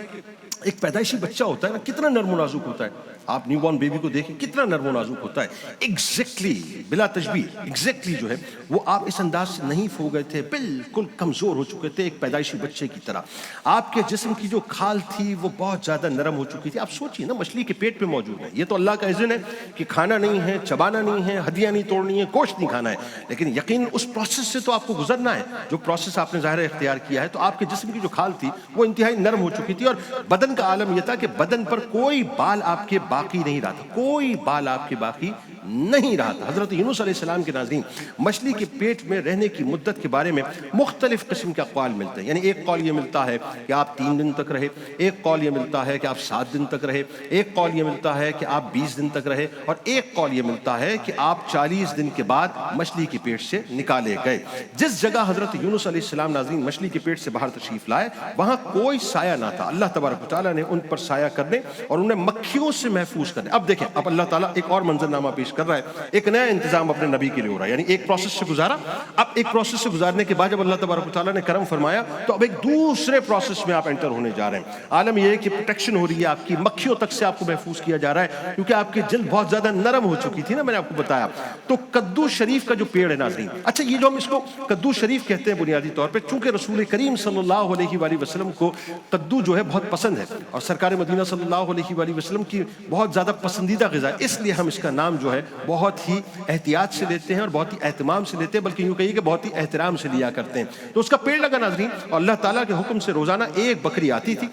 ایک پیدائشی بچہ ہوتا ہے نا، کتنا نرم و نازک ہوتا ہے. آپ نیو بورن بیبی کو دیکھیں کتنا نرم و نازک ہوتا ہے. ایگزیکٹلی بلا تشبیہ ایگزیکٹلی جو ہے وہ آپ اس انداز سے نحیف ہو گئے تھے، بالکل کمزور ہو چکے تھے ایک پیدائشی بچے کی طرح. آپ کے جسم کی جو کھال تھی وہ بہت زیادہ نرم ہو چکی تھی. آپ سوچیے نا، مچھلی کے پیٹ پہ موجود ہے، یہ تو اللہ کا اذن ہے کہ کھانا نہیں ہے، چبانا نہیں ہے، ہڈیاں نہیں توڑنی ہے، گوشت نہیں کھانا ہے، لیکن یقین اس پروسیس سے تو آپ کو گزرنا ہے جو پروسیس آپ نے ظاہر اختیار کیا ہے. تو آپ کے جسم کی جو کھال تھی وہ انتہائی نرم ہو چکی تھی، اور بدن کا عالم یہ تھا کہ بدن پر کوئی بال آپ کے باقی نہیں رہا تھا، کوئی بال آپ کے باقی نہیں رہا تھا. حضرت یونس علیہ السلام کے ناظرین مچھلی کے پیٹ میں رہنے کی مدت کے بارے میں مختلف قسم کے اقوال ملتے ہیں. یعنی ایک قول یہ ملتا ہے کہ آپ 3 دن تک رہے، ایک قول یہ ملتا ہے کہ آپ 7 دن تک رہے، ایک قول یہ ملتا ہے کہ آپ 20 دن تک رہے، اور ایک قول یہ ملتا ہے کہ آپ 40 دن کے بعد مچھلی کے پیٹ سے نکالے گئے. جس جگہ حضرت یونس علیہ السلام ناظرین مچھلی کے پیٹ سے باہر تشریف لائے وہاں کوئی سایہ نہ تھا. اللہ تبارک و تعالیٰ نے ان پر سایہ کرنے اور انہیں مکھیوں سے محفوظ کرنے. اب دیکھیں، اب اللہ تعالیٰ ایک اور منظرنامہ پیش کر رہا ہے، ایک نیا انتظام اپنے نبی کے لیے ہو رہا ہے. یعنی ایک پروسیس سے گزارا، اب ایک پروسیس سے گزارنے کے بعد جب اللہ تبارک و تعالیٰ نے کرم فرمایا تو اب ایک دوسرے پروسیس میں آپ انٹر ہونے جا رہے ہیں. عالم یہ ہے کہ پروٹیکشن ہو رہی ہے آپ کی، مکھیوں تک سے آپ کو محفوظ کیا جا رہا ہے کیونکہ آپ کی جلد بہت زیادہ نرم ہو چکی تھی نا، میں نے آپ کو بتایا. تو کدو شریف کا جو پیڑ ہے ناظرین، اچھا یہ جو ہم اس کو کدو شریف کہتے ہیں بنیادی طور پہ چونکہ رسول کریم صلی اللہ علیہ وآلہ وسلم کو کدو جو ہے بہت پسند ہے اور سرکار مدینہ صلی اللہ علیہ وآلہ وسلم کی بہت زیادہ پسندیدہ غذا ہے، اس لیے ہم اس کا نام جو ہے بہت ہی احتیاط سے لیتے ہیں اور بہت ہی اہتمام سے لیتے ہیں، بلکہ یوں کہیے کہ بہت ہی احترام سے لیا کرتے ہیں. تو اس کا پیڑ لگا ناظرین، اور اللہ تعالیٰ کے حکم سے روزانہ ایک بکری آتی تھی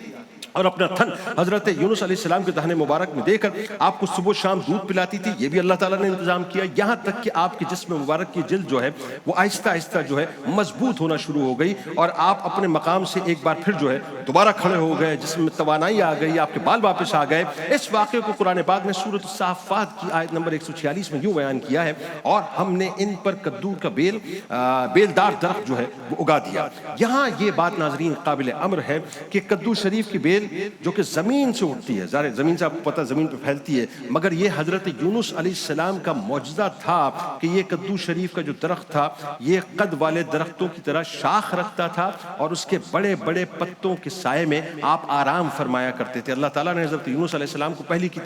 اور اپنا تھن حضرت یونس علیہ السلام کے دہنے مبارک میں دے کر آپ کو صبح شام دودھ پلاتی تھی. یہ بھی اللہ تعالیٰ نے انتظام کیا، یہاں تک کہ آپ کے جسم مبارک کی جلد جو ہے وہ آہستہ آہستہ جو ہے مضبوط ہونا شروع ہو گئی اور آپ اپنے مقام سے ایک بار پھر جو ہے دوبارہ کھڑے ہو گئے، جسم میں توانائی آ گئی، آپ کے بال واپس آ گئے. اس واقعے کو قرآن پاک نے سورۃ الصافات کی آیت نمبر 146 میں یوں بیان کیا ہے، اور ہم نے ان پر کدو کا بیلدار درخت جو ہے وہ اگا دیا. یہاں یہ بات ناظرین قابل امر ہے کہ کدو شریف کی بیل جو کہ زمین سے اٹھتی ہے، ظاہر زمین سے آپ کو پتہ زمین پہ پھیلتی ہے، مگر یہ حضرت یونس علیہ السلام کا معجزہ تھا کہ یہ کدو شریف کا جو درخت تھا یہ قد والے درختوں کی طرح شاخ رکھتا تھا اور اس کے بڑے بڑے پتوں کے سائے میں آپ آرام فرمایا کرتے تھے. اللہ تعالیٰ نے حضرت یونس علیہ السلام کو پہلے کی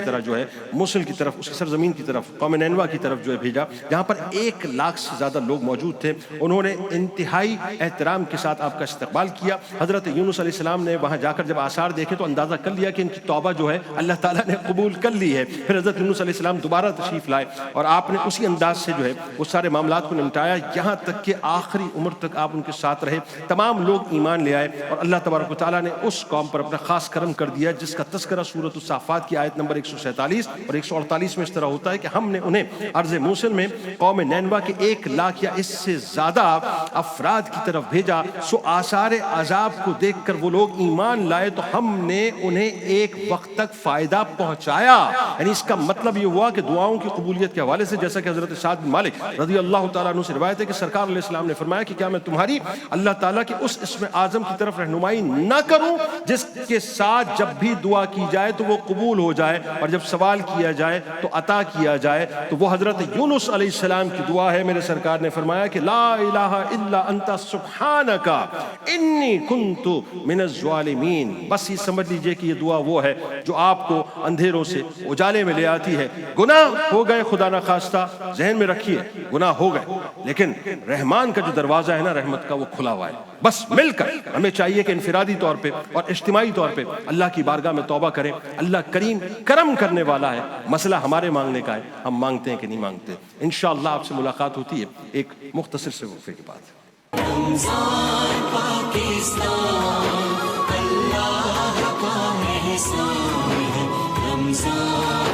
طرح جو ہے موصل کی طرف، اس کی سرزمین کی طرف، قوم نینوا کی طرف جو ہے بھیجا، جہاں پر 1 لاکھ سے زیادہ لوگ موجود تھے. انہوں نے انتہائی احترام کے ساتھ آپ کا استقبال کیا. حضرت یونس علیہ السلام نے وہاں جا کر جب آثار دیکھے تو اندازہ کر لیا کہ ان کی توبہ جو ہے اللہ تعالیٰ نے قبول کر لی ہے. پھر حضرت یونس علیہ السلام دوبارہ تشریف لائے اور آپ نے اسی انداز سے جو ہے وہ سارے معاملات کو نمٹایا، یہاں تک کہ آخری عمر تک آپ ان کے ساتھ رہے. تمام لوگ ایمان لے آئے اور اللہ تبارک و تعالیٰ نے اس قوم پر اپنا خاص کرم کر دیا جس کا تذکرہ سورۃ الصافات کی آیت نمبر 147 اور 148 میں اس طرح ہوتا ہے کہ ہم نے انہیں ارض موصل میں قوم نینوا کے 1 لاکھ یا اس سے زیادہ افراد کی طرف بھیجا، سو آثار عذاب کو دیکھ کر وہ لوگ ایمان لائے تو ہم نے انہیں ایک وقت تک فائدہ پہنچایا. یعنی اس کا مطلب یہ ہوا کہ دعاؤں کی قبولیت کے حوالے سے جیسا کہ حضرت سعد بن مالک رضی اللہ تعالیٰ عنہ سے روایت ہے کہ سرکار علیہ السلام نے فرمایا کہ کیا میں تمہاری اللہ تعالیٰ کے اس اسم اعظم کی طرف رہنمائی نہ کروں جس کے ساتھ جب بھی دعا کی جائے تو وہ قبول ہو جائے اور جب سوال کیا جائے تو عطا کیا جائے. تو وہ حضرت یونس علیہ السلام کی دعا ہے. میرے سرکار نے فرمایا کہ لا الہ الا انت سبحانک انی کنت من الظالمین. بس یہ سمجھ لیجئے کہ یہ دعا وہ ہے جو آپ کو اندھیروں سے اجالے میں لے آتی ہے. گناہ ہو گئے خدا نہ خواستہ, ذہن میں رکھیے گناہ ہو گئے, لیکن رحمان کا جو دروازہ ہے نا رحمت کا وہ کھلا ہوا ہے. بس مل کر ہمیں چاہیے کہ انفرادی طور پہ اور اجتماعی طور پہ اللہ کی بارگاہ میں توبہ کریں. اللہ کریم کرم کرنے والا ہے. مسئلہ ہمارے مانگنے کا ہے, ہم مانگتے ہیں کہ نہیں مانگتے. انشاءاللہ آپ سے ملاقات ہوتی ہے ایک مختصر سے وقفے کے بعد. رمضان پاکستان اللہ کا احسان ہے. رمضان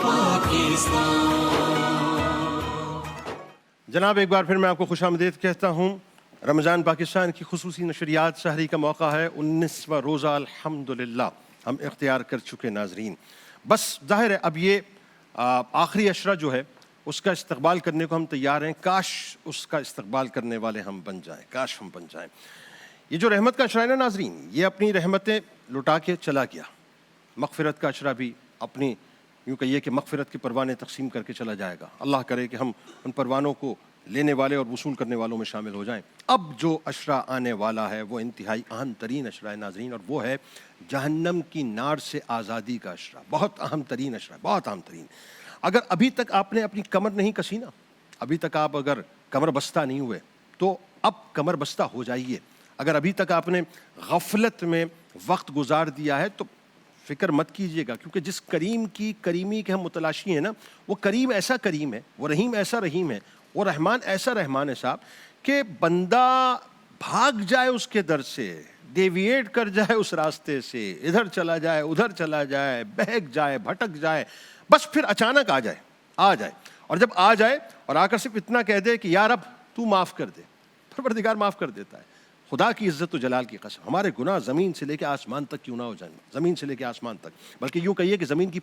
پاکستان. جناب ایک بار پھر میں آپ کو خوش آمدید کہتا ہوں. رمضان پاکستان کی خصوصی نشریات سحری کا موقع ہے. 19واں روزہ الحمدللہ ہم اختیار کر چکے ناظرین. بس ظاہر ہے اب یہ آخری عشرہ جو ہے اس کا استقبال کرنے کو ہم تیار ہیں. کاش اس کا استقبال کرنے والے ہم بن جائیں, کاش ہم بن جائیں. یہ جو رحمت کا عشرہ ہے نا ناظرین, یہ اپنی رحمتیں لٹا کے چلا گیا. مغفرت کا عشرہ بھی اپنی یوں کہیے کہ مغفرت کے پروانے تقسیم کر کے چلا جائے گا. اللہ کرے کہ ہم ان پروانوں کو لینے والے اور وصول کرنے والوں میں شامل ہو جائیں. اب جو عشرہ آنے والا ہے وہ انتہائی اہم ترین عشرہ ہے ناظرین, اور وہ ہے جہنم کی نار سے آزادی کا عشرہ. بہت اہم ترین عشرہ, بہت اہم ترین. اگر ابھی تک آپ نے اپنی کمر نہیں کسی نا, ابھی تک آپ اگر کمر بستہ نہیں ہوئے تو اب کمر بستہ ہو جائیے. اگر ابھی تک آپ نے غفلت میں وقت گزار دیا ہے تو فکر مت کیجیے گا, کیونکہ جس کریم کی کریمی کے ہم متلاشی ہیں نا, وہ کریم ایسا کریم ہے, وہ رحیم ایسا رحیم ہے, وہ رحمان ایسا رحمان ہے صاحب کہ بندہ بھاگ جائے اس کے در سے, ڈیویٹ کر جائے اس راستے سے, ادھر چلا جائے ادھر چلا جائے, بہک جائے بھٹک جائے, بس پھر اچانک آ جائے. اور جب آ جائے اور آ کر صرف اتنا کہہ دے کہ یا رب تو معاف کر دے, پروردگار معاف کر دیتا ہے. خدا کی عزت و جلال کی قسم, ہمارے گناہ زمین سے لے کے آسمان تک کیوں نہ ہو جائیں, زمین سے لے کے آسمان تک, بلکہ یوں کہیے کہ زمین کی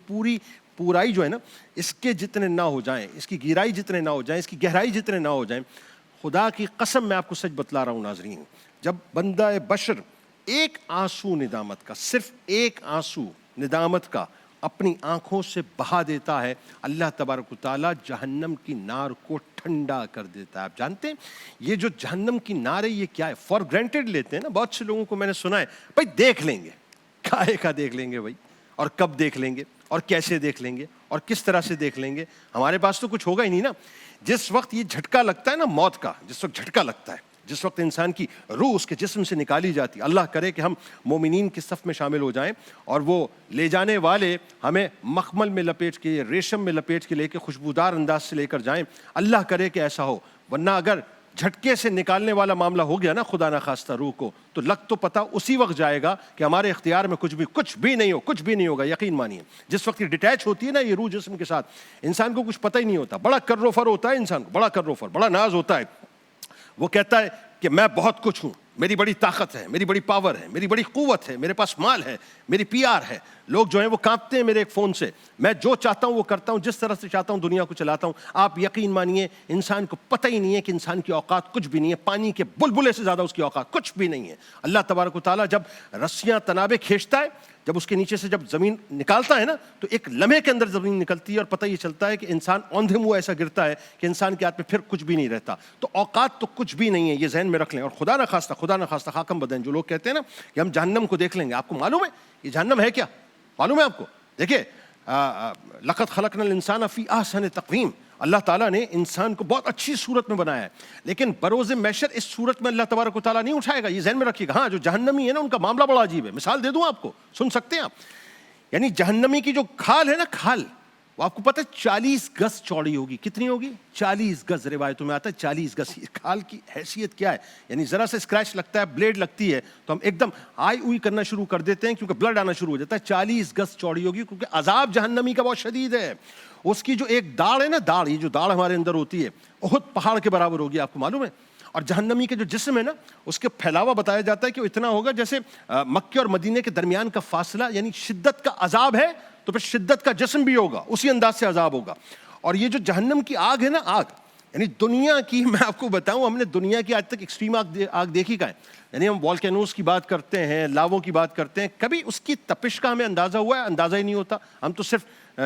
پورائی جو ہے نا اس کے جتنے نہ ہو جائیں, اس کی گہرائی جتنے نہ ہو جائیں, اس کی گہرائی جتنے نہ ہو جائیں, خدا کی قسم میں آپ کو سچ بتلا رہا ہوں ناظرین, جب بندہ بشر ایک آنسو ندامت کا, صرف ایک آنسو ندامت کا اپنی آنکھوں سے بہا دیتا ہے, اللہ تبارک و تعالیٰ جہنم کی نار کو ٹھنڈا کر دیتا ہے. آپ جانتے ہیں یہ جو جہنم کی نار ہے یہ کیا ہے؟ فار گرانٹیڈ لیتے ہیں نا بہت سے لوگوں کو, میں نے سنا ہے بھائی دیکھ لیں گے. کاہے کا دیکھ لیں گے بھائی, اور کب دیکھ لیں گے, اور کیسے دیکھ لیں گے, اور کس طرح سے دیکھ لیں گے؟ ہمارے پاس تو کچھ ہوگا ہی نہیں نا. جس وقت یہ جھٹکا لگتا ہے نا موت کا, جس وقت جھٹکا لگتا ہے, جس وقت انسان کی روح اس کے جسم سے نکالی جاتی, اللہ کرے کہ ہم مومنین کی صف میں شامل ہو جائیں اور وہ لے جانے والے ہمیں مخمل میں لپیٹ کے, ریشم میں لپیٹ کے لے کے خوشبودار انداز سے لے کر جائیں, اللہ کرے کہ ایسا ہو. ورنہ اگر جھٹکے سے نکالنے والا معاملہ ہو گیا نا خدا نہ خواستہ روح کو, تو لگ تو پتہ اسی وقت جائے گا کہ ہمارے اختیار میں کچھ بھی نہیں ہو, کچھ بھی نہیں ہوگا. یقین مانیے جس وقت یہ ڈیٹیچ ہوتی ہے نا یہ روح جسم کے ساتھ, انسان کو کچھ پتہ ہی نہیں ہوتا. بڑا کر و فر ہوتا ہے انسان کو, بڑا کر و فر, بڑا ناز ہوتا ہے. وہ کہتا ہے کہ میں بہت کچھ ہوں, میری بڑی طاقت ہے, میری بڑی پاور ہے, میری بڑی قوت ہے, میرے پاس مال ہے, میری پی آر ہے. لوگ جو ہیں وہ کانپتے ہیں میرے ایک فون سے, میں جو چاہتا ہوں وہ کرتا ہوں, جس طرح سے چاہتا ہوں دنیا کو چلاتا ہوں. آپ یقین مانیے انسان کو پتہ ہی نہیں ہے کہ انسان کی اوقات کچھ بھی نہیں ہے, پانی کے بلبلے سے زیادہ اس کی اوقات کچھ بھی نہیں ہے. اللہ تبارک و تعالیٰ جب رسیاں تنابیں کھینچتا ہے, جب اس کے نیچے سے جب زمین نکالتا ہے نا تو ایک لمحے کے اندر زمین نکلتی ہے اور پتہ یہ چلتا ہے کہ انسان اوندھے منہ ایسا گرتا ہے کہ انسان کے ہاتھ میں پھر کچھ بھی نہیں رہتا. تو اوقات تو کچھ بھی نہیں ہے, یہ ذہن میں رکھ لیں. اور خدا نہ خواستہ خاکم بدن جو لوگ کہتے ہیں نا کہ ہم جہنم کو دیکھ لیں گے, آپ کو معلوم ہے یہ جہنم ہے کیا؟ معلوم ہے آپ کو؟ دیکھیے لقد خلقنا الانسان فی احسن تقویم, اللہ تعالیٰ نے انسان کو بہت اچھی صورت میں بنایا ہے, لیکن بروز محشر اس صورت میں اللہ تبارک و تعالیٰ نہیں اٹھائے گا, یہ ذہن میں رکھیے گا. ہاں جو جہنمی ہے نا ان کا معاملہ بڑا عجیب ہے. مثال دے دوں آپ کو, سن سکتے ہیں آپ. یعنی جہنمی کی جو کھال ہے نا, کھال وہ آپ کو پتہ ہے 40 گز چوڑی ہوگی. کتنی ہوگی؟ 40 گز. روایتوں میں آتا ہے 40 گز. کھال کی حیثیت کیا ہے؟ یعنی ذرا سے اسکریچ لگتا ہے, بلیڈ لگتی ہے تو ہم ایک دم آئی اوئی کرنا شروع کر دیتے ہیں کیونکہ بلڈ آنا شروع ہو جاتا ہے. 40 گز چوڑی ہوگی کیونکہ عذاب جہنمی کا بہت شدید ہے. اس کی جو ایک داڑھ ہے نا, داڑھ, یہ جو داڑھ ہمارے اندر ہوتی ہے احد پہاڑ کے برابر ہوگی, آپ کو معلوم ہے. اور جہنمی کے جو جسم ہے نا اس کے پھیلاوا بتایا جاتا ہے کہ وہ اتنا ہوگا جیسے مکے اور مدینے کے درمیان کا فاصلہ، یعنی شدت کا عذاب ہے تو پھر شدت کا جسم بھی ہوگا، اسی انداز سے عذاب ہوگا. اور یہ جو جہنم کی آگ ہے نا، آگ یعنی دنیا کی، میں آپ کو بتاؤں ہم نے دنیا کی آج تک ایکسٹریم آگ دیکھی کہاں ہے. یعنی ہم والکینوز کی بات کرتے ہیں، لاووں کی بات کرتے ہیں، کبھی اس کی تپش کا ہمیں اندازہ ہوا ہے؟ اندازہ ہی نہیں ہوتا. ہم تو صرف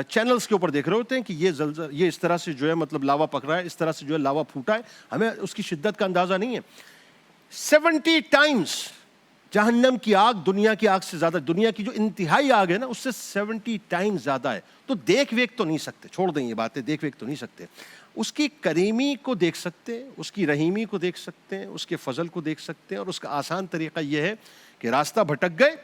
چینلز کے اوپر دیکھ رہے ہوتے ہیں کہ یہ اس طرح سے جو ہے مطلب لاوا پک رہا ہے، اس طرح سے جو ہے لاوا پھوٹا ہے، ہمیں اس کی شدت کا اندازہ نہیں ہے. 70 ٹائمز جہنم کی آگ دنیا کی آگ سے زیادہ، دنیا کی جو انتہائی آگ ہے نا اس سے 70 ٹائمز زیادہ ہے. تو دیکھ ویکھ تو نہیں سکتے، چھوڑ دیں یہ باتیں، دیکھ ویکھ تو نہیں سکتے. اس کی کریمی کو دیکھ سکتے ہیں، اس کی رحیمی کو دیکھ سکتے ہیں، اس کے فضل کو دیکھ سکتے ہیں. اور اس کا آسان طریقہ یہ ہے کہ راستہ بھٹک گئے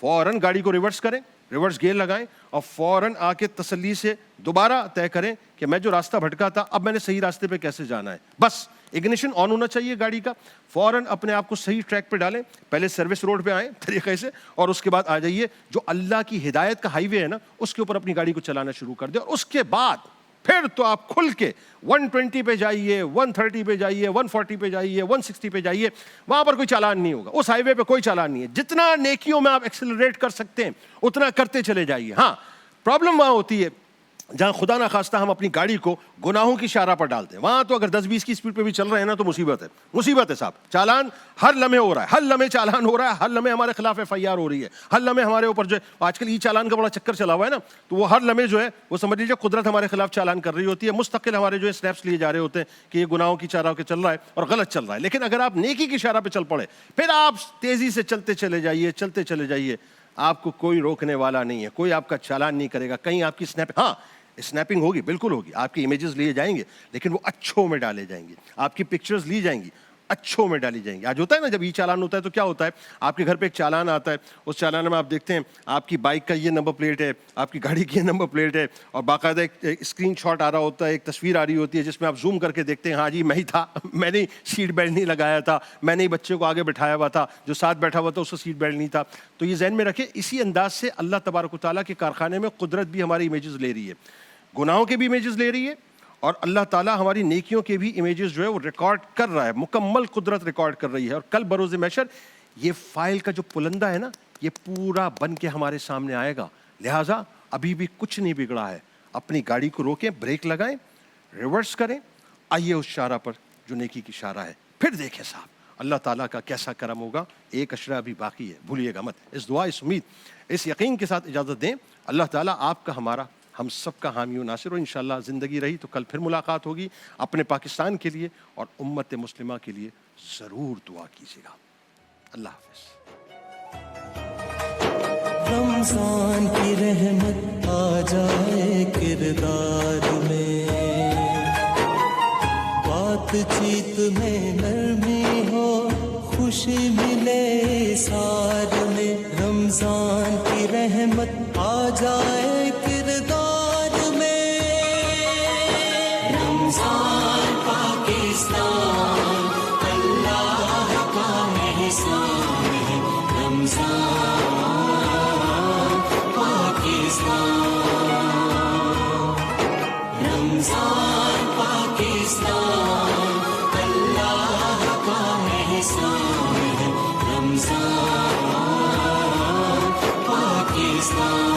فوراً گاڑی کو ریورس کریں، ریورس گیئر لگائیں اور فوراً آ کے تسلی سے دوبارہ طے کریں کہ میں جو راستہ بھٹکا تھا اب میں نے صحیح راستے پہ کیسے جانا ہے. بس اگنیشن آن ہونا چاہیے گاڑی کا، فوراً اپنے آپ کو صحیح ٹریک پہ ڈالیں، پہلے سروس روڈ پہ آئیں طریقے سے، اور اس کے بعد آ جائیے جو اللہ کی ہدایت کا ہائی وے ہے نا اس کے اوپر اپنی گاڑی کو چلانا شروع کر دیں. اور اس کے بعد پھر تو آپ کھل کے 120 پہ جائیے، 130 پہ جائیے، 140 پہ جائیے، 160 پہ جائیے، وہاں پر کوئی چالان نہیں ہوگا. اس ہائی وے پہ کوئی چالان نہیں ہے. جتنا نیکیوں میں آپ ایکسلریٹ کر سکتے ہیں اتنا کرتے چلے جائیے. ہاں پرابلم وہاں ہوتی ہے جہاں خدا نہ خواستہ ہم اپنی گاڑی کو گناہوں کی شارہ پر ڈالتے ہیں. وہاں تو اگر 10-20 کی اسپیڈ پہ بھی چل رہے ہیں نا تو مصیبت ہے، مصیبت ہے صاحب. چالان ہر لمحے ہو رہا ہے، ہر لمحے چالان ہو رہا ہے، ہر لمحے ہمارے خلاف FIR ہو رہی ہے، ہر لمحے ہمارے اوپر جو ہے آج کل چالان کا بڑا چکر چلا ہوا ہے نا، تو وہ ہر لمحے جو ہے وہ سمجھ لیجیے قدرت ہمارے خلاف چالان کر رہی ہوتی ہے. مستقل ہمارے جو ہے اسٹیپس لیے جا رہے ہوتے ہیں کہ یہ گناہوں کی چارہ کے چل رہا ہے اور غلط چل رہا ہے. لیکن اگر آپ نیکی کی اشارہ پہ چل پڑے پھر آپ تیزی سے چلتے چلے جائیے، چلتے چلے جائیے، آپ کو کوئی روکنے والا نہیں ہے، کوئی آپ کا چالان نہیں کرے گا. کہیں آپ کی اسنیپنگ ہوگی، بالکل ہوگی، آپ کی امیجز لیے جائیں گے لیکن وہ اچھوں میں ڈالے جائیں گے، آپ کی پکچرز لی جائیں گی، اچھوں میں ڈالی جائیں گی. آج ہوتا ہے نا جب یہ چالان ہوتا ہے تو کیا ہوتا ہے، آپ کے گھر پہ ایک چالان آتا ہے، اس چالان میں آپ دیکھتے ہیں آپ کی بائک کا یہ نمبر پلیٹ ہے، آپ کی گاڑی کی یہ نمبر پلیٹ ہے، اور باقاعدہ ایک اسکرین شاٹ آ رہا ہوتا ہے، ایک تصویر آ رہی ہوتی ہے جس میں آپ زوم کر کے دیکھتے ہیں ہاں جی میں ہی تھا، میں نے سیٹ بیلٹ نہیں لگایا تھا، میں نے بچے کو آگے بٹھایا ہوا تھا، جو ساتھ بیٹھا ہوا تھا اس کو سیٹ بیلٹ نہیں تھا. تو یہ ذہن میں رکھیں، اسی انداز سے اللہ تبارک و تعالیٰ کے کارخانے میں قدرت بھی ہماری امیجز لے رہی ہے، گناہوں کے بھی امیجز لے رہی ہے، اور اللہ تعالیٰ ہماری نیکیوں کے بھی امیجز جو ہے وہ ریکارڈ کر رہا ہے. مکمل قدرت ریکارڈ کر رہی ہے. اور کل بروز محشر یہ فائل کا جو پلندہ ہے نا یہ پورا بن کے ہمارے سامنے آئے گا. لہٰذا ابھی بھی کچھ نہیں بگڑا ہے. اپنی گاڑی کو روکیں، بریک لگائیں، ریورس کریں، آئیے اس شارہ پر جو نیکی کی شارہ ہے. پھر دیکھیں صاحب اللہ تعالیٰ کا کیسا کرم ہوگا. ایک اشرہ ابھی باقی ہے، بھولیے گا مت. اس دعا، اس امید، اس یقین کے ساتھ اجازت دیں. اللہ تعالیٰ آپ کا، ہمارا، ہم سب کا حامی و ناصر ہو. انشاءاللہ زندگی رہی تو کل پھر ملاقات ہوگی. اپنے پاکستان کے لیے اور امت مسلمہ کے لیے ضرور دعا کیجیے گا. اللہ حافظ. رمضان کی رحمت آ جائے کردار میں، بات چیت میں نرمی ہو، خوشی ملے سار میں. رمضان کی رحمت آ جائے کردار میں. رمضان پاکستان اللہ کا احسان ہے. رمضان پاکستان، رمضان پاکستان اللہ کا احسان ہے. رمضان پاکستان.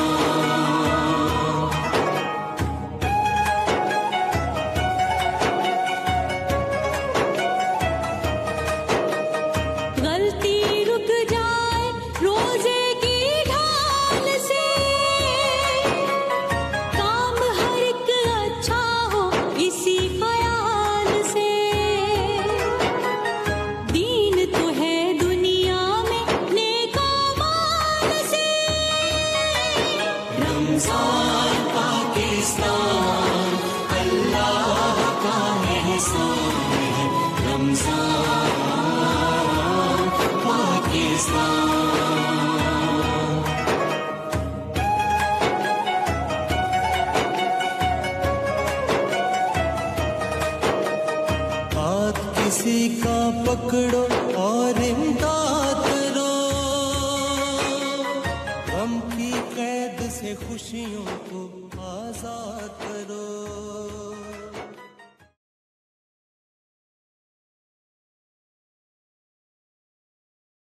غلطی رک جائے روزے کی ڈھال سے، کام ہر ایک اچھا ہو اسی خیال سے. دین تو ہے دنیا میں نیک اعمال سے. رمضان پاکستان اللہ کا احسان ہے. رمضان پاکستان. ہاتھ کسی کا پکڑو اور امداد کرو، غم کی قید سے خوشیوں کو آزاد